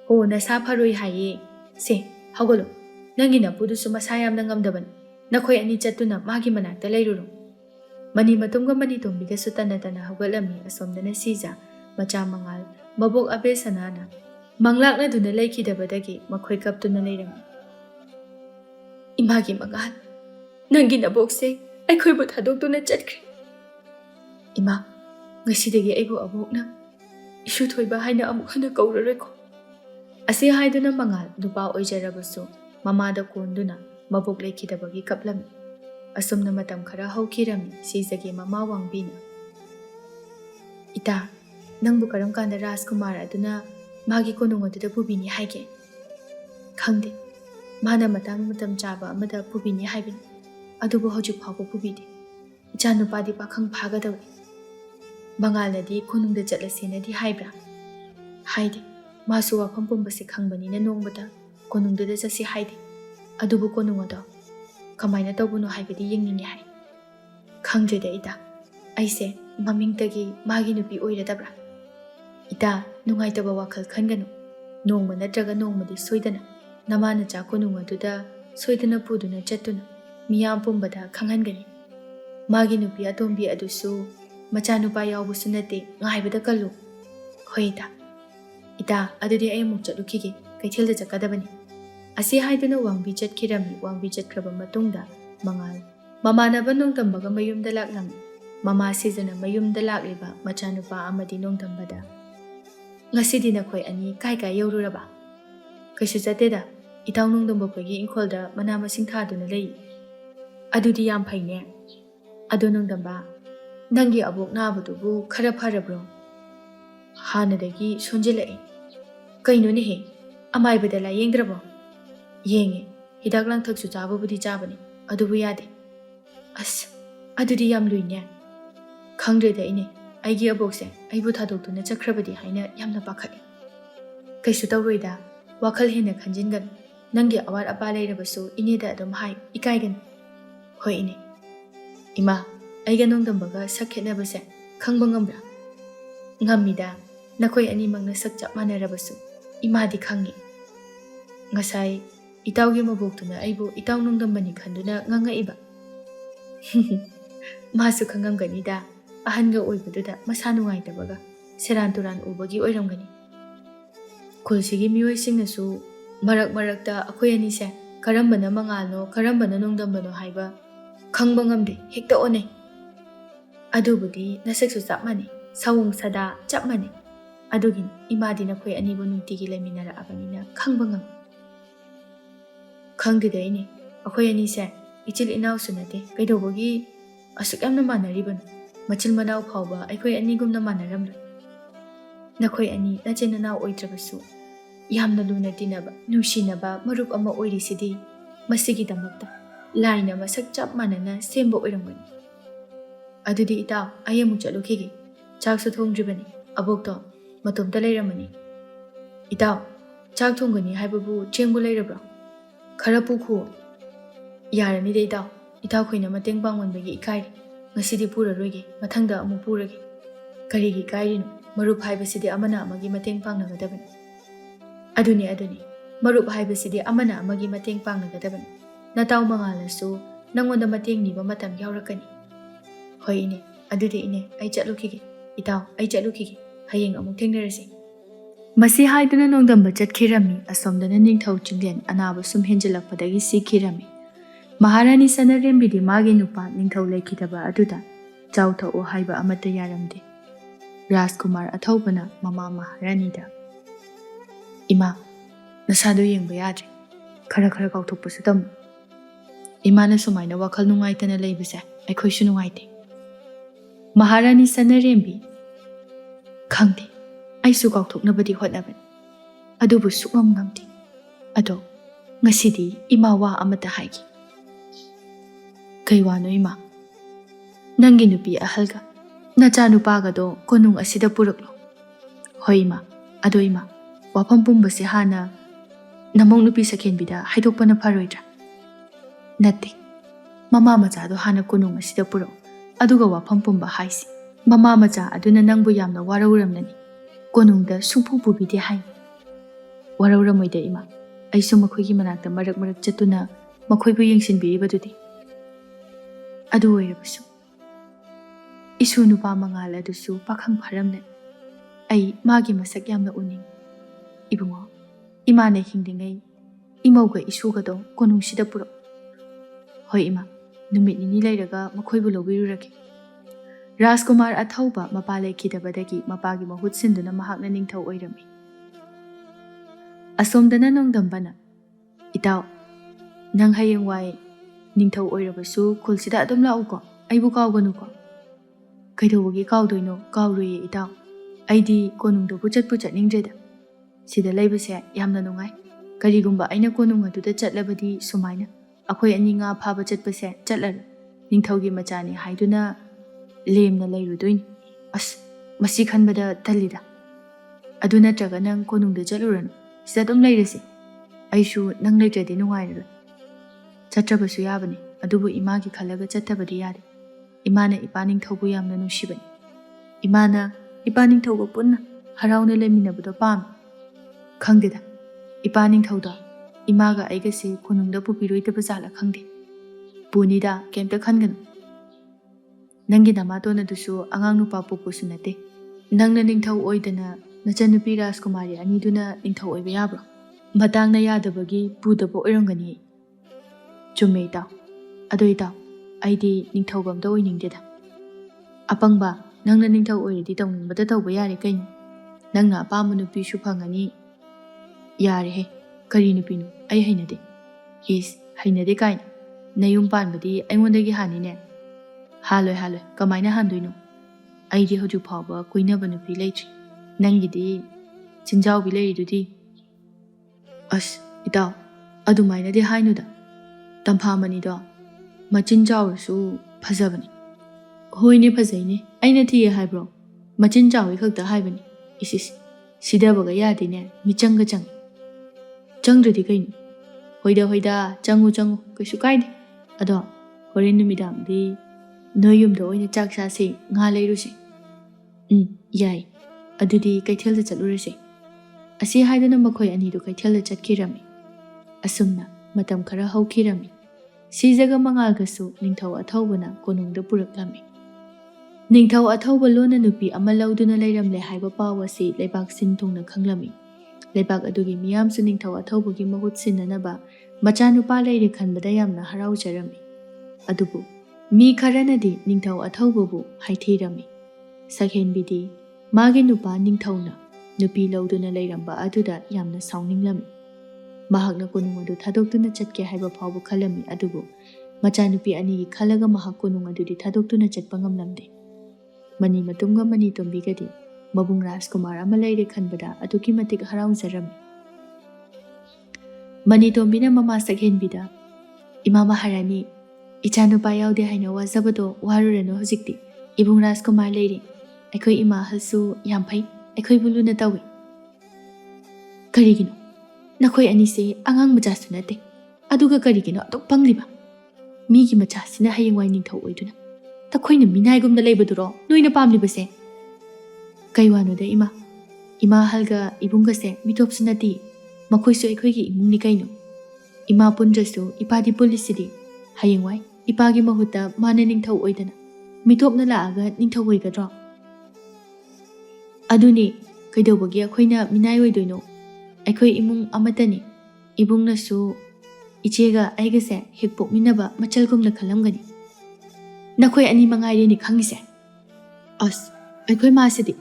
Ho nasa pharoy haye. Se, hawgalo, nangina pudusu masayam nangamdaban. Nakoy ani chatuna magi manakta leiruro. Mani matumga mani tombiga sutanatana hawgalami asomdana siza, macha mangal, mabok abe sanana. Manglakna duna leikidabadagi makoy kaptuna leirami. Imagi mangal, nangi nabokse, aikoy bu thadokduna chatkri. Ima, ngasidagi aibu abokna, isu thoiba haina amuk hana kaurareko. Ase haiduna mangal nupa oijarabasu, mamada konduna, mabok leikidabagi kaplami. Asumna matam khara hawkirami sijagi mama wangbina. Ita, nangbu karam kanda Rajkumar aduna magi konung aduda pubini haige. Khangde, mana matang matam chaba amada pubini haibin. Adubu hojik phawba pubidi. Janupadi pakhang phagadawi. Bangalnadi konungda chatlasena di haibra. Haide, masu wafam pumbasi khangbani na nongbada konungda chasi haide. Adubu konung ado. Kamaina tawbuno haibadi yengningi hai. Khangdreda ita, aise mamingtagi magi nupi oiradabra. Ita nungaitaba wakhal khanganu. Nongma natraga nongmadi soidana. Namana cha konung aduda soidana puduna chatuna. Miyam pumbada khangangani. Magi nupi atombi adusu machanupa yawbusu nate ngaibada kallu. Hoita. Ita adudi ay amuk chatlukige kaithilda chakadabani. Asi haiduna wangbi chatkirami wangbi chatkraba matungda mangal. Mamanaba nongtambaga mayumda laklami. Mama sizana mayumda lakliba machanupa amadi nongtambada. Ngasidi nakoy ani kai yawruraba. Kaisu chateda itaw nongtamba koygi ingkholda manama singthaduna lei. Adudi yam phaine. Adu nongtamba nangi abok nabadubu khara pharabro. Hanadagi sonjilai. Kainone he amaibada la yengdrabo. Yenge, hidak lang thaksu chaba budi chabani, adubu yade. As, adudi yam luine. Khangdreda ine, aigi abokse, aibu thadokduna chakrabadi haina yamna pakhali. Kaisu tawroida, wakhal hena khanjingan, nangi awar apa leirabasu ineda adum hai, ikaigan. Hoi ine. Ima, aiga nongdambaga sakhitnabase, khangba ngambra. Ngammida, nakoy animang nasak chap manarabasu, imadi khangi. Ngasai, itawgi maboktuna aibu itaw nongdambani khanduna ngangaiba. Masu khangamganida, ahanga oibaduda masa nungaidabaga, seran turan ubagi oiramgani. Kulsigi miyoisingnasu, marakta akoy anise, karambana mangalno, karambana nongdambano haiba, khangba ngamde, hekta one. Adubudi nasaksu chap mani, sawung sada chap mani. Adugin, imadi nakoy anibo nungtigi laiminara abanina khangba ngam. Khangdida ine, akoy anise, ichil inaw sunate, kaidawagi asuk yamna manaribano, machil manaw phawba akoy anigumna manaramla. Nakoy ani nachinanaw oitrabasu, yamna luna tinaba, nungsinaba marup ama oirisidi, masigidamakta, laina masak chap manana sembo oiramgani. Adudi itaw, ayamuk chatlukige, chaksu thongdribani, abokto, matomta leiramani. Itaw, chak thonggani haibabu chengbu leirabra. Khara pukhu yarani de itaw khoina mateng pangwanbagi ikairi ngasidi puraroige mathangda amu purage karigi kairino ꯃꯔꯨꯞ ꯍꯥꯏꯕꯁꯤꯗꯤ ꯑꯃꯅ ꯑꯃꯒꯤ ꯃꯇꯦꯡ ꯄꯥꯡꯅꯒꯗꯕꯅꯤ. ꯑꯗꯨꯅꯤ. ꯃꯔꯨꯞ ꯍꯥꯏꯕꯁꯤꯗꯤ ꯑꯃꯅ ꯑꯃꯒꯤ ꯃꯇꯦꯡ ꯄꯥꯡꯅꯒꯗꯕꯅꯤ. ꯅꯇꯥꯎ ꯃꯉꯥꯜꯅꯁꯨ ꯅꯪꯉꯣꯟꯗ ꯃꯇꯦꯡ ꯅꯤꯕ ꯃꯇꯝ ꯌꯥꯎꯔꯛꯀꯅꯤ. ꯍꯣꯏ ꯏꯅꯦ, ꯑꯗꯨꯗꯤ ꯏꯅꯦ ꯑꯩ ꯆꯠꯂꯨꯈꯤꯒꯦ. ꯏꯇꯥꯎ ꯑꯩ ꯆꯠꯂꯨꯈꯤꯒꯦ. ꯍꯌꯦꯡ ꯑꯃꯨꯛ ꯊꯦꯡꯅꯔꯁꯤ. ꯃꯁꯤ ꯍꯥꯏꯗꯨꯅ ꯅꯣꯡꯗꯝꯕ ꯆꯠꯈꯤꯔꯝꯃꯤ. ꯑꯁꯣꯝꯗꯅ ꯅꯤꯡꯊꯧ ꯆꯤꯡꯂꯦꯟ ꯑꯅꯥꯕ ꯁꯨꯝ ꯍꯦꯟꯖꯤꯜꯂꯛꯄꯗꯒꯤ ꯁꯤꯈꯤꯔꯝꯃꯤ. ꯃꯍꯥꯔꯥꯅꯤ ꯁꯅꯔꯦꯝꯕꯤꯗꯤ ꯃꯥꯒꯤ ꯅꯨꯄꯥ ꯅꯤꯡꯊꯧ ꯂꯩꯈꯤꯗꯕ ꯑꯗꯨꯗ ꯆꯥꯎꯊꯣꯛꯑꯣ ꯍꯥꯏꯕ ꯑꯃꯠꯇ ꯌꯥꯔꯝꯗꯦ. ꯔꯥꯖꯀꯨꯃꯥꯔ ꯑꯊꯧꯕꯅ ꯃꯃꯥ ꯃꯍꯥꯔꯥꯅꯤꯗ "ꯏꯃꯥ, ꯅꯁꯥꯗꯣ ꯌꯦꯡꯕ ꯌꯥꯗ꯭ꯔꯦ. ꯈꯔ ꯀꯥꯎꯊꯣꯛꯄꯁꯨ ꯇꯝꯃꯨ. ꯏꯃꯥꯅ ꯁꯨꯃꯥꯏꯅ ꯋꯥꯈꯜ ꯅꯨꯡꯉꯥꯏꯇꯅ ꯂꯩꯕꯁꯦ ꯑꯩꯈꯣꯏꯁꯨ ꯅꯨꯡꯉꯥꯏꯇꯦ." ꯃꯍꯥꯔꯥꯅꯤ ꯁꯅꯔꯦꯝꯕꯤ "ꯈꯪꯗꯦ, ꯑꯩꯁꯨ ꯀꯥꯎꯊꯣꯛꯅꯕꯗꯤ ꯍꯣꯠꯅꯕꯅꯤ. ꯑꯗꯨꯕꯨ ꯁꯨꯛꯉꯝ ꯉꯝꯗꯦ. ꯑꯗꯣ ꯉꯁꯤꯗꯤ ꯏꯃꯥ ꯋꯥ ꯑꯃꯇ ꯍꯥꯏꯒꯦ." "ꯀꯩ ꯋꯥꯅꯣ ꯏꯃꯥ?" "ꯅꯪꯒꯤ ꯅꯨꯄꯤ ꯑꯍꯜꯒ ꯅꯆꯥ ꯅꯨꯄꯥꯒꯗꯣ ꯀꯣꯅꯨꯡ ꯑꯁꯤꯗ ꯄꯨꯔꯛꯂꯣ." "ꯍꯣꯏ ꯏꯃꯥ. ꯑꯗꯣ ꯏꯃꯥ, ꯋꯥꯐꯝ ꯄꯨꯝꯕꯁꯦ ꯍꯥꯟꯅ ꯅꯃꯧ ꯅꯨꯄꯤ ꯁꯈꯦꯟꯕꯤꯗ ꯍꯥꯏꯗꯣꯛꯄꯅ ꯐꯔꯣꯏꯗ꯭ꯔꯥ?" "ꯅꯠꯇꯦ, ꯃꯃꯥ ꯃꯆꯥꯗꯣ ꯍꯥꯟꯅ ꯀꯣꯅꯨꯡ ꯑꯁꯤꯗ ꯄꯨꯔꯛꯎ, ꯑꯗꯨꯒ ꯋꯥꯐꯝ ꯄꯨꯝꯕ ꯍꯥꯏꯁꯤ. ꯃꯃꯥ ꯃꯆꯥ ꯑꯗꯨꯅ ꯅꯪꯕు ꯌꯥꯝꯅ ꯋꯥꯔꯧꯔꯝꯂꯅꯤ. ꯀꯣꯅꯨꯡꯗ ꯁꯨꯡꯄꯨ ꯄꯨꯕꯤꯗꯦ ꯍꯥꯏ." "ꯋꯥꯔꯧꯔꯝꯃꯣꯏꯗ ꯏꯃꯥ. ꯑꯩꯁꯨ ꯃꯈꯣꯏꯒꯤ ꯃꯅꯥꯛꯇ ꯃꯔꯛ ꯆꯠꯇꯨꯅ ꯃꯈꯣꯏꯕꯨ ꯌꯦꯡꯁꯤꯟꯕꯤꯔꯤꯕꯗꯨꯗꯤ." "ꯑꯗꯨ ꯑꯣꯏꯔꯕꯁꯨ ꯏꯁꯨ ꯅꯨꯄꯥ ꯃꯉꯥꯜ ꯑꯗꯨꯁꯨ ꯄꯥꯈꯪ ꯐꯥꯔꯝꯂꯅꯤ. ꯑꯩ ꯃꯥꯒꯤ ꯃꯁꯛ ꯌꯥꯝꯅ ꯎꯅꯤꯡꯉꯤ. ꯏꯕꯨꯡꯉꯣ, ꯏꯃꯥꯅ ꯍꯤꯡꯂꯤꯉꯩ ꯏꯃꯧꯒ ꯏꯁꯨꯒꯗꯣ ꯀꯣꯅꯨꯡꯁꯤꯗ ꯄꯨꯔꯛꯎ." "ꯍꯣꯏ ꯏꯃꯥ, ꯅꯨꯃꯤꯠ ꯅꯤꯅꯤ ꯂꯩꯔꯒ ꯃꯈꯣꯏꯕꯨ ꯂꯧꯕꯤꯔꯨꯔꯒꯦ." ꯔꯥꯖꯀꯨꯃꯥꯔ ꯑꯊꯧꯕ ꯃꯄꯥ ꯂꯩꯈꯤꯗꯕꯗꯒꯤ ꯃꯄꯥꯒꯤ ꯃꯍꯨꯠ ꯁꯤꯟꯗꯨꯅ ꯃꯍꯥꯛꯅ ꯅꯤꯡꯊꯧ ꯑꯣꯏꯔꯝꯃꯤ. ꯑꯁꯣꯝꯗꯅ ꯅꯣꯡꯗꯝꯕꯅ "ꯏꯇꯥꯎ, ꯅꯪ ꯍꯌꯦꯡꯋꯥꯏ ꯅꯤꯡꯊꯧ ꯑꯣꯏꯔꯕꯁꯨ ꯈꯨꯜꯁꯤꯗ ꯑꯗꯨꯝ ꯂꯥꯛꯎꯀꯣ. ꯑꯩꯕꯨ ꯀꯥꯎꯒꯅꯨꯀꯣ." "ꯀꯩꯗꯧꯕꯒꯤ ꯀꯥꯎꯗꯣꯏꯅꯣ? ꯀꯥꯎꯔꯣꯏꯌꯦ ꯏꯇꯥꯎ. ꯑꯩꯗꯤ ꯀꯣꯅꯨꯡꯗꯕꯨ ꯆꯠꯅꯤꯡꯗ꯭ꯔꯦꯗ. ꯁꯤꯗ ꯂꯩꯕꯁꯦ ꯌꯥꯝꯅ ꯅꯨꯡꯉꯥꯏ. ꯀꯔꯤꯒꯨꯝꯕ ꯑꯩꯅ ꯀꯣꯅꯨꯡ ꯑꯗꯨꯗ ꯆꯠꯂꯕꯗꯤ ꯁꯨꯃꯥꯏꯅ ꯑꯩꯈꯣꯏ ꯑꯅꯤ ꯉꯥ ꯐꯥꯕ ꯆꯠꯄꯁꯦ ꯆꯠꯂꯔꯣꯏ. ꯅꯤꯡꯊꯧꯒꯤ ꯃꯆꯥꯅꯤ haiduna lemna layrudoin. As masi khanbada tallida. Adu natraga nang konungda jaluranu. Sida dum layrasi. Aishu nang laytradi nungairaroi. Chatrabasu yabani. Adubu imagi khalaga chattabadi yari. Imana ipaning thaubu yamna nushibani. Imana ipaning thaubu punna harauna leminabado pam. Khangdeda. Ipaning thauda imaga aigasi konungda pupiroitaba jala khangde. Punida kemta khanganu. Nangi namatona dusu angang nupa pupusu nate. Nangna ningthau oidana nachanupi Rajkumari aniduna ningthau oiba yabro. Matangna yadabagi pudaba oirangani. Chumme itaw. Ado itaw. Aidi ningthau bamda oiningdeda. Apangba nangna ningthau oiradi tawningbada tawba yare kaino. Nangna apama nupi su phangani. Yare he. Kari nupi nu. Ay hainade. Yes, hainade kaino. Nayum panbadi aingondagi hanine. Haloi kamaina handoino. Aidi hoju phawba koinaba nupi leitri. Nangidi chinjau bi leiridudi. As itaw adumaina de hainuda. Tamphamani do machin jawrasu phajabani. Hoine phajaine aina thiye haibro. Machin jawi khakta haibani. Isis sidabaga yadine michanga chang. Changdradi kaino. Hoida changu kaisu kaide. Ado horen numidangdi noyumda oina chak chase nga leirusi. Yai. Adudi kaithelda chalurasi. Asi haidana makhoi anidu kaithelda chatkirami. Asumna matam khara haukirami. Sijaga mangalgasu ningthau athaubana konungda puraklami. Ningthau athauba lona nupi ama lauduna leiramle haiba pawasi leibak sin thungna khanglami. Leibak adugi miyamsu ningthau athaubagi mahut sinnanaba machanupa leire khanbada yamna haraujarami. Adubu mi kharanadi ningthau athaubabu haithirami. Sakhenbidi magi nupa ningthauna nupi lauduna leiramba aduda yamna saunginglami. Mahakna konung adu thadoktuna chatke haiba phawbu khalami. Adubu machanupi anigi khalaga mahak konung adudi thadoktuna chatpa ngamlamde. Mani matunga mani tombigadi Mabung Rajkumar ama leire khanbada aduki matik haraujarami. Mani tombina mama Sakhenbida Ima Maharani Ichanupa yaude haina wazabado warurano hojikti Ibung Rajkumar leire. Aikoi ima halsu yam phai. Aikoi buluna tawi. Karigino nakhoi anise angang macha sunate. Aduga karigino atok pangliba. Migi macha sina hayengwai ningthau oiduna. Takhoina minaigumda leibaduro noina pamlibase. Kay wanoda ima. Ima halga ibungase mitopsu nati. Makoisu aikoigi imungni kaino. Ima pundrasu ipadi pulisidi. Hayengwai ipagi mahuta mana ningthau oidana. Mitopna laaga ningthau oigadro. Aduni kaidobagi akoina minai oidoino. Aikoi imung amatani. Ibungnasu ichega aigase hekpok minaba machalgumna khalamgani. Nakoi ani mangai ni khangise. As aikoi masidi.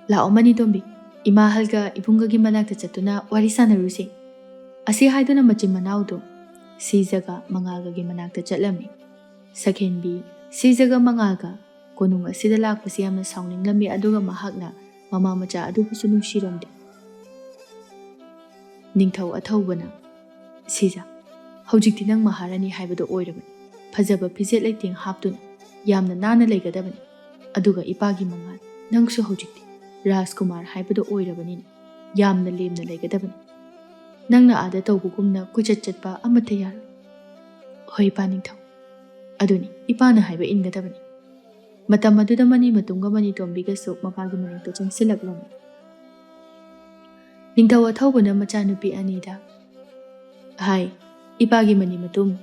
La omani tombi. Ima halga ibunga gi manakta chatuna warisana rusi. Asi haiduna machin manaudo. Sijaga mangaga gi manakta chatlami. Sakhenbi sijaga mangaga konung asida lakpasi yamna sauninglammi aduga mahakna mama macha adubusu nungshiromde. Ningthau athaubana Sija hojikti nang maharani haibado oirabani. Fajaba fijet leiteng haptuna yamna nana leigadabani. Aduga ipagi mangal nangsu hojikti Rajkumar haibado oirabani yamna lemna leigadabani. Nangna ada tawbugumna kuchat chatpa amatha yar. Hoi pa ningthau. Aduni ipana haiba ingadabani. Matam aduda mani matunga mani tombigasu mapagi maningto changsilaklami. Ningthau athaubana machanupi anida. Hai, ipagi mani matum.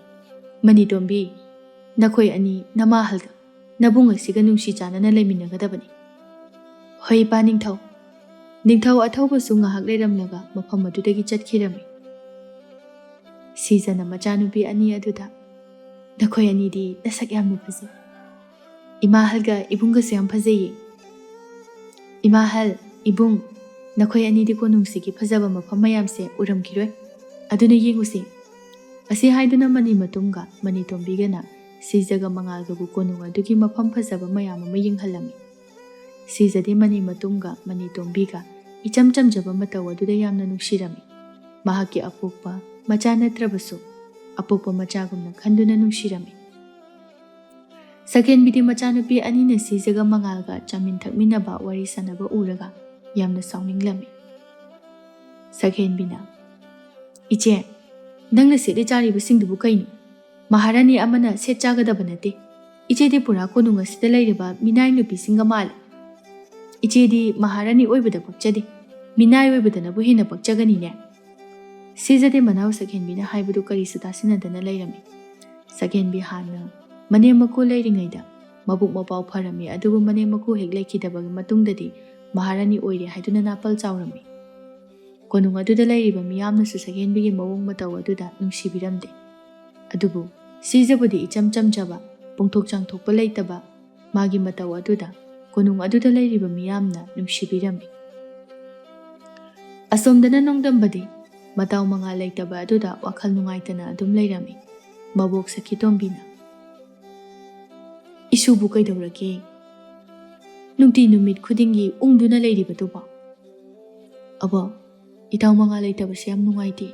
Mani tombi. Nakoi ani nama halga. Nabunga siga nungsi chanana leiminagadabani. Hoi pa ningthau. Ningthau athaubasu ngahak leiramlaga mafam adudagi chatkirami. Sijana machanupi ani aduda. Nakoi ani di nasak yamna phajai. Ima halga ibunga se yam phajai. Ima hal, ibung. Nakoi ani di ko nungsigi phajaba mafam mayamse uramkiroi. Aduna yengusi. Asi haiduna mani matunga mani tombigana sijaga mangalga bu konung adugi mafam phajaba mayam ama yenghalami. Sijade mani matunga mani tombiga icham chamjaba mataw aduda yamna nungsirami. Mahaki apokpa macha natrabasu apokpa machagumna khanduna nungsirami. Sakhen bidi machanupi anina sijaga mangalga chamin thakminaba wari sanaba uraga yamna sauninglammi. Sakhen bina Iche, nangna sede chari basingdubu kaino. Maharani amana set chagadaba nate. Iche de pura konunga sida lairiba minai nupi singa male. Iche di maharani oibada pakchade. Minai oibada nabu hina pakchagani ne. Sijade manau Sakhenbi na haibadu kari sutasina dana lairami. Sakhenbi hana mane mako lairingaida. Mabuk mapau pharami adubu mane mako hek laikidaba matungdadi maharani oire haiduna napal chaurami. Konung aduda lairiba miyamnasu Sakhenbigi mawong mataw aduda nungsibiramde. Adubu sijabudi icham chamjaba pungthok changthokpa leitaba magi mataw aduda konung aduda lairiba miyamna nungsibirami. Asomdana nongdambadi mataw manga leitaba aduda wakhal nungaitana adum leirami. Mabok sakitombina. Isubu kaidawrake. Nungti numit khudingi ungduna lairiba tuba. Abo Itaw mga laitaba siyam nungaiti.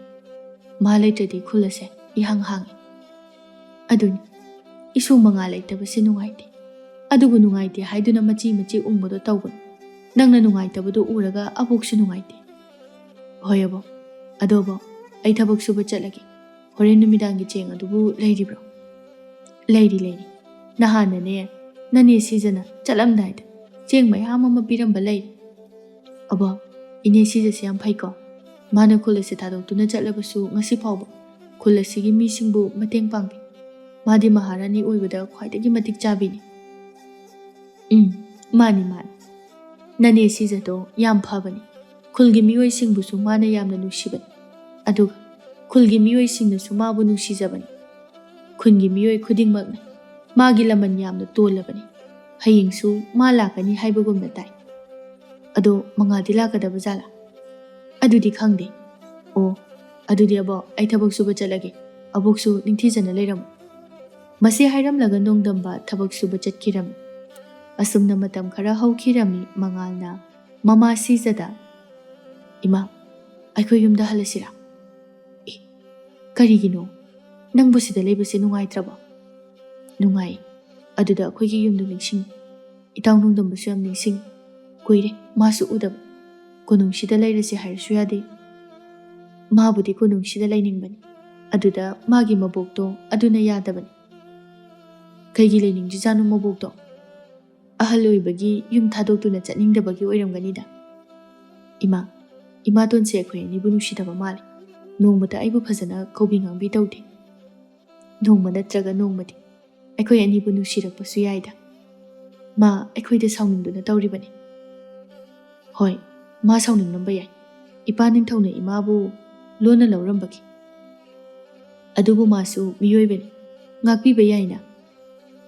Mahalaitadi khulase ihang hangi. Aduni, isu mga laitaba si nungaiti. Adugu nungaiti haiduna machi ungbodo tawgun. Nangna nungaitaba do uraga aboksu nungaiti. Hoyabo, adobo, ay tabak suba chalagi. Horen numidangi cheng adubu lairibro. Lairi. Nahana ne, nani sijana chalamdaida. Cheng mayama mapiramba lairi. Abo, ine sija siyam phaiko. Mana kulasi tadokuna chatlabasu ngasi phawba kulasigi misingbu mateng pangbi. Madi maharani oibada khwaidagi matik chabini. Mani. Nane sijato yam phabani. Kulgi mioi singbusu mana yamna nungsibani. Aduga kulgi mioi singnasu mabu nungsijabani. Kungi mioi khudingmakna magi laman yamna tolabani. Hayingsu ma lakani haibagumna tai. Ado mangadi lakadaba jala. Adudi khangde. Adudi abo ay thabak suba chalage. Aboksu ningthijana leiram. Masi hairamlaga nongdamba thabak suba chatkiram. Asumna matam khara haukirami mangalna mama sijada. Ima, aykoi yumda halasira. Karigino, nangbu sida leibasi nungaitraba. Nungai, aduda akoigi yumdu ningsing. Itaw nongdambasu yam ningsing. Kuire, masu udaba. Konung sida lairasi hairasu yade. Mabudi konung sida lainingbani. Aduda magi mabokto aduna yadabani. Kaigi laining jijanu mabokto. ahal oibagi yum thadokutuna chatningdabagi oiramganida. Ima, imatonse akhoi anibu nusidaba male. Nongmata aibu phajana kaubi ngangbi tawde. Nongma natraga nongmadi akhoi anibu nusirakpasu yaida. Ma akhoi sauningduna tawribani. Hoi, ma sauningnamba yai. Ipa ningthawna imabu lona laurambagi. Adubu masu miyoibani. Ngakpiba yaina.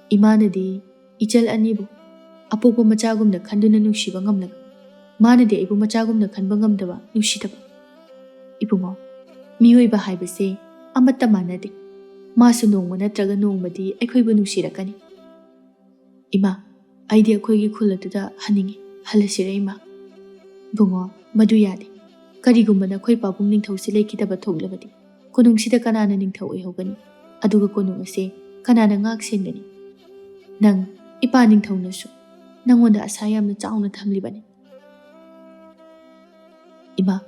Imanadi ichal anibu apokpa machagumna khanduna nungsiba ngamlaga. Manadi aibu machagumna khanba ngamdaba nungsidaba. Ibungo, miyoiba haibase amatta manade. Masu nongma natraga nongmadi akhoi nungsirakani. Ima, aidi akhoi khulatuda haningi. Halasira ima. Bungo, madu yade. Karigumba na akhoi pabung ningthawsi leikidaba thoglabadi. Konungsida kanana ningthaw oihogani. Aduga konung ase kanana ngak sengani. Nang ipa ningthawnasu nangonda asa yamna chauna thamlibani. Ima,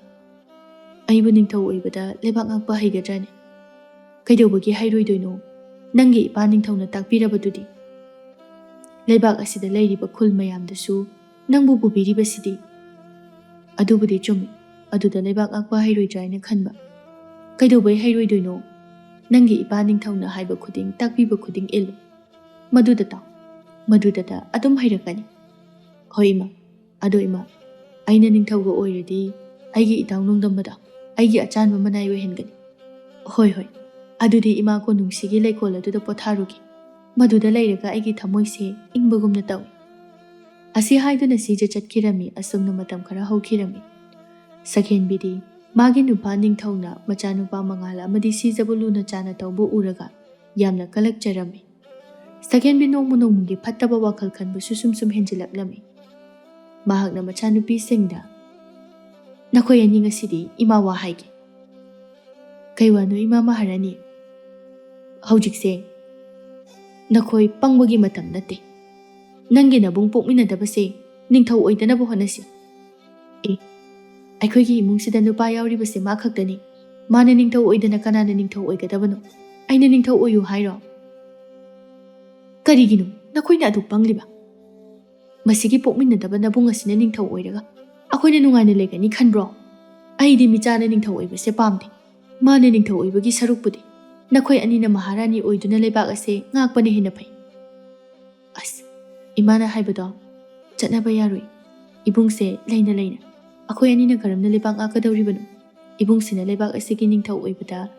aibu ningthaw oibada lebak ngakpa haigadrani. Kaidawbagi hairoidoino nangi ipa ningthawna takpirabadudi. Lebak asida leiriba khul mayamdasu nangbu pubiribasidi. Adubudi chumi, aduda lebak ngakpa hairoidraina khanba. Kaidawbai hairoidoino nangi ipa ningthawna haiba khuding takpiba khuding ilu. Madudata adum hairakani. Hoi ima, ado ima, aina ningthawga oiradi aigi itaw nungdambada aigi achanba manai oihengani. Hoi, adudi ima ko nungsigi leikol aduda potharugi. Maduda leiraga aigi thamoise ingbagumna tawi. Asi haiduna sija chatkirami asumna matam khara hokirami. Sakhenbidi magi nupa ningthawna machanupa mangala amadi sijabuluna chana tawbu uraga yamna kalakjarami. Sakhenbi nongmugi phattaba wakhal khanbu sum henjilaklami. Mahakna machanupi singda nakhoi ani ngasidi ima wa haige. Kaiwano ima maharani. Haujikse nakhoi pangbagi matam nate. Nangi nabung pokminadabase ningthaw oidanaba honasi. Akhoi imungsida nupa yauribase ma khaktani. Mana ningthaw oidana kanana ningthaw oigadabano. Aina ningthaw oyu hairo. Karigino nakhoi na adu pangliba. Masigi pokminadaba nabung asina ningthaw oiraga akhoi na nungaina legani khanbro. Aidi michana ningthaw oibase pamde. Mana ningthaw oibagi sarukpudi nakhoi anina maharani oiduna lebak ase ngakpane hena phai. As imana haibado chatnaba yaroi. Ibungse leina akhoi anina karamna lebak ngakadawribano. Ibungsina lebak asigi ningthaw oibada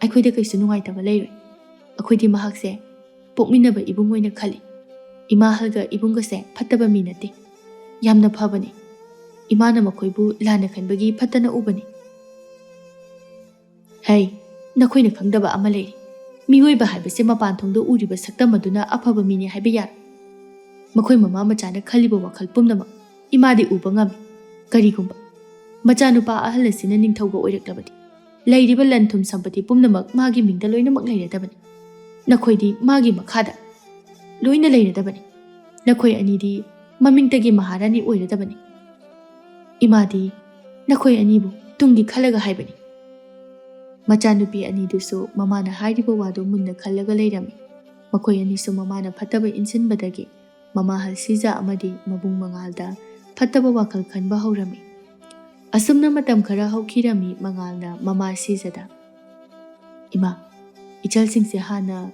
akhoi kaisu nungaitaba leiroi. Akhoi di mahakse pokminaba ibung oina khali. Ima halga ibungase phattaba minate. Yamna phabani. Imana makhoibu lana khanbagi phattana ubani. Hey, nakhoina khangdaba ama leiri. Miyoiba haibase mapan thongda uriba saktam aduna aphaba mini haiba yar. Makhoi mama machana khaliba wakhal pumnama imadi uba ngami. Karigumba machanupa ahalasina ningthawga oiraklabadi. Leiriba lanthum sampati pumnamak magi mingda loinamak leiradabani. Nakhoidi magi makhada loina leiradabani. Nakhoi anidi mamingtagi maharani oiradabani. Imadi nakhoi anibu tungi khalaga haibani. Machanupi anidusu mamana hairiba wadu munna khalaga leirami. Makhoi anisu mamana phattaba insinbadagi mama halsija amadi mabung mangalda phattaba wakhal khanba haurami. Asumna matam khara hokirami mangalna mama sijada. Ima, ichal singse hana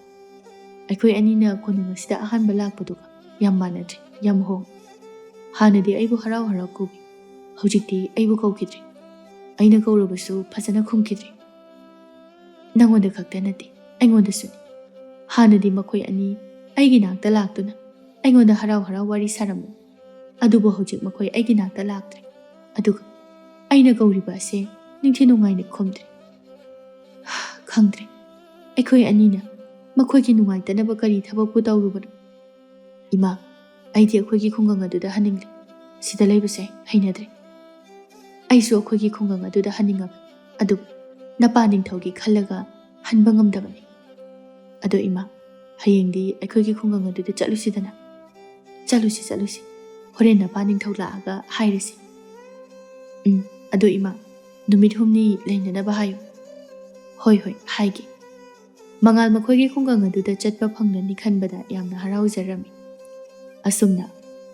akhoi anina konungasida ahanba lakpaduga yam manadri yam hong. Hanadi aibu harau kubi. Hojikti aibu kaukidri. Aina kaurabasu phajana khumkidri. Nangonda khakta nate aingonda suni. Hanadi makhoi ani aigi nakta laktuna aingonda harau wari saramu. Adubu hojik makhoi aigi nakta laktri. Aduga aina kauriba ase ningthi nungaina khomdri. Khangdri. Akhoi anina makhoi ki nungaitanaba kari thabakpu tawrubano. Ima, aidi akhoi ki khungang aduda haningli. Sida leibase hainadri. Aisu akhoi ki khungang aduda haningab. Adu napa ningthawgi khallaga hanba ngamdabani. Ado ima, hayengdi akhoi ki khungang aduda chatlusidana. Chatlusi. Horen napa ningthaw laaga hairasi. Ado ima, numit humni leinanaba hayo. Hoi haigi. Mangal makhoi ki khungang aduda chatpa phangnani khanbada yamna haraujarami. Asumna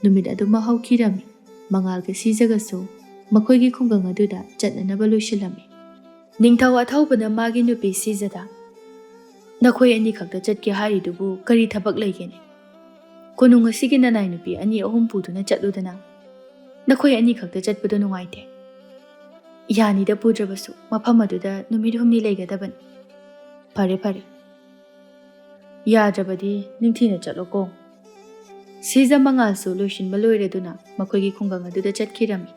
ꯅꯨꯃꯤꯠ ꯑꯗꯨꯃ ꯍꯧꯈꯤꯔꯝꯃꯤ꯫ ꯃꯉꯥꯜꯒ ꯁꯤꯖꯒꯁꯨ ꯃꯈꯣꯏꯒꯤ ꯈꯨꯡꯒꯪ ꯑꯗꯨꯗ ꯆꯠꯅꯅꯕ ꯂꯣꯏꯁꯤꯜꯂꯝꯃꯤ꯫ ꯅꯤꯡꯊꯧ ꯑꯊꯧꯕꯅ ꯃꯥꯒꯤ ꯅꯨꯄꯤ ꯁꯤꯖꯗ "ꯅꯈꯣꯏ ꯑꯅꯤ ꯈꯛꯇ ꯆꯠꯀꯦ ꯍꯥꯏꯔꯤꯗꯨꯕꯨ ꯀꯔꯤ ꯊꯕꯛ ꯂꯩꯒꯦꯅꯦ? ꯀꯣꯅꯨꯡ ꯑꯁꯤꯒꯤ ꯅꯅꯥꯏ ꯅꯨꯄꯤ 2-3 ꯄꯨꯗꯨꯅ ꯆꯠꯂꯨꯗꯅ꯫ ꯅꯈꯣꯏ ꯑꯅꯤ ꯈꯛꯇ ꯆꯠꯄꯗꯣ ꯅꯨꯡꯉꯥꯏꯇꯦ꯫ ꯌꯥꯅꯤꯗ ꯄꯨꯗ꯭ꯔꯕꯁꯨ ꯃꯐꯝ ꯑꯗꯨꯗ ꯅꯨꯃꯤꯠ 8 ꯂꯩꯒꯗꯕꯅꯤ." "ꯐꯔꯦ ꯐꯔꯦ. ꯌꯥꯗ꯭ꯔꯕꯗꯤ ꯅꯤꯡꯊꯤꯅ ꯆꯠꯂꯣꯀꯣ." ꯁꯤꯖ ꯃꯉꯥꯜꯁꯨ ꯂꯣꯏꯁꯤꯟꯕ ꯂꯣꯏꯔꯗꯨꯅ ꯃꯈꯣꯏꯒꯤ ꯈꯨꯡꯒꯪ ꯑꯗꯨꯗ ꯆꯠꯈꯤꯔꯝꯃꯤ꯫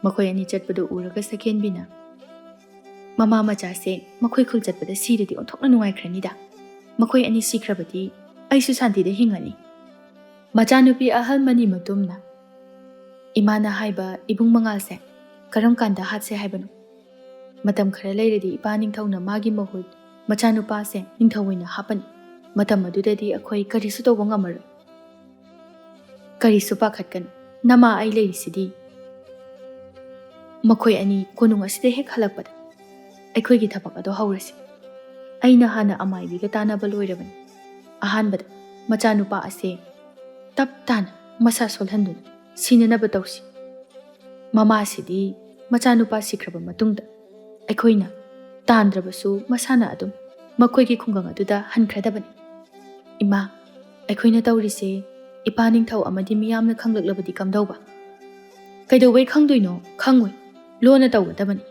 ꯃꯈꯣꯏ ꯑꯅꯤ ꯆꯠꯄꯗꯨ ꯎꯔꯒ ꯁꯛꯍꯦꯟꯕꯤꯅ "ꯃꯃꯥ ꯃꯆꯥꯁꯦ ꯃꯈꯣꯏ ꯈꯨꯜ ꯆꯠꯄꯗ ꯁꯤꯔꯗꯤ ꯑꯣꯟꯊꯣꯛꯅ ꯅꯨꯡꯉꯥꯏꯈ꯭ꯔꯅꯤꯗ. ꯃꯈꯣꯏ ꯑꯅꯤ ꯁꯤꯈ꯭ꯔꯕꯗꯤ ꯑꯩꯁꯨ ꯁꯥꯟꯇꯤꯗ ꯍꯤꯡꯉꯅꯤ." ꯃꯆꯥꯅꯨꯄꯤ ꯑꯍꯜ ꯃꯅꯤ ꯃꯇꯨꯝꯅ "ꯏꯃꯥꯅ ꯍꯥꯏꯕ ꯏꯕꯨꯡ ꯃꯉꯥꯜꯁꯦ ꯀꯔꯝ ꯀꯥꯟꯗ ꯍꯥꯠꯁꯦ ꯍꯥꯏꯕꯅꯣ? ꯃꯇꯝ ꯈꯔ ꯂꯩꯔꯗꯤ ꯏꯄꯥ ꯅꯤꯡꯊꯧꯅ ꯃꯥꯒꯤ ꯃꯍꯨꯠ ꯃꯆꯥꯅꯨꯄꯥꯁꯦ ꯅꯤꯡꯊꯧ ꯑꯣꯏꯅ ꯍꯥꯞꯄꯅꯤ꯫ ꯃꯇꯝ ꯑꯗꯨꯗꯗꯤ ꯑꯩꯈꯣꯏ ꯀꯔꯤꯁꯨ ꯇꯧꯕ ꯉꯝꯃꯔꯣꯏ." "ꯀꯔꯤꯁꯨ ꯄꯥꯈꯠꯀꯅꯨ. ꯅꯃꯥ ꯑꯩ ꯂꯩꯔꯤꯁꯤꯗꯤ." "ꯃꯈꯣꯏ ꯑꯅꯤ ꯀꯣꯅꯨꯡ ꯑꯁꯤꯗ ꯍꯦꯛ ꯍꯜꯂꯛꯄꯗ ꯑꯩꯈꯣꯏꯒꯤ ꯊꯕꯛ ꯑꯗꯣ ꯍꯧꯔꯁꯤ. ꯑꯩꯅ ꯍꯥꯟꯅ ꯑꯃꯥꯏꯕꯤꯒ ꯇꯥꯟꯅꯕ ꯂꯣꯏꯔꯕꯅꯤ. ꯑꯍꯥꯟꯕꯗ ꯃꯆꯥꯅꯨꯄꯥ ꯑꯁꯦ ꯇꯞ ꯇꯥꯅ ꯃꯁꯥ ꯁꯣꯜꯍꯟꯗꯨꯅ ꯁꯤꯅꯅꯕ ꯇꯧꯁꯤ. ꯃꯃꯥꯁꯤꯗꯤ ꯃꯆꯥꯅꯨꯄꯥ ꯁꯤꯈ꯭ꯔꯕ ꯃꯇꯨꯡꯗ ꯑꯩꯈꯣꯏꯅ ꯇꯥꯟꯗ꯭ꯔꯕꯁꯨ ꯃꯁꯥꯅ ꯑꯗꯨꯝ ꯃꯈꯣꯏꯒꯤ ꯈꯨꯡꯒꯪ ꯑꯗꯨꯗ ꯍꯟꯈ꯭ꯔꯗꯕꯅꯤ. ꯏꯃꯥ, ꯑꯩꯈꯣꯏꯅ ꯇꯧꯔꯤꯁꯦ ꯏꯄꯥ ꯅꯤꯡꯊꯧ ꯑꯃꯗꯤ ꯃꯤꯌꯥꯝꯅ ꯈꯪꯂꯛꯂꯕꯗꯤ ꯀꯝꯗꯧꯕ?" "ꯀꯩꯗꯧꯕꯩ ꯈꯪꯗꯣꯏꯅꯣ? ꯈꯪꯉꯣꯏ. ꯂꯣꯟꯅ ꯇꯧꯒꯗꯕꯅꯤ.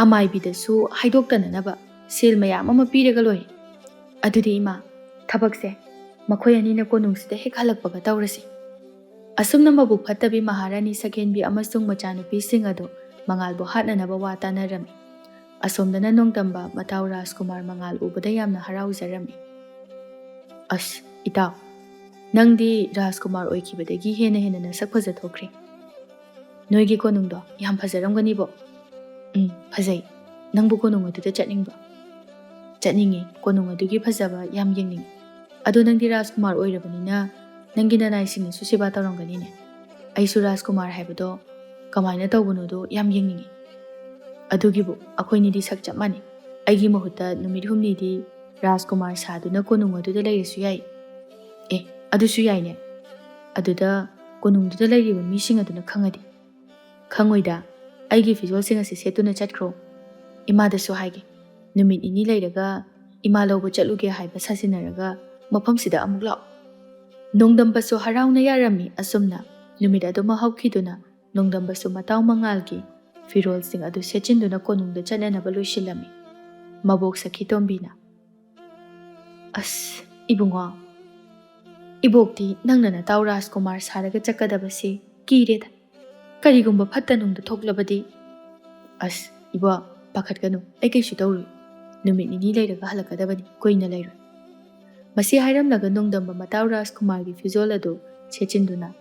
ꯑꯃꯥꯏꯕꯤꯗꯁꯨ ꯍꯥꯏꯗꯣꯛꯇꯅꯅꯕ ꯁꯦꯜ ꯃꯌꯥꯝ ꯑꯃ ꯄꯤꯔꯒ ꯂꯣꯏꯔꯦ." "ꯑꯗꯨꯗꯤ ꯏꯃꯥ, ꯊꯕꯛꯁꯦ ꯃꯈꯣꯏ ꯑꯅꯤꯅ ꯀꯣꯅꯨꯡꯁꯤꯗ ꯍꯦꯛ ꯍꯜꯂꯛꯄꯒ ꯇꯧꯔꯁꯤ." ꯑꯁꯨꯝꯅ ꯃꯕꯨꯛ ꯐꯠꯇꯕꯤ ꯃꯍꯥꯔꯥꯅꯤ ꯁꯛꯍꯦꯟꯕꯤ ꯑꯃꯁꯨꯡ ꯃꯆꯥꯅꯨꯄꯤꯁꯤꯡ ꯑꯗꯨ ꯃꯉꯥꯜꯕꯨ ꯍꯥꯠꯅꯅꯕ ꯋꯥ ꯇꯥꯅꯔꯝꯃꯤ꯫ ꯑꯁꯣꯝꯗꯅ ꯅꯣꯡꯗꯝꯕ ꯃꯇꯥꯎ ꯔꯥꯖꯀꯨꯃꯥꯔ ꯃꯉꯥꯜ ꯎꯕꯗ ꯌꯥꯝꯅ ꯍꯔꯥꯎꯖꯔꯝꯃꯤ꯫ "ꯑꯁ ꯏꯇꯥꯎ, ꯅꯪꯗꯤ ꯔꯥꯖꯀꯨꯃꯥꯔ ꯑꯣꯏꯈꯤꯕꯗꯒꯤ ꯍꯦꯟꯅ ꯅꯁꯛ ꯐꯖꯊꯣꯛꯈ꯭ꯔꯦ. ꯅꯣꯏꯒꯤ ꯀꯣꯅꯨꯡꯗꯣ ꯌꯥꯝ ꯐꯖꯔꯝꯒꯅꯤꯕꯣ." "ꯐꯖꯩ. ꯅꯪꯕꯨ ꯀꯣꯅꯨꯡ ꯑꯗꯨꯗ ꯆꯠꯅꯤꯡꯕ꯭ꯔꯣ?" "ꯆꯠꯅꯤꯡꯉꯤ. ꯀꯣꯅꯨꯡ ꯑꯗꯨꯒꯤ ꯐꯖꯕ ꯌꯥꯝ ꯌꯦꯡꯅꯤꯡꯉꯤ. ꯑꯗꯣ ꯅꯪꯗꯤ ꯔꯥꯖꯀꯨꯃꯥꯔ ꯑꯣꯏꯔꯕꯅꯤꯅ ꯅꯪꯒꯤ ꯅꯅꯥꯏꯁꯤꯡꯅꯁꯨ ꯁꯦꯕꯥ ꯇꯧꯔꯝꯒꯅꯤꯅꯦ. ꯑꯩꯁꯨ ꯔꯥꯖꯀꯨꯃꯥꯔ ꯍꯥꯏꯕꯗꯣ ꯀꯃꯥꯏꯅ ꯇꯧꯕꯅꯣꯗꯣ ꯌꯥꯝ ꯌꯦꯡꯅꯤꯡꯉꯤ." "ꯑꯗꯨꯒꯤꯕꯨ ꯑꯩꯈꯣꯏꯅꯤꯗꯤ ꯁꯛ ꯆꯞ ꯃꯥꯟꯅꯩ. ꯑꯩꯒꯤ ꯃꯍꯨꯠꯇ ꯅꯨꯃꯤꯠ 8ꯗꯤ ꯔꯥꯖꯀꯨꯃꯥꯔ ꯁꯥꯗꯨꯅ ꯀꯣꯅꯨꯡ ꯑꯗꯨꯗ ꯂꯩꯔꯁꯨ ꯌꯥꯏ." "ꯑꯦ, ꯑꯗꯨꯁꯨ ꯌꯥꯏꯅꯦ. ꯑꯗꯨꯗ ꯀꯣꯅꯨꯡꯗꯨꯗ ꯂꯩꯔꯤꯕ ꯃꯤꯁꯤꯡ ꯑꯗꯨꯅ ꯈꯪꯉꯗꯤ?" "ꯈꯪꯉꯣꯏꯗ. ꯑꯩꯒꯤ ꯐꯤꯖꯣꯜꯁꯤꯡ ꯑꯁꯤ ꯁꯦꯠꯇꯨꯅ ꯆꯠꯈ꯭ꯔꯣ. ꯏꯃꯥꯗꯁꯨ ꯍꯥꯏꯒꯦ. ꯅꯨꯃꯤꯠ 2 ꯂꯩꯔꯒ ꯏꯃꯥ ꯂꯧꯕ ꯆꯠꯂꯨꯒꯦ ꯍꯥꯏꯕ ꯁꯥꯖꯤꯟꯅꯔꯒ ꯃꯐꯝꯁꯤꯗ ꯑꯃꯨꯛ ꯂꯥꯛꯑꯣ." ꯅꯣꯡꯗꯝꯕꯁꯨ ꯍꯔꯥꯎꯅ ꯌꯥꯔꯝꯃꯤ꯫ ꯑꯁꯨꯝꯅ ꯅꯨꯃꯤꯠ ꯑꯗꯨꯃ ꯍꯧꯈꯤꯗꯨꯅ ꯅꯣꯡꯗꯝꯕꯁꯨ ꯃꯇꯥꯎ ꯃꯉꯥꯜꯒꯤ ꯐꯤꯔꯣꯜꯁꯤꯡ ꯑꯗꯨ ꯁꯦꯠꯆꯤꯟꯗꯨꯅ ꯀꯣꯅꯨꯡꯗ ꯆꯠꯅꯅꯕ ꯂꯣꯏꯁꯤꯜꯂꯝꯃꯤ꯫ ꯃꯕꯣꯛ ꯁꯈꯤꯇꯣꯝꯕꯤꯅ "ꯑꯁ ꯏꯕꯨꯡꯉꯣ, ꯏꯕꯣꯛꯇꯤ ꯅꯪꯅ ꯅꯇꯥꯎ ꯔꯥꯖꯀꯨꯃꯥꯔ ꯁꯥꯔꯒ ꯆꯠꯀꯗꯕꯁꯤ ꯀꯤꯔꯦꯗ. ꯀꯔꯤꯒꯨꯝꯕ ꯐꯠꯇ ꯅꯨꯡꯗ ꯊꯣꯛꯂꯕꯗꯤ?" "ꯑꯁ ꯏꯕꯣ, ꯄꯥꯈꯠꯀꯅꯨ. ꯑꯩ ꯀꯩꯁꯨ ꯇꯧꯔꯣꯏ. ꯅꯨꯃꯤꯠ 2 ꯂꯩꯔꯒ ꯍꯜꯂꯛꯀꯗꯕꯅꯤ. ꯀꯨꯏꯅ ꯂꯩꯔꯣꯏ." ꯃꯁꯤ ꯍꯥꯏꯔꯝꯂꯒ ꯅꯣꯡꯗꯝꯕ ꯃꯇꯥꯎ ꯔꯥꯖꯀꯨꯃꯥꯔꯒꯤ ꯐꯤꯖꯣꯜ ꯑꯗꯨ ꯁꯦꯠꯆꯤꯟꯗꯨꯅ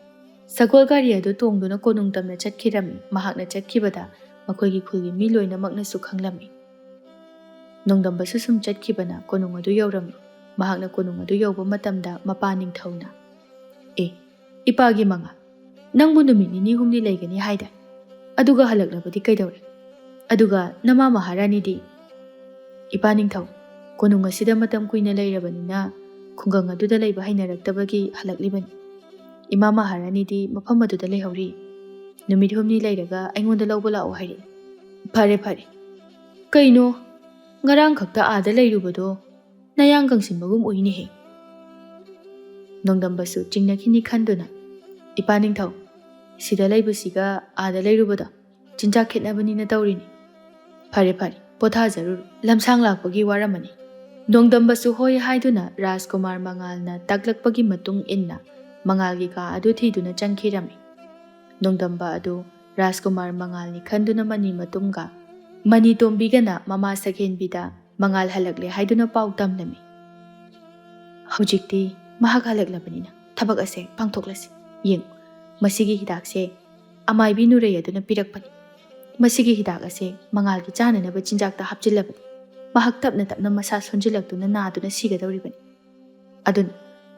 ꯁꯒꯣꯜ ꯒꯥꯔꯤ ꯑꯗꯨ ꯇꯣꯡꯗꯨꯅ ꯀꯣꯅꯨꯡ ꯇꯝꯅ ꯆꯠꯈꯤꯔꯝꯃꯤ꯫ ꯃꯍꯥꯛꯅ ꯆꯠꯈꯤꯕꯗ ꯃꯈꯣꯏꯒꯤ ꯈꯨꯜꯒꯤ ꯃꯤ ꯂꯣꯏꯅꯃꯛꯅꯁꯨ ꯈꯪꯂꯝꯃꯤ꯫ ꯅꯣꯡꯗꯝꯕꯁꯨ ꯁꯨꯝ ꯆꯠꯈꯤꯕꯅ ꯀꯣꯅꯨꯡ ꯑꯗꯨ ꯌꯧꯔꯝꯃꯤ꯫ ꯃꯍꯥꯛꯅ ꯀꯣꯅꯨꯡ ꯑꯗꯨ ꯌꯧꯕ ꯃꯇꯝꯗ ꯃꯄꯥ ꯅꯤꯡꯊꯧꯅ "ꯑꯦ, ꯏꯄꯥꯒꯤ ꯃꯉꯥꯜ, ꯅꯪꯕꯨ ꯅꯨꯃꯤꯠ 2-3 ꯂꯩꯒꯅꯤ ꯍꯥꯏꯗꯥꯏ? ꯑꯗꯨꯒ ꯍꯜꯂꯛꯂꯕꯗꯤ ꯀꯩꯗꯧꯔꯦ? ꯑꯗꯨꯒ ꯅꯃꯥ ꯃꯍꯥꯔꯥꯅꯤꯗꯤ?" "ꯏꯄꯥ ꯅꯤꯡꯊꯧ, ꯀꯣꯅꯨꯡ ꯑꯁꯤꯗ ꯃꯇꯝ ꯀꯨꯏꯅ ꯂꯩꯔꯕꯅꯤꯅ ꯈꯨꯡꯒꯪ ꯑꯗꯨꯗ ꯂꯩꯕ ꯍꯩꯅꯔꯛꯇꯕꯒꯤ ꯍꯜꯂꯛꯂꯤꯕꯅꯤ. ꯏꯃꯥ ꯃꯍꯥꯔꯥꯅꯤꯗꯤ ꯃꯐꯝ ꯑꯗꯨꯗ ꯂꯩꯍꯧꯔꯤ. ꯅꯨꯃꯤꯠ 8 ꯂꯩꯔꯒ ꯑꯩꯉꯣꯟꯗ ꯂꯧꯕ ꯂꯥꯛꯑꯣ ꯍꯥꯏꯔꯛꯏ." "ꯐꯔꯦ ꯐꯔꯦ. ꯀꯩꯅꯣ, ꯉꯔꯥꯡ ꯈꯛꯇ ꯑꯥꯗ ꯂꯩꯔꯨꯕꯗꯣ ꯅꯌꯥꯡ ꯀꯪꯁꯤꯟꯕꯒꯨꯝ ꯎꯏꯅꯦꯍꯦ." ꯅꯣꯡꯗꯝꯕꯁꯨ ꯆꯤꯡꯅꯈꯤꯅꯤ ꯈꯟꯗꯨꯅ "ꯏꯄꯥ ꯅꯤꯡꯊꯧ, ꯁꯤꯗ ꯂꯩꯕꯁꯤꯒ ꯑꯥꯗ ꯂꯩꯔꯨꯕꯗꯣ ꯆꯤꯟꯖꯥꯛ ꯈꯦꯠꯅꯕꯅꯤꯅ ꯇꯧꯔꯤꯅꯤ." "ꯐꯔꯦ ꯐꯔꯦ. ꯄꯣꯊꯥꯖꯔꯨꯔꯣ. ꯂꯝꯁꯥꯡ ꯂꯥꯛꯄꯒꯤ ꯋꯥꯔꯝꯃꯅꯤ." ꯅꯣꯡꯗꯝꯕꯁꯨ ꯍꯣꯏ ꯍꯥꯏꯗꯨꯅ ꯔꯥꯖꯀꯨꯃꯥꯔ ꯃꯉꯥꯜꯅ ꯇꯥꯛꯂꯛꯄꯒꯤ ꯃꯇꯨꯡ ꯏꯟꯅ ꯃꯉꯥꯜꯒꯤ ꯀꯥ ꯑꯗꯨ ꯊꯤꯗꯨꯅ ꯆꯪꯈꯤꯔꯝꯃꯤ꯫ ꯅꯣꯡꯗꯝꯕ ꯑꯗꯨ ꯔꯥꯖꯀꯨꯃꯥꯔ ꯃꯉꯥꯜꯅꯤ ꯈꯟꯗꯨꯅ ꯃꯅꯤ ꯃꯇꯨꯝꯒ ꯃꯅꯤꯇꯣꯝꯕꯤꯒꯅ ꯃꯃꯥ ꯁꯛꯍꯦꯟꯕꯤꯗ ꯃꯉꯥꯜ ꯍꯜꯂꯛꯂꯦ ꯍꯥꯏꯗꯨꯅ ꯄꯥꯎ ꯇꯝꯂꯝꯃꯤ꯫ "ꯍꯧꯖꯤꯛꯇꯤ ꯃꯍꯥꯛ ꯍꯜꯂꯛꯂꯕꯅꯤꯅ ꯊꯕꯛ ꯑꯁꯦ ꯄꯥꯡꯊꯣꯛꯂꯁꯤ. ꯌꯦꯡꯉꯨ, ꯃꯁꯤꯒꯤ ꯍꯤꯗꯥꯛꯁꯦ ꯑꯃꯥꯏꯕꯤ ꯅꯨꯔꯩ ꯑꯗꯨꯅ ꯄꯤꯔꯛꯄꯅꯤ. ꯃꯁꯤꯒꯤ ꯍꯤꯗꯥꯛ ꯑꯁꯦ ꯃꯉꯥꯜꯒꯤ ꯆꯥꯅꯅꯕ ꯆꯤꯟꯖꯥꯛꯇ ꯍꯥꯞꯆꯤꯜꯂꯕꯗꯤ ꯃꯍꯥꯛ ꯇꯞꯅ ꯇꯞꯅ ꯃꯁꯥ ꯁꯣꯟꯖꯤꯜꯂꯛꯇꯨꯅ ナꯗꯨꯅ ꯁꯤꯒꯗꯧꯔꯤꯕꯅꯤ. ꯑꯗꯨꯅ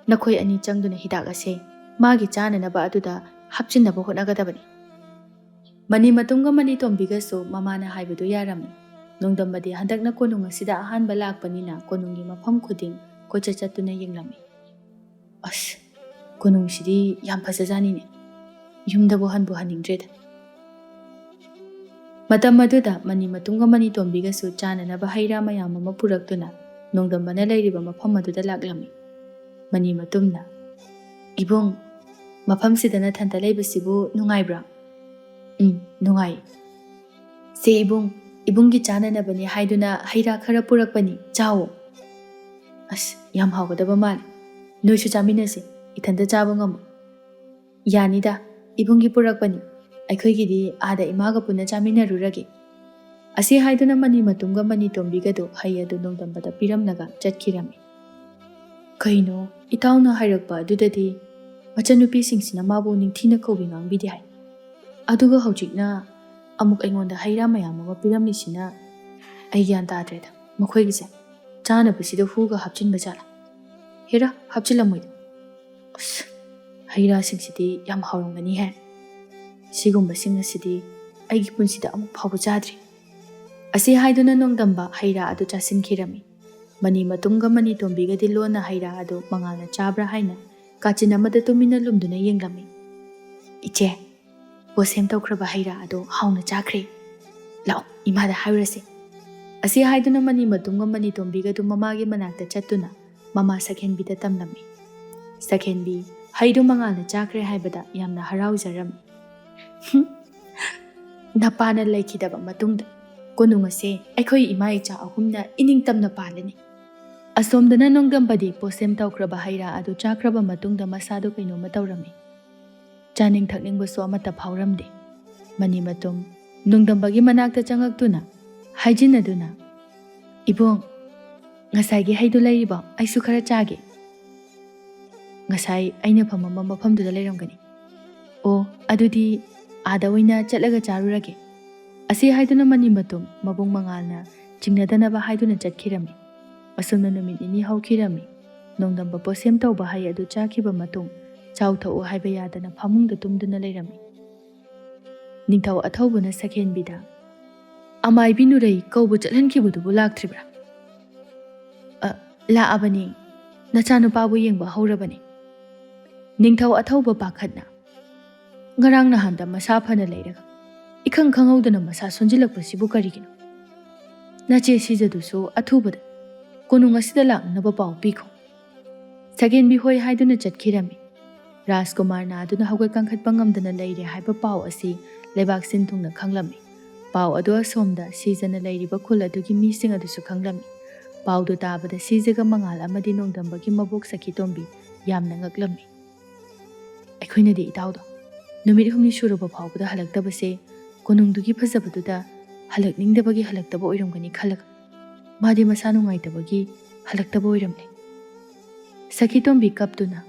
ꯅꯈꯣꯏ ꯑꯅꯤ ꯆꯪꯗꯨꯅ ꯍꯤꯗꯥꯛ ꯑꯁꯦ ꯃꯥꯒꯤ ꯆꯥꯅꯅꯕ ꯑꯗꯨꯗ ꯍꯥꯞꯆꯤꯟꯅꯕ ꯍꯣꯠꯅꯒꯗꯕꯅꯤ." ꯃꯅꯤ ꯃꯇꯨꯝꯒ ꯃꯅꯤꯇꯣꯝꯕꯤꯒꯁꯨ ꯃꯃꯥꯅ ꯍꯥꯏꯕꯗꯨ ꯌꯥꯔꯝꯃꯤ꯫ ꯅꯣꯡꯗꯝꯕꯗꯤ ꯍꯟꯗꯛꯅ ꯀꯣꯅꯨꯡ ꯑꯁꯤꯗ ꯑꯍꯥꯟꯕ ꯂꯥꯛꯄꯅꯤꯅ ꯀꯣꯅꯨꯡꯒꯤ ꯃꯐꯝ ꯈꯨꯗꯤꯡ ꯀꯣꯏꯆꯠ ꯆꯠꯇꯨꯅ ꯌꯦꯡꯂꯝꯃꯤ꯫ "ꯑꯁ, ꯀꯣꯅꯨꯡꯁꯤꯗꯤ ꯌꯥꯝ ꯐꯖꯖꯥꯅꯤꯅꯦ, ꯌꯨꯝꯗꯕꯨ ꯍꯟꯕꯨ ꯍꯟꯅꯤꯡꯗ꯭ꯔꯦꯗ꯫ ꯃꯇꯝ ꯑꯗꯨꯗ ꯃꯅꯤꯃꯇꯨꯝꯒ ꯃꯅꯤꯇꯣꯝꯕꯤꯒꯁꯨ ꯆꯥꯅꯅꯕ ꯍꯩ ꯔꯥ ꯃꯌꯥꯝ ꯑꯃ ꯄꯨꯔꯛꯇꯨꯅ ꯅꯣꯡꯗꯝꯕꯅ ꯂꯩꯔꯤꯕ ꯃꯐꯝ ꯑꯗꯨꯗ ꯂꯥꯛꯂꯝꯃꯤ꯫ ꯃꯅꯤꯃꯇꯨꯝꯅ, "ꯏꯕꯨꯡ, ꯃꯐꯝꯁꯤꯗ ꯅꯊꯟꯇ ꯂꯩꯕꯁꯤꯕꯨ ꯅꯨꯡꯉꯥꯏꯕ꯭ꯔꯥ?" "ꯅꯨꯡꯉꯥꯏ꯫ ꯁꯦ ꯏꯕꯨꯡ, ꯏꯕꯨꯡꯒꯤ ꯆꯥꯅꯅꯕꯅꯤ ꯍꯥꯏꯗꯨꯅ ꯍꯩ ꯔꯥ ꯈꯔ ꯄꯨꯔꯛꯄꯅꯤ, ꯆꯥꯋꯣ." "ꯑꯁ, ꯌꯥꯝ ꯍꯥꯎꯒꯗꯕ ꯃꯥꯜꯂꯦ, ꯅꯣꯏꯁꯨ ꯆꯥꯃꯤꯟꯅꯁꯦ, ꯏꯊꯟꯇ ꯆꯥꯕ ꯉꯝꯃꯣꯏ." "ꯌꯥꯅꯤꯗ, ꯏꯕꯨꯡꯒꯤ ꯄꯨꯔꯛꯄꯅꯤ, ꯑꯩꯈꯣꯏꯒꯤꯗꯤ ꯑꯥꯗ ꯏꯃꯥꯒ ꯄꯨꯟꯅ ꯆꯥꯃꯤꯟꯅꯔꯨꯔꯒꯦ." ꯑꯁꯤ ꯍꯥꯏꯗꯨꯅ ꯃꯅꯤꯃꯇꯨꯝꯒ ꯃꯅꯤꯇꯣꯝꯕꯤꯒꯗꯨ ꯍꯩ ꯑꯗꯨ ꯅꯣꯡꯗꯝꯕꯗ ꯄꯤꯔꯝꯂꯒ ꯆꯠꯈꯤꯔꯝꯃꯤ꯫ ꯀꯩꯅꯣ, ꯏꯇꯥꯎꯅ ꯍꯥꯏꯔꯛꯄ ꯑꯗꯨꯗꯗꯤ ꯃꯆꯟꯅꯨꯄꯤꯁꯤꯡꯁꯤꯅ ꯃꯥꯕꯨ ꯅꯤꯡꯊꯤꯅ ꯀꯧꯕꯤ ꯉꯥꯡꯕꯤꯗꯦ ꯍꯥꯏ, ꯑꯗꯨꯒ ꯍꯧꯖꯤꯛꯅ ꯑꯃꯨꯛ ꯑꯩꯉꯣꯟꯗ ꯍꯩ ꯔꯥ ꯃꯌꯥꯝ ꯑꯃ ꯄꯤꯔꯝꯂꯤꯁꯤꯅ ꯑꯩ ꯒ꯭ꯌꯥꯟ ꯇꯥꯗ꯭ꯔꯦꯗ, ꯃꯈꯣꯏꯒꯤꯁꯦ ꯆꯥꯅꯕꯁꯤꯗ ꯍꯨꯒ ꯍꯥꯞꯆꯤꯟꯕ ꯖꯥꯠꯂꯥ? ꯍꯦꯔꯥ, ꯍꯥꯞꯆꯤꯜꯂꯝꯃꯣꯏꯗ꯫ ꯑꯁ, ꯍꯩ ꯔꯥꯁꯤꯡꯁꯤꯗꯤ ꯌꯥꯝ ꯍꯥꯎꯔꯝꯒꯅꯤꯍꯦ, ꯁꯤꯒꯨꯝꯕꯁꯤꯡ ꯑꯁꯤꯗꯤ ꯑꯩꯒꯤ ꯄꯨꯟꯁꯤꯗ ꯑꯃꯨꯛ ꯐꯥꯎꯕ ꯆꯥꯗ꯭ꯔꯤ꯫ ꯑꯁꯤ ꯍꯥꯏꯗꯨꯅ ꯅꯣꯡꯗꯝꯕ ꯍꯩ ꯔꯥ ꯑꯗꯨ ꯆꯥꯁꯤꯟꯈꯤꯔꯝꯃꯤ꯫ ꯃꯅꯤꯃꯇꯨꯝꯒ ꯃꯅꯤꯇꯣꯝꯕꯤꯒꯗꯤ ꯂꯣꯟꯅ ꯍꯩ ꯔꯥ ꯑꯗꯨ ꯃꯉꯥꯜꯅ ꯆꯥꯕ꯭ꯔꯥ ꯍꯥꯏꯅ ꯀꯥꯆꯤꯟ ꯑꯃꯗ ꯇꯨꯃꯤꯟꯅ ꯂꯨꯝꯗꯨꯅ ꯌꯦꯡꯂꯝꯃꯤ꯫ "ꯏꯆꯦ, ꯄꯣꯁꯦꯝ ꯇꯧꯈ꯭ꯔꯕ ꯍꯩ ꯔꯥ ꯑꯗꯨ ꯍꯥꯎꯅ ꯆꯥꯈ꯭ꯔꯦ, ꯂꯥꯛꯑꯣ ꯏꯃꯥꯗ ꯍꯥꯏꯔꯨꯔꯁꯤ." ꯑꯁꯤ ꯍꯥꯏꯗꯨꯅ ꯃꯅꯤꯃꯇꯨꯝꯒ ꯃꯅꯤꯇꯣꯝꯕꯤꯒꯗꯨ ꯃꯃꯥꯒꯤ ꯃꯅꯥꯛꯇ ꯆꯠꯇꯨꯅ ꯃꯃꯥ ꯁꯛꯍꯦꯟꯕꯤꯗ ꯇꯝꯂꯝꯃꯤ꯫ ꯁꯛꯍꯦꯟꯕꯤ ꯍꯩꯗꯨ ꯃꯉꯥꯜꯅ ꯆꯥꯈ꯭ꯔꯦ ꯍꯥꯏꯕꯗ ꯌꯥꯝꯅ ꯍꯔꯥꯎꯖꯔꯝꯃꯤ꯫ "ꯅꯄꯥꯅ ꯂꯩꯈꯤꯗꯕ ꯃꯇꯨꯡꯗ ꯀꯣꯅꯨꯡ ꯑꯁꯦ ꯑꯩꯈꯣꯏ ꯏꯃꯥ ꯏꯆꯥ ꯑꯍꯨꯝꯅ ꯏꯅꯤꯡꯇꯝꯅ ꯄꯥꯜꯂꯅꯤ." ꯑꯁꯣꯝꯗꯅ ꯅꯣꯡꯗꯝꯕꯗꯤ ꯄꯣꯁꯦꯝ ꯇꯧꯈ꯭ꯔꯕ ꯍꯩ ꯔꯥ ꯑꯗꯨ ꯆꯥꯈ꯭ꯔꯕ ꯃꯇꯨꯡꯗ ꯃꯁꯥꯗꯨ ꯀꯩꯅꯣꯝꯃ ꯇꯧꯔꯝꯃꯤ꯫ ꯆꯥꯅꯤꯡ ꯊꯛꯅꯤꯡꯕꯁꯨ ꯑꯃꯠꯇ ꯐꯥꯎꯔꯝꯗꯦ꯫ ꯃꯅꯤꯃꯇꯨꯝ ꯅꯣꯡꯗꯝꯕꯒꯤ ꯃꯅꯥꯛꯇ ꯆꯪꯉꯛꯇꯨꯅ ꯍꯥꯏꯖꯤꯟꯅꯗꯨꯅ, "ꯏꯕꯨꯡ, ꯉꯁꯥꯏꯒꯤ ꯍꯩꯗꯨ ꯂꯩꯔꯤꯕꯣ? ꯑꯩꯁꯨ ꯈꯔ ꯆꯥꯒꯦ." "ꯉꯁꯥꯏ ꯑꯩꯅ ꯐꯝꯃꯝꯕ ꯃꯐꯝꯗꯨꯗ ꯂꯩꯔꯝꯒꯅꯤ." "ꯑꯣ, ꯑꯗꯨꯗꯤ ꯑꯥꯗ ꯑꯣꯏꯅ ꯆꯠꯂꯒ ꯆꯥꯔꯨꯔꯒꯦ." ꯑꯁꯤ ꯍꯥꯏꯗꯨꯅ ꯃꯅꯤꯃꯇꯨꯝ ꯃꯕꯨꯡ ꯃꯉꯥꯜꯅ ꯆꯤꯡꯅꯗꯅꯕ ꯍꯥꯏꯗꯨꯅ ꯆꯠꯈꯤꯔꯝꯃꯤ꯫ ꯑꯁꯨꯝꯅ ꯅꯨꯃꯤꯠ ꯅꯤꯅꯤ ꯍꯧꯈꯤꯔꯝꯃꯤ꯫ ꯅꯣꯡꯗꯝꯕ ꯄꯣꯁꯦꯝ ꯇꯧꯕ ꯍꯩ ꯑꯗꯨ ꯆꯥꯈꯤꯕ ꯃꯇꯨꯡ ꯆꯥꯎꯊꯣꯛꯎ ꯍꯥꯏꯕ ꯌꯥꯗꯅ ꯐꯃꯨꯡꯗ ꯇꯨꯝꯗꯨꯅ ꯂꯩꯔꯝꯃꯤ꯫ ꯅꯤꯡꯊꯧ ꯑꯊꯧꯕꯅ ꯁꯛꯍꯦꯟꯕꯤꯗ, "ꯑꯃꯥꯏꯕꯤ ꯅꯨꯔꯩ ꯀꯧꯕ ꯆꯠꯍꯟꯈꯤꯕꯗꯨꯕꯨ ꯂꯥꯛꯇ꯭ꯔꯤꯕ꯭ꯔꯥ?" "ꯂꯥꯛꯑꯕꯅꯤ, ꯅꯆꯥꯅꯨꯄꯥꯕꯨ ꯌꯦꯡꯕ ꯍꯧꯔꯕꯅꯤ." ꯅꯤꯡꯊꯧ ꯑꯊꯧꯕ ꯄꯥꯈꯠꯅ, "ꯉꯔꯥꯡ ꯅꯍꯥꯟꯗ ꯃꯁꯥ ꯐꯅ ꯂꯩꯔꯒ ꯏꯈꯪ ꯈꯪꯍꯧꯗꯅ ꯃꯁꯥ ꯁꯣꯟꯖꯤꯜꯂꯛꯄꯁꯤꯕꯨ ꯀꯔꯤꯒꯤꯅꯣ? ꯅꯆꯦ ꯁꯤꯖꯗꯨꯁꯨ ꯑꯊꯨꯕꯗ ꯀꯣꯅꯨꯡ ꯑꯁꯤꯗ ꯂꯥꯛꯅꯕ ꯄꯥꯎ ꯄꯤꯈꯣ." ꯁꯛꯍꯦꯟꯕꯤ ꯍꯣꯏ ꯍꯥꯏꯗꯨꯅ ꯆꯠꯈꯤꯔꯝꯃꯤ꯫ ꯔꯥꯖꯀꯨꯃꯥꯔ ꯅꯥꯗꯨꯅ ꯍꯧꯒꯠ ꯀꯥꯡꯈꯠꯄ ꯉꯝꯗꯅ ꯂꯩꯔꯦ ꯍꯥꯏꯕ ꯄꯥꯎ ꯑꯁꯤ ꯂꯩꯕꯥꯛ ꯁꯤꯟ ꯊꯨꯡꯅ ꯈꯪꯂꯝꯃꯤ꯫ ꯄꯥꯎ ꯑꯗꯨ ꯑꯁꯣꯝꯗ ꯁꯤꯖꯅ ꯂꯩꯔꯤꯕ ꯈꯨꯜ ꯑꯗꯨꯒꯤ ꯃꯤꯁꯤꯡ ꯑꯗꯨꯁꯨ ꯈꯪꯂꯝꯃꯤ꯫ ꯄꯥꯎꯗꯨ ꯇꯥꯕꯗ ꯁꯤꯖꯒ ꯃꯉꯥꯜ ꯑꯃꯗꯤ ꯅꯣꯡꯗꯝꯕꯒꯤ ꯃꯕꯣꯛ ꯁꯈꯤꯇꯣꯝꯕꯤ ꯌꯥꯝꯅ ꯉꯛꯂꯝꯃꯤ꯫ "ꯑꯩꯈꯣꯏꯅꯗꯤ ꯏꯇꯥꯎꯗꯣ ꯅꯨꯃꯤꯠ ꯍꯨꯝꯅꯤ ꯁꯨꯔꯕ ꯐꯥꯎꯕꯗ ꯍꯜꯂꯛꯇꯕꯁꯦ ꯀꯣꯅꯨꯡꯗꯨꯒꯤ ꯐꯖꯕꯗꯨꯗ ꯍꯜꯂꯛꯅꯤꯡꯗꯕꯒꯤ ꯍꯜꯂꯛꯇꯕ ꯑꯣꯏꯔꯝꯒꯅꯤ ꯈꯜꯂꯒ ꯃꯥꯗꯤ ꯃꯁꯥ ꯅꯨꯡꯉꯥꯏꯇꯕꯒꯤ ꯍꯜꯂꯛꯇꯕ ꯑꯣꯏꯔꯝꯂꯦ." ꯁꯈꯤꯇꯣꯝꯕꯤ ꯀꯞꯇꯨꯅ,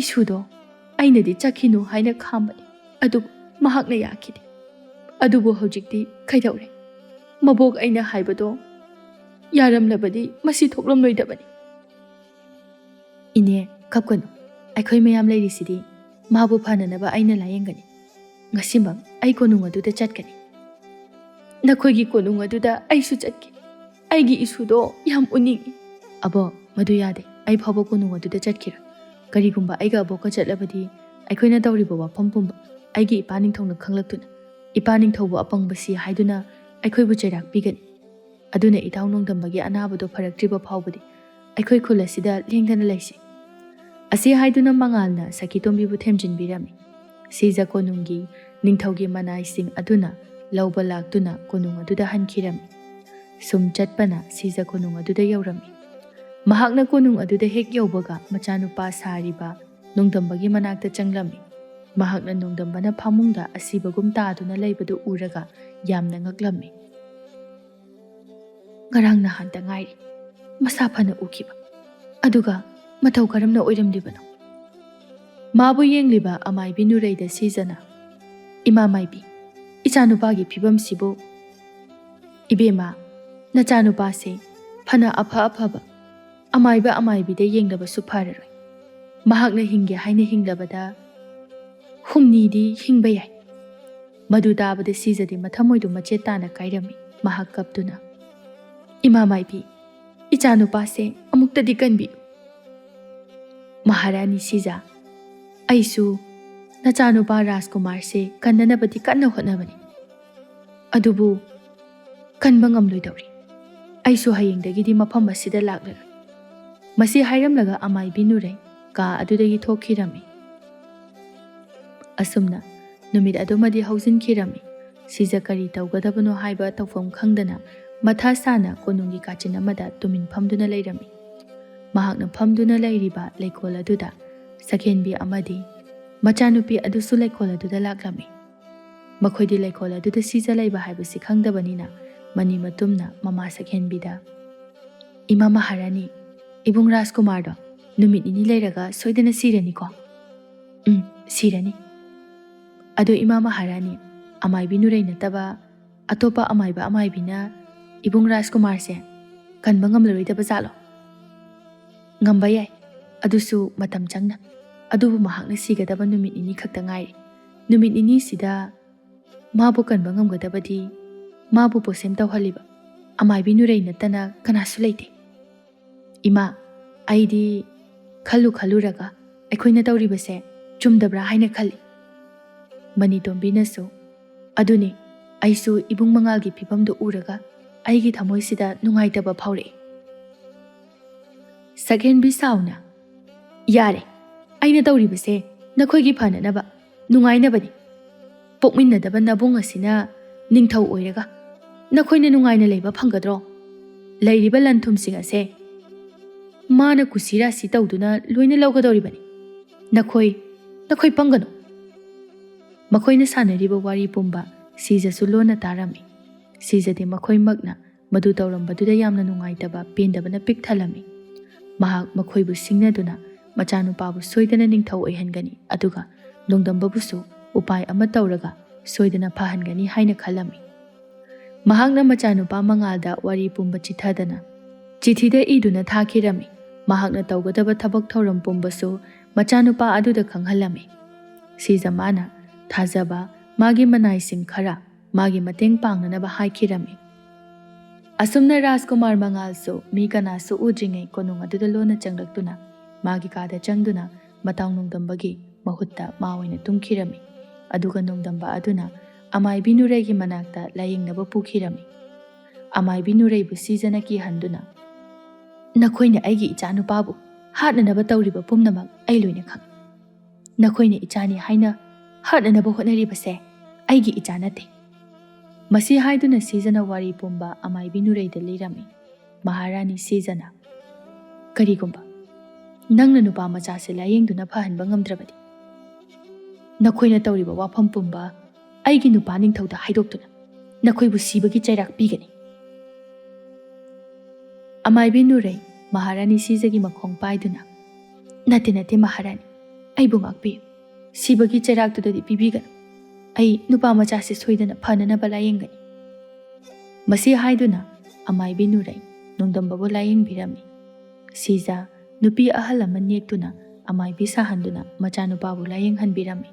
"ꯏꯁꯨꯗꯣ ꯑꯩꯅꯗꯤ ꯆꯠꯈꯤꯅꯨ ꯍꯥꯏꯅ ꯈꯥꯝꯕꯅꯤ, ꯑꯗꯨꯕꯨ ꯃꯍꯥꯛꯅ ꯌꯥꯈꯤꯗꯦ꯫ ꯑꯗꯨꯕꯨ ꯍꯧꯖꯤꯛꯇꯤ ꯀꯩꯗꯧꯔꯦ? ꯃꯕꯣꯛ ꯑꯩꯅ ꯍꯥꯏꯕꯗꯣ ꯌꯥꯔꯝꯂꯕꯗꯤ ꯃꯁꯤ ꯊꯣꯛꯂꯝꯂꯣꯏꯗꯕꯅꯤ." "ꯏꯅꯦ, ꯀꯞꯀꯅꯨ, ꯑꯩꯈꯣꯏ ꯃꯌꯥꯝ ꯂꯩꯔꯤꯁꯤꯗꯤ ꯃꯥꯕꯨ ꯐꯅꯅꯕ ꯑꯩꯅ ꯂꯥꯌꯦꯡꯒꯅꯤ꯫ ꯉꯁꯤꯃꯛ ꯑꯩ ꯀꯣꯅꯨꯡ ꯑꯗꯨꯗ ꯆꯠꯀꯅꯤ." "ꯅꯈꯣꯏꯒꯤ ꯀꯣꯅꯨꯡ ꯑꯗꯨꯗ ꯑꯩꯁꯨ ꯆꯠꯀꯦ, ꯑꯩꯒꯤ ꯏꯁꯨꯗꯣ ꯌꯥꯝ ꯎꯅꯤꯡꯏ." "ꯑꯕꯣ, ꯃꯗꯨ ꯌꯥꯗꯦ, ꯑꯩ ꯐꯥꯎꯕ ꯀꯣꯅꯨꯡ ꯑꯗꯨꯗ ꯆꯠꯈꯤꯔꯣꯏ꯫ ꯀꯔꯤꯒꯨꯝꯕ ꯑꯩꯒ ꯑꯕꯣꯛꯀ ꯆꯠꯂꯕꯗꯤ ꯑꯩꯈꯣꯏꯅ ꯇꯧꯔꯤꯕ ꯋꯥꯐꯝ ꯄꯨꯝꯕ ꯑꯩꯒꯤ ꯏꯄꯥ ꯅꯤꯡꯊꯧꯅ ꯈꯪꯂꯛꯇꯨꯅ ꯏꯄꯥ ꯅꯤꯡꯊꯧꯕꯨ ꯑꯄꯪꯕꯁꯤ ꯍꯥꯏꯗꯨꯅ ꯑꯩꯈꯣꯏꯕꯨ ꯆꯩꯔꯥꯛ ꯄꯤꯒꯅꯤ꯫ ꯑꯗꯨꯅ ꯏꯇꯥꯎ ꯅꯣꯡꯗꯝꯕꯒꯤ ꯑꯅꯥꯕꯗꯣ ꯐꯔꯛꯇ꯭ꯔꯤꯕ ꯐꯥꯎꯕꯗꯤ ꯑꯩꯈꯣꯏ ꯈꯨꯜ ꯑꯁꯤꯗ ꯂꯦꯡꯗꯅ ꯂꯩꯁꯤ." ꯑꯁꯤ ꯍꯥꯏꯗꯨꯅ ꯃꯉꯥꯜꯅ ꯁꯈꯤꯇꯣꯝꯕꯤꯕꯨ ꯊꯦꯝꯖꯤꯟꯕꯤꯔꯝꯃꯤ꯫ ꯁꯤꯖ ꯀꯣꯅꯨꯡꯒꯤ ꯅꯤꯡꯊꯧꯒꯤ ꯃꯅꯥꯏꯁꯤꯡ ꯑꯗꯨꯅ ꯂꯧꯕ ꯂꯥꯛꯇꯨꯅ ꯀꯣꯅꯨꯡ ꯑꯗꯨꯗ ꯍꯟꯈꯤꯔꯝꯃꯤ꯫ ꯁꯨꯝ ꯆꯠꯄꯅ ꯁꯤꯖ ꯀꯣꯅꯨꯡ ꯑꯗꯨꯗ ꯌꯧꯔꯝꯃꯤ꯫ ꯃꯍꯥꯛꯅ ꯀꯣꯅꯨꯡ ꯑꯗꯨꯗ ꯍꯦꯛ ꯌꯧꯕꯒ ꯃꯆꯥꯅꯨꯄꯥ ꯁꯥꯔꯤꯕ ꯅꯣꯡꯗꯝꯕꯒꯤ ꯃꯅꯥꯛꯇ ꯆꯪꯂꯝꯃꯤ꯫ ꯃꯍꯥꯛꯅ ꯅꯣꯡꯗꯝꯕꯅ ꯐꯃꯨꯡꯗ ꯑꯁꯤꯕꯒꯨꯝ ꯇꯥꯗꯨꯅ ꯂꯩꯕꯗꯨ ꯎꯔꯒ ꯌꯥꯝꯅ ꯉꯛꯂꯝꯃꯤ꯫ "ꯉꯔꯥꯡ ꯅꯍꯥꯟꯇ ꯉꯥꯏꯔꯤ ꯃꯁꯥ ꯐꯅ ꯎꯈꯤꯕ, ꯑꯗꯨꯒ ꯃꯇꯧ ꯀꯔꯝꯅ ꯑꯣꯏꯔꯝꯂꯤꯕꯅꯣ?" ꯃꯥꯕꯨ ꯌꯦꯡꯂꯤꯕ ꯑꯃꯥꯏꯕꯤ ꯅꯨꯔꯩꯗ ꯁꯤꯖꯅ, "ꯏꯃꯥ ꯃꯥꯏꯕꯤ, ꯏꯆꯥꯅꯨꯄꯥꯒꯤ ꯐꯤꯕꯝꯁꯤꯕꯨ..." "ꯏꯕꯦꯝꯃ, ꯅꯆꯥꯅꯨꯄꯥꯁꯦ ꯐꯅ ꯑꯐꯕ ꯑꯃꯥꯏꯕꯤꯗ ꯌꯦꯡꯂꯕꯁꯨ ꯐꯔꯔꯣꯏ꯫ ꯃꯍꯥꯛꯅ ꯍꯤꯡꯒꯦ ꯍꯥꯏꯅ ꯍꯤꯡꯂꯕꯗ ꯍꯨꯝꯅꯤꯗꯤ ꯍꯤꯡꯕ ꯌꯥꯏ." ꯃꯗꯨ ꯇꯥꯕꯗ ꯁꯤꯖꯗꯤ ꯃꯊꯃꯣꯏꯗꯨ ꯃꯆꯦꯠ ꯇꯥꯅ ꯀꯥꯏꯔꯝꯃꯤ꯫ ꯃꯍꯥꯛ ꯀꯞꯇꯨꯅ, "ꯏꯃꯥ ꯃꯥꯏꯕꯤ, ꯏꯆꯥꯅꯨꯄꯥꯁꯦ ꯑꯃꯨꯛꯇꯗꯤ ꯀꯟꯕꯤꯌꯨ." "ꯃꯍꯥꯔꯥꯅꯤ ꯁꯤꯖ, ꯑꯩꯁꯨ ꯅꯆꯥꯅꯨꯄꯥ ꯔꯥꯖꯀꯨꯃꯥꯔꯁꯦ ꯀꯟꯅꯅꯕꯗꯤ ꯀꯟꯅ ꯍꯣꯠꯅꯕꯅꯤ, ꯑꯗꯨꯕꯨ ꯀꯟꯕ ꯉꯝꯂꯣꯏꯗꯧꯔꯤ꯫ ꯑꯩꯁꯨ ꯍꯌꯦꯡꯗꯒꯤꯗꯤ ꯃꯐꯝ ꯑꯁꯤꯗ ꯂꯥꯛꯂꯔꯣꯏ꯫ ꯃꯁꯤ ꯍꯥꯏꯔꯝꯂꯒ ꯑꯃꯥꯏꯕꯤ ꯅꯨꯔꯩ ꯀꯥ ꯑꯗꯨꯗꯒꯤ ꯊꯣꯛꯈꯤꯔꯝꯃꯤ꯫ ꯑꯁꯨꯝꯅ ꯅꯨꯃꯤꯠ ꯑꯗꯨꯃꯗꯤ ꯍꯧꯖꯤꯟꯈꯤꯔꯝꯃꯤ꯫ ꯁꯤꯖ ꯀꯔꯤ ꯇꯧꯒꯗꯕꯅꯣ ꯍꯥꯏꯕ ꯇꯧꯐꯝ ꯈꯪꯗꯅ ꯃꯊꯥ ꯁꯥꯅ ꯀꯣꯅꯨꯡꯒꯤ ꯀꯥꯆꯤꯟ ꯑꯃꯗ ꯇꯨꯃꯤꯟ ꯐꯝꯗꯨꯅ ꯂꯩꯔꯝꯃꯤ꯫ ꯃꯍꯥꯛꯅ ꯐꯝꯗꯨꯅ ꯂꯩꯔꯤꯕ ꯂꯩꯀꯣꯜ ꯑꯗꯨꯗ ꯁꯛꯍꯦꯟꯕꯤ ꯑꯃꯗꯤ ꯃꯆꯥꯅꯨꯄꯤ ꯑꯗꯨꯁꯨ ꯂꯩꯀꯣꯜ ꯑꯗꯨꯗ ꯂꯥꯛꯂꯝꯃꯤ꯫ ꯃꯈꯣꯏꯗꯤ ꯂꯩꯀꯣꯜ ꯑꯗꯨꯗ ꯁꯤꯖ ꯂꯩꯕ ꯍꯥꯏꯕꯁꯤ ꯈꯪꯗꯕꯅꯤꯅ ꯃꯅꯤ ꯃꯇꯨꯝꯅ ꯃꯃꯥ ꯁꯛꯍꯦꯟꯕꯤꯗ "ꯏꯃꯥ ꯃꯍꯥꯔꯥꯅꯤ, ꯏꯕꯨꯡ ꯔꯥꯖꯀꯨꯃꯥꯔꯗꯣ ꯅꯨꯃꯤꯠ ꯅꯤꯅꯤ ꯂꯩꯔꯒ ꯁꯣꯏꯗꯅ ꯁꯤꯔꯅꯤꯀꯣ?" "ꯁꯤꯔꯅꯤ꯫ ꯑꯗꯣ ꯏꯃꯥ ꯃꯍꯥꯔꯥꯅꯤ, ꯑꯃꯥꯏꯕꯤ ꯅꯨꯔꯩ ꯅꯠꯇꯕ ꯑꯇꯣꯞꯄ ꯑꯃꯥꯏꯕꯤꯅ ꯏꯕꯨꯡ ꯔꯥꯖꯀꯨꯃꯥꯔꯁꯦ ꯀꯟꯕ ꯉꯝꯂꯔꯣꯏꯗꯕ ꯖꯥꯠꯂꯣ?" "ꯉꯝꯕ ꯌꯥꯏ, ꯑꯗꯨꯁꯨ ꯃꯇꯝ ꯆꯪꯅ꯫ ꯑꯗꯨꯕꯨ ꯃꯍꯥꯛꯅ ꯁꯤꯒꯗꯕ ꯅꯨꯃꯤꯠ ꯅꯤꯅꯤ ꯈꯛꯇ ꯉꯥꯏꯔꯦ꯫ ꯅꯨꯃꯤꯠ ꯅꯤꯅꯤꯁꯤꯗ ꯃꯥꯕꯨ ꯀꯟꯕ ꯉꯝꯒꯗꯕꯗꯤ ꯃꯥꯕు ꯄꯣꯁꯦꯝ ꯇꯧꯍꯜꯂꯤꯕ ꯑꯃꯥꯏꯕꯤ ꯅꯨꯔꯩ ꯅꯠꯇꯅ ꯀꯅꯥꯁꯨ ꯂꯩꯇꯦ꯫ ꯏꯃꯥ, ꯑꯩꯗꯤ ꯈꯜꯂꯨꯔꯒ ꯑꯩꯈꯣꯏꯅ ꯇꯧꯔꯤꯕꯁꯦ ꯆꯨꯝꯗꯕ꯭ꯔꯥ ꯍꯥꯏꯅ ꯈꯜꯂꯤ." ꯃꯅꯤꯇꯣꯝꯕꯤꯅꯁꯨ "ꯑꯗꯨꯅꯤ, ꯑꯩꯁꯨ ꯏꯕꯨꯡ ꯃꯉꯥꯜꯒꯤ ꯐꯤꯕꯝꯗꯨ ꯎꯔꯒ ꯑꯩꯒꯤ ꯊꯃꯣꯏꯁꯤꯗ ꯅꯨꯡꯉꯥꯏꯇꯕ ꯐꯥꯎꯔꯛꯏ." ꯁꯛꯍꯦꯟꯕꯤ ꯁꯥꯎꯅ "ꯌꯥꯔꯦ, ꯑꯩꯅ ꯇꯧꯔꯤꯕꯁꯦ ꯅꯈꯣꯏꯒꯤ ꯐꯅꯅꯕ, ꯅꯨꯡꯉꯥꯏꯅꯕꯅꯤ꯫ ꯄꯣꯛꯃꯤꯟꯅꯗꯕ ꯅꯕꯨꯡ ꯑꯁꯤꯅ ꯅꯤꯡꯊꯧ ꯑꯣꯏꯔꯒ ꯅꯈꯣꯏꯅ ꯅꯨꯡꯉꯥꯏꯅ ꯂꯩꯕ ꯐꯪꯒꯗ꯭ꯔꯣ? ꯂꯩꯔꯤꯕ ꯂꯟ ꯊꯨꯝꯁꯤꯡ ꯑꯁꯦ ꯃꯥꯅ ꯀꯨꯁꯤꯔꯥꯁꯤ ꯇꯧꯗꯨꯅ ꯂꯣꯏꯅ ꯂꯧꯒꯗꯧꯔꯤꯕꯅꯤ꯫ ꯅꯈꯣꯏ ꯄꯪꯒꯅꯨ." ꯃꯈꯣꯏꯅ ꯁꯥꯟꯅꯔꯤꯕ ꯋꯥꯔꯤ ꯄꯨꯝꯕ ꯁꯤꯖꯁꯨ ꯂꯣꯟꯅ ꯇꯥꯔꯝꯃꯤ꯫ ꯁꯤꯖꯗꯤ ꯃꯈꯣꯏꯃꯛꯅ ꯃꯗꯨ ꯇꯧꯔꯝꯕꯗꯨꯗ ꯌꯥꯝꯅ ꯅꯨꯡꯉꯥꯏꯇꯕ, ꯄꯦꯟꯗꯕꯅ ꯄꯤꯛ ꯊꯜꯂꯝꯃꯤ꯫ ꯃꯍꯥꯛ ꯃꯈꯣꯏꯕꯨ ꯁꯤꯡꯅꯗꯨꯅ ꯃꯆꯥꯅꯨꯄꯥꯕꯨ ꯁꯣꯏꯗꯅ ꯅꯤꯡꯊꯧ ꯑꯣꯏꯍꯟꯒꯅꯤ, ꯑꯗꯨꯒ ꯅꯣꯡꯗꯝꯕꯕꯨꯁꯨ ꯎꯄꯥꯏ ꯑꯃ ꯇꯧꯔꯒ ꯁꯣꯏꯗꯅ ꯐꯍꯟꯒꯅꯤ ꯍꯥꯏꯅ ꯈꯜꯂꯝꯃꯤ꯫ ꯃꯍꯥꯛꯅ ꯃꯆꯥꯅꯨꯄꯥ ꯃꯉꯥꯜꯗ ꯋꯥꯔꯤ ꯄꯨꯝꯕ ꯆꯤꯊꯗꯅ ꯆꯤꯊꯤꯗ ꯏꯗꯨꯅ ꯊꯥꯈꯤꯔꯝꯃꯤ꯫ ꯃꯍꯥꯛꯅ ꯇꯧꯒꯗꯕ ꯊꯕꯛ ꯊꯧꯔꯝ ꯄꯨꯝꯕꯁꯨ ꯃꯆꯥꯅꯨꯄꯥ ꯑꯗꯨꯗ ꯈꯪꯍꯜꯂꯝꯃꯤ꯫ ꯁꯤꯖ ꯃꯥꯅ ꯊꯥꯖꯕ ꯃꯥꯒꯤ ꯃꯅꯥꯏꯁꯤꯡ ꯈꯔ ꯃꯥꯒꯤ ꯃꯇꯦꯡ ꯄꯥꯡꯅꯅꯕ ꯍꯥꯏꯈꯤꯔꯝꯃꯤ꯫ ꯑꯁꯨꯝꯅ ꯔꯥꯖꯀꯨꯃꯥꯔ ꯃꯉꯥꯜꯁꯨ ꯃꯤ ꯀꯅꯥꯁꯨ ꯎꯗ꯭ꯔꯤꯉꯩ ꯀꯣꯅꯨꯡ ꯑꯗꯨꯗ ꯂꯣꯟꯅ ꯆꯪꯂꯛꯇꯨꯅ ꯃꯥꯒꯤ ꯀꯥꯗ ꯆꯪꯗꯨꯅ ꯃꯇꯥꯎ ꯅꯣꯡꯗꯝꯕꯒꯤ ꯃꯍꯨꯠꯇ ꯃꯥ ꯑꯣꯏꯅ ꯇꯨꯝꯈꯤꯔꯝꯃꯤ꯫ ꯑꯗꯨꯒ ꯅꯣꯡꯗꯝꯕ ꯑꯗꯨꯅ ꯑꯃꯥꯏꯕꯤ ꯅꯨꯔꯩꯒꯤ ꯃꯅꯥꯛꯇ ꯂꯥꯌꯦꯡꯅꯕ ꯄꯨꯈꯤꯔꯝꯃꯤ꯫ ꯑꯃꯥꯏꯕꯤ ꯅꯨꯔꯩꯕꯨ ꯁꯤꯖꯅ ꯀꯤꯍꯟꯗꯨꯅ "ꯅꯈꯣꯏꯅ ꯑꯩꯒꯤ ꯏꯆꯥꯅꯨꯄꯥꯕꯨ ꯍꯥꯠꯅꯅꯕ ꯇꯧꯔꯤꯕ ꯄꯨꯝꯅꯃꯛ ꯑꯩ ꯂꯣꯏꯅ ꯈꯪꯏ꯫ ꯅꯈꯣꯏꯅ ꯏꯆꯥꯅꯤ ꯍꯥꯏꯅ ꯍꯥꯠꯅꯅꯕ ꯍꯣꯠꯅꯔꯤꯕꯁꯦ ꯑꯩꯒꯤ ꯏꯆꯥ ꯅꯠꯇꯦ." ꯃꯁꯤ ꯍꯥꯏꯗꯨꯅ ꯁꯤꯖꯅ ꯋꯥꯔꯤ ꯄꯨꯝꯕ ꯑꯃꯥꯏꯕꯤ ꯅꯨꯔꯩꯗ ꯂꯤꯔꯝꯃꯤ꯫ ꯃꯍꯥꯔꯥꯅꯤ ꯁꯤꯖꯅ "ꯀꯔꯤꯒꯨꯝꯕ ꯅꯪꯅ ꯅꯨꯄꯥ ꯃꯆꯥꯁꯦ ꯂꯥꯌꯦꯡꯗꯨꯅ ꯐꯍꯟꯕ ꯉꯝꯗ꯭ꯔꯕꯗꯤ ꯅꯈꯣꯏꯅ ꯇꯧꯔꯤꯕ ꯋꯥꯐꯝ ꯄꯨꯝꯕ ꯑꯩꯒꯤ ꯅꯨꯄꯥ ꯅꯤꯡꯊꯧꯗ ꯍꯥꯏꯗꯣꯛꯇꯨꯅ ꯅꯈꯣꯏꯕꯨ ꯁꯤꯕꯒꯤ ꯆꯩꯔꯥꯛ ꯄꯤꯒꯅꯤ." ꯑꯃꯥꯏꯕꯤ ꯅꯨꯔꯩ ꯃꯍꯥꯔꯥꯅꯤ ꯁꯤꯖꯒꯤ ꯃꯈꯣꯡ ꯄꯥꯏꯗꯨꯅ "ꯅꯠꯇꯦ ꯃꯍꯥꯔꯥꯅꯤ, ꯑꯩꯕꯨ ꯉꯥꯛꯄꯤꯌꯨ. ꯁꯤꯕꯒꯤ ꯆꯩꯔꯥꯛꯇꯨꯗꯗꯤ ꯄꯤꯕꯤꯒꯅꯨ. ꯑꯩ ꯅꯨꯄꯥ ꯃꯆꯥꯁꯦ ꯁꯣꯏꯗꯅ ꯐꯅꯅꯕ ꯂꯥꯌꯦꯡꯒꯅꯤ." ꯃꯁꯤ ꯍꯥꯏꯗꯨꯅ ꯑꯃꯥꯏꯕꯤ ꯅꯨꯔꯩ ꯅꯣꯡꯗꯝꯕꯕꯨ ꯂꯥꯌꯦꯡꯕꯤꯔꯝꯃꯤ꯫ ꯁꯤꯖ ꯅꯨꯄꯤ ꯑꯍꯜ ꯑꯃ ꯅꯦꯛꯇꯨꯅ ꯑꯃꯥꯏꯕꯤ ꯁꯥꯍꯟꯗꯨꯅ ꯃꯆꯥꯅꯨꯄꯥꯕꯨ ꯂꯥꯌꯦꯡꯍꯟꯕꯤꯔꯝꯃꯤ꯫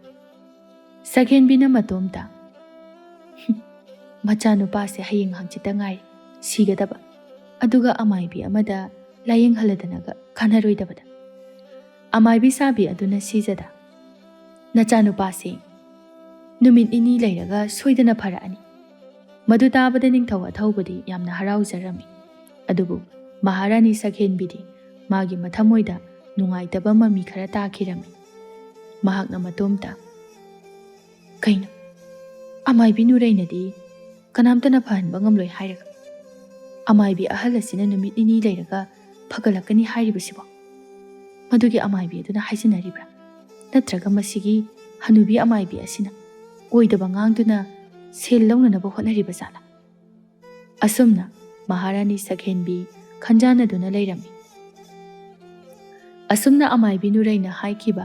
ꯁꯛꯍꯦꯟꯕꯤꯅ ꯃꯇꯣꯝꯇ "ꯃꯆꯥꯅꯨꯄꯥꯁꯦ ꯍꯌꯦꯡ ꯍꯪꯆꯤꯠꯇ ꯉꯥꯏꯔꯦ ꯁꯤꯒꯗꯕ, ꯑꯗꯨꯒ ꯑꯃꯥꯏꯕꯤ ꯑꯃꯗ ꯂꯥꯌꯦꯡꯍꯜꯂꯗꯅꯒ ꯀꯥꯟꯅꯔꯣꯏꯗꯕꯗ." ꯑꯃꯥꯏꯕꯤ ꯁꯥꯕꯤ ꯑꯗꯨꯅ ꯁꯤꯖꯗ "ꯅꯆꯥꯅꯨꯄꯥꯁꯦ ꯅꯨꯃꯤꯠ ꯅꯤꯅꯤ ꯂꯩꯔꯒ ꯁꯣꯏꯗꯅ ꯐꯔꯛꯑꯅꯤ." ꯃꯗꯨ ꯇꯥꯕꯗ ꯅꯤꯡꯊꯧ ꯑꯊꯧꯕꯗꯤ ꯌꯥꯝꯅ ꯍꯔꯥꯎꯖꯔꯝꯃꯤ꯫ ꯑꯗꯨꯕꯨ ꯃꯍꯥꯔꯥꯅꯤ ꯁꯛꯍꯦꯟꯕꯤꯗꯤ ꯃꯥꯒꯤ ꯃꯊꯃꯣꯏꯗ ꯅꯨꯡꯉꯥꯏꯇꯕ ꯃꯃꯤ ꯈꯔ ꯇꯥꯈꯤꯔꯝꯃꯤ꯫ ꯃꯍꯥꯛꯅ ꯃꯇꯣꯝꯇ "ꯀꯩꯅꯣ, ꯑꯃꯥꯏꯕꯤ ꯅꯨꯔꯩꯅꯗꯤ ꯀꯅꯥꯝꯇꯅ ꯐꯍꯟꯕ ꯉꯝꯂꯣꯏ ꯍꯥꯏꯔꯒ ꯑꯃꯥꯏꯕꯤ ꯑꯍꯜ ꯑꯁꯤꯅ ꯅꯨꯃꯤꯠ ꯅꯤꯅꯤ ꯂꯩꯔꯒ ꯐꯒꯠꯂꯛꯀꯅꯤ ꯍꯥꯏꯔꯤꯕꯁꯤꯕꯣ? ꯃꯗꯨꯒꯤ ꯑꯃꯥꯏꯕꯤ ꯑꯗꯨꯅ ꯍꯥꯏꯖꯟꯅꯔꯤꯕ꯭ꯔꯥ? ꯅꯠꯇ꯭ꯔꯒ ꯃꯁꯤꯒꯤ ꯍꯅꯨꯕꯤ ꯑꯃꯥꯏꯕꯤ ꯑꯁꯤꯅ ꯑꯣꯏꯗꯕ ꯉꯥꯡꯗꯨꯅ ꯁꯦꯜ ꯂꯧꯅꯅꯕ ꯍꯣꯠꯅꯔꯤꯕ ꯖꯥꯠꯂꯥ?" ꯑꯁꯨꯝꯅ ꯃꯍꯥꯔꯥꯅꯤ ꯁꯛꯍꯦꯟꯕꯤ ꯈꯟꯖꯥꯟꯅꯗꯨꯅ ꯂꯩꯔꯝꯃꯤ꯫ ꯑꯁꯨꯝꯅ ꯑꯃꯥꯏꯕꯤ ꯅꯨꯔꯩꯅ ꯍꯥꯏꯈꯤꯕ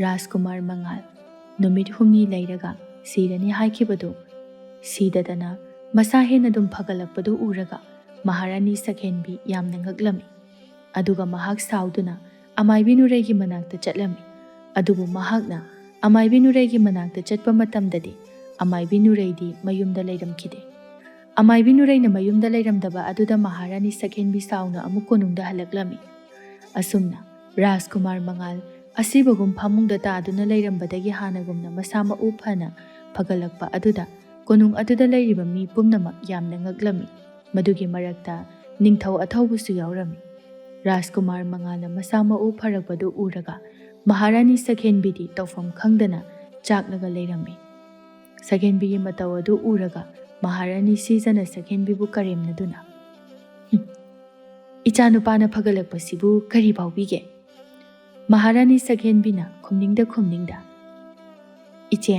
ꯔꯥꯖꯀꯨꯃꯥꯔ ꯃꯉꯥꯜ ꯅꯨꯃꯤꯠ ꯍꯨꯝꯅꯤ ꯂꯩꯔꯒ ꯁꯤꯔꯅꯤ ꯍꯥꯏꯈꯤꯕꯗꯨ ꯁꯤꯗꯗꯅ ꯃꯁꯥ ꯍꯦꯟꯅ ꯑꯗꯨꯝ ꯐꯒꯠꯂꯛꯄꯗꯨ ꯎꯔꯒ ꯃꯍꯥꯔꯥꯅꯤ ꯁꯛꯍꯦꯟꯕꯤ ꯌꯥꯝꯅ ꯉꯛꯂꯝꯃꯤ꯫ ꯑꯗꯨꯒ ꯃꯍꯥꯛ ꯁꯥꯎꯗꯨꯅ ꯑꯃꯥꯏꯕꯤ ꯅꯨꯔꯩꯒꯤ ꯃꯅꯥꯛꯇ ꯆꯠꯂꯝꯃꯤ꯫ ꯑꯗꯨꯕꯨ ꯃꯍꯥꯛꯅ ꯑꯃꯥꯏꯕꯤ ꯅꯨꯔꯩꯒꯤ ꯃꯅꯥꯛꯇ ꯆꯠꯄ ꯃꯇꯝꯗꯗꯤ ꯑꯃꯥꯏꯕꯤ ꯅꯨꯔꯩꯗꯤ ꯃꯌꯨꯝꯗ ꯂꯩꯔꯝꯈꯤꯗꯦ꯫ ꯑꯃꯥꯏꯕꯤ ꯅꯨꯔꯩꯅ ꯃꯌꯨꯝꯗ ꯂꯩꯔꯝꯗꯕ ꯑꯗꯨꯗ ꯃꯍꯥꯔꯥꯅꯤ ꯁꯛꯍꯦꯟꯕꯤ ꯁꯥꯎꯅ ꯑꯃꯨꯛ ꯀꯣꯅꯨꯡꯗ ꯍꯜꯂꯛꯂꯝꯃꯤ꯫ ꯑꯁꯨꯝꯅ ꯔꯥꯖꯀꯨꯃꯥꯔ ꯃꯉꯥꯜ ꯑꯁꯤꯕꯒꯨꯝ ꯐꯃꯨꯡꯗ ꯇꯥꯗꯨꯅ ꯂꯩꯔꯝꯕꯗꯒꯤ ꯍꯥꯟꯅꯒꯨꯝꯅ ꯃꯁꯥ ꯃꯎ ꯐꯅ ꯐꯒꯠꯂꯛꯄ ꯑꯗꯨꯗ ꯀꯣꯅꯨꯡ ꯑꯗꯨꯗ ꯂꯩꯔꯤꯕ ꯃꯤ ꯄꯨꯝꯅꯃꯛ ꯌꯥꯝꯅ ꯉꯛꯂꯝꯃꯤ꯫ ꯃꯗꯨꯒꯤ ꯃꯔꯛꯇ ꯅꯤꯡꯊꯧ ꯑꯊꯧꯕꯁꯨ ꯌꯥꯎꯔꯝꯃꯤ꯫ ꯔꯥꯖꯀꯨꯃꯥꯔ ꯃꯉꯥꯜꯅ ꯃꯁꯥ ꯃꯎ ꯐꯔꯛꯄꯗꯨ ꯎꯔꯒ ꯃꯍꯥꯔꯥꯅꯤ ꯁꯛꯍꯦꯟꯕꯤꯗꯤ ꯇꯧꯐꯝ ꯈꯪꯗꯅ ꯆꯥꯛꯂꯒ ꯂꯩꯔꯝꯃꯤ꯫ ꯁꯛꯍꯦꯟꯕꯤꯒꯤ ꯃꯇꯧ ꯑꯗꯨ ꯎꯔꯒ ꯃꯍꯥꯔꯥꯅꯤ ꯁꯤꯖꯅ ꯁꯛꯍꯦꯟꯕꯤꯕꯨ ꯀꯔꯦꯝꯅꯗꯨꯅ "ꯏꯆꯥꯅꯨꯄꯥꯅ ꯐꯒꯠꯂꯛꯄꯁꯤꯕꯨ ꯀꯔꯤ ꯐꯥꯎꯕꯤꯒꯦ?" ꯃꯍꯥꯔꯥꯅꯤ ꯁꯛꯍꯦꯟꯕꯤꯅ ꯈꯨꯝꯅꯤꯡꯗ "ꯏꯆꯦ,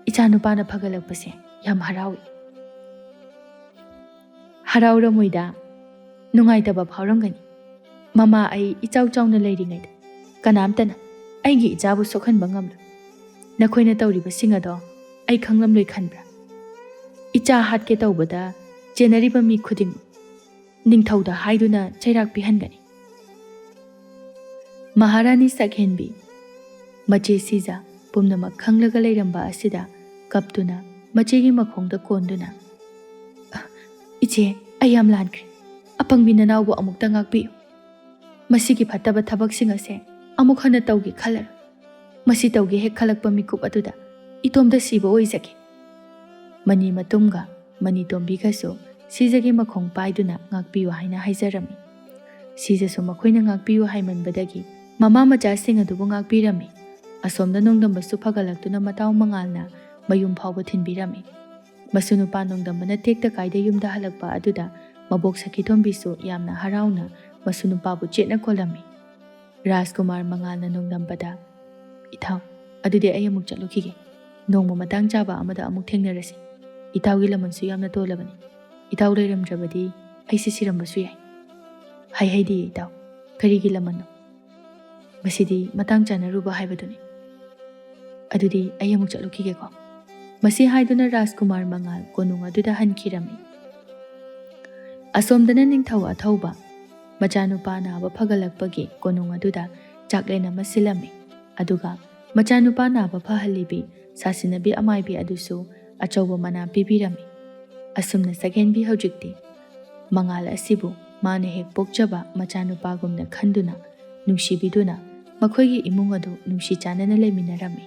ꯏꯆꯥꯅꯨꯄꯥꯅ ꯐꯒꯠꯂꯛꯄꯁꯦ ꯌꯥꯝ ꯍꯔꯥꯎꯏ." "ꯍꯔꯥꯎꯔꯝꯃꯣꯏꯗ, ꯅꯨꯡꯉꯥꯏꯇꯕ ꯐꯥꯎꯔꯝꯒꯅꯤ꯫ ꯃꯃꯥ ꯑꯩ ꯏꯆꯥꯎ ꯆꯥꯎꯅ ꯂꯩꯔꯤꯉꯩꯗ ꯀꯅꯥꯝꯇꯅ ꯑꯩꯒꯤ ꯏꯆꯥꯕꯨ ꯁꯣꯛꯍꯟꯕ ꯉꯝꯂꯣꯏ꯫ ꯅꯈꯣꯏꯅ ꯇꯧꯔꯤꯕꯁꯤꯡ ꯑꯗꯣ ꯑꯩ ꯈꯪꯂꯝꯂꯣꯏ ꯈꯟꯕ꯭ꯔꯥ? ꯏꯆꯥ ꯍꯥꯠꯀꯦ ꯇꯧꯕꯗ ꯆꯦꯟꯅꯔꯤꯕ ꯃꯤ ꯈꯨꯗꯤꯡꯃꯛ ꯅꯤꯡꯊꯧꯗ ꯍꯥꯏꯗꯨꯅ ꯆꯩꯔꯥꯛ ꯄꯤꯍꯟꯒꯅꯤ." ꯃꯍꯥꯔꯥꯅꯤ ꯁꯛꯍꯦꯟꯕꯤ ꯃꯆꯦ ꯁꯤꯖ ꯄꯨꯝꯅꯃꯛ ꯈꯪꯂꯒ ꯂꯩꯔꯝꯕ ꯑꯁꯤꯗ ꯀꯞꯇꯨꯅ ꯃꯆꯦꯒꯤ ꯃꯈꯣꯡꯗ ꯀꯣꯟꯗꯨꯅ "ꯏꯆꯦ, ꯑꯩ ꯌꯥꯝ ꯂꯥꯟꯈ꯭ꯔꯦ꯫ ꯑꯄꯪꯕꯤ ꯅꯅꯥꯎꯕꯨ ꯑꯃꯨꯛꯇ ꯉꯥꯛꯄꯤꯌꯨ꯫ ꯃꯁꯤꯒꯤ ꯐꯠꯇꯕ ꯊꯕꯛꯁꯤꯡ ꯑꯁꯦ ꯑꯃꯨꯛ ꯍꯟꯅ ꯇꯧꯒꯦ ꯈꯜꯂꯔꯣꯏ꯫ ꯃꯁꯤ ꯇꯧꯒꯦ ꯍꯦꯛ ꯈꯜꯂꯛꯄ ꯃꯤꯀꯨꯞ ꯑꯗꯨꯗ ꯏꯇꯣꯝꯇ ꯁꯤꯕ ꯑꯣꯏꯖꯒꯦ." ꯃꯅꯤ ꯃꯇꯨꯝꯒ ꯃꯅꯤꯇꯣꯝꯕꯤꯒꯁꯨ ꯁꯤꯖꯒꯤ ꯃꯈꯣꯡ ꯄꯥꯏꯗꯨꯅ ꯉꯥꯛꯄꯤꯌꯨ ꯍꯥꯏꯅ ꯍꯥꯏꯖꯔꯝꯃꯤ꯫ ꯁꯤꯖꯁꯨ ꯃꯈꯣꯏꯅ ꯉꯥꯛꯄꯤꯌꯨ ꯍꯥꯏꯃꯟꯕꯗꯒꯤ ꯃꯃꯥ ꯃꯆꯥꯁꯤꯡ ꯑꯗꯨꯕꯨ ꯉꯥꯛꯄꯤꯔꯝꯃꯤ꯫ ꯑꯁꯣꯝꯗ ꯅꯣꯡꯗꯝꯕꯁꯨ ꯐꯒꯠꯂꯛꯇꯨꯅ ꯃꯇꯥꯎ ꯃꯉꯥꯜꯅ ꯃꯌꯨꯝ ꯐꯥꯎꯕ ꯊꯤꯟꯕꯤꯔꯝꯃꯤ꯫ ꯃꯁꯨ ꯅꯨꯄꯥ ꯅꯣꯡꯗꯝꯕꯅ ꯇꯦꯛꯇ ꯀꯥꯏꯗ ꯌꯨꯝꯗ ꯍꯜꯂꯛꯄ ꯑꯗꯨꯗ ꯃꯕꯣꯛ ꯁꯈꯤꯊꯣꯝꯕꯤꯁꯨ ꯌꯥꯝꯅ ꯍꯔꯥꯎꯅ ꯃꯁꯨ ꯅꯨꯄꯥꯕꯨ ꯆꯦꯠꯅ ꯀꯣꯜꯂꯝꯃꯤ꯫ ꯔꯥꯖꯀꯨꯃꯥꯔ ꯃꯉꯥꯜꯅ ꯅꯣꯡꯗꯝꯕꯗ "ꯏꯊꯥꯎ, ꯑꯗꯨꯗꯤ ꯑꯩ ꯑꯃꯨꯛ ꯆꯠꯂꯨꯈꯤꯒꯦ꯫ ꯅꯣꯡꯃ ꯃꯇꯥꯡ ꯆꯥꯕ ꯑꯃꯗ ꯑꯃꯨꯛ ꯊꯦꯡꯅꯔꯁꯤ꯫ ꯏꯇꯥꯎꯒꯤ ꯂꯃꯟꯁꯨ ꯌꯥꯝꯅ ꯇꯣꯜꯂꯕꯅꯤ꯫ ꯏꯇꯥꯎ ꯂꯩꯔꯝꯗ꯭ꯔꯕꯗꯤ ꯑꯩꯁꯦ ꯁꯤꯔꯝꯕꯁꯨ ꯌꯥꯏ." "ꯍꯥꯏꯍꯩꯗꯤꯌꯦ ꯏꯇꯥꯎ, ꯀꯔꯤꯒꯤ ꯂꯃꯟꯅꯣ? ꯃꯁꯤꯗꯤ ꯃꯇꯥꯡ ꯆꯥꯅꯔꯨꯕ ꯍꯥꯏꯕꯗꯨꯅꯤ꯫ ꯑꯗꯨꯗꯤ ꯑꯩ ꯑꯃꯨꯛ ꯆꯠꯂꯨꯈꯤꯒꯦꯀꯣ." ꯃꯁꯤ ꯍꯥꯏꯗꯨꯅ ꯔꯥꯖꯀꯨꯃꯥꯔ ꯃꯉꯥꯜ ꯀꯣꯅꯨꯡ ꯑꯗꯨꯗ ꯍꯟꯈꯤꯔꯝꯃꯤ꯫ ꯑꯁꯣꯝꯗꯅ ꯅꯤꯡꯊꯧ ꯑꯊꯧꯕ ꯃꯆꯥꯅꯨꯄꯥ ꯅꯥꯕ ꯐꯒꯠꯂꯛꯄꯒꯤ ꯀꯣꯅꯨꯡ ꯑꯗꯨꯗ ꯆꯥꯛꯂꯦꯟ ꯑꯃ ꯁꯤꯜꯂꯝꯃꯤ꯫ ꯑꯗꯨꯒ ꯃꯆꯥꯅꯨꯄꯥ ꯅꯥꯕ ꯐꯍꯜꯂꯤꯕꯤ ꯁꯥꯁꯤꯟꯅꯕꯤ ꯑꯃꯥꯏꯕꯤ ꯑꯗꯨꯁꯨ ꯑꯆꯧꯕ ꯃꯅꯥ ꯄꯤꯕꯤꯔꯝꯃꯤ꯫ ꯑꯁꯨꯝꯅ ꯁꯛꯍꯦꯟꯕꯤ ꯍꯧꯖꯤꯛꯇꯤ ꯃꯉꯥꯜ ꯑꯁꯤꯕꯨ ꯃꯥꯅ ꯍꯦꯛ ꯄꯣꯛꯆꯕ ꯃꯆꯥꯅꯨꯄꯥꯒꯨꯝꯅ ꯈꯟꯗꯨꯅ ꯅꯨꯡꯁꯤꯕꯤꯗꯨꯅ ꯃꯈꯣꯏꯒꯤ ꯏꯃꯨꯡ ꯑꯗꯨ ꯅꯨꯡꯁꯤ ꯆꯥꯟꯅꯅ ꯂꯩꯃꯤꯟꯅꯔꯝꯃꯤ꯫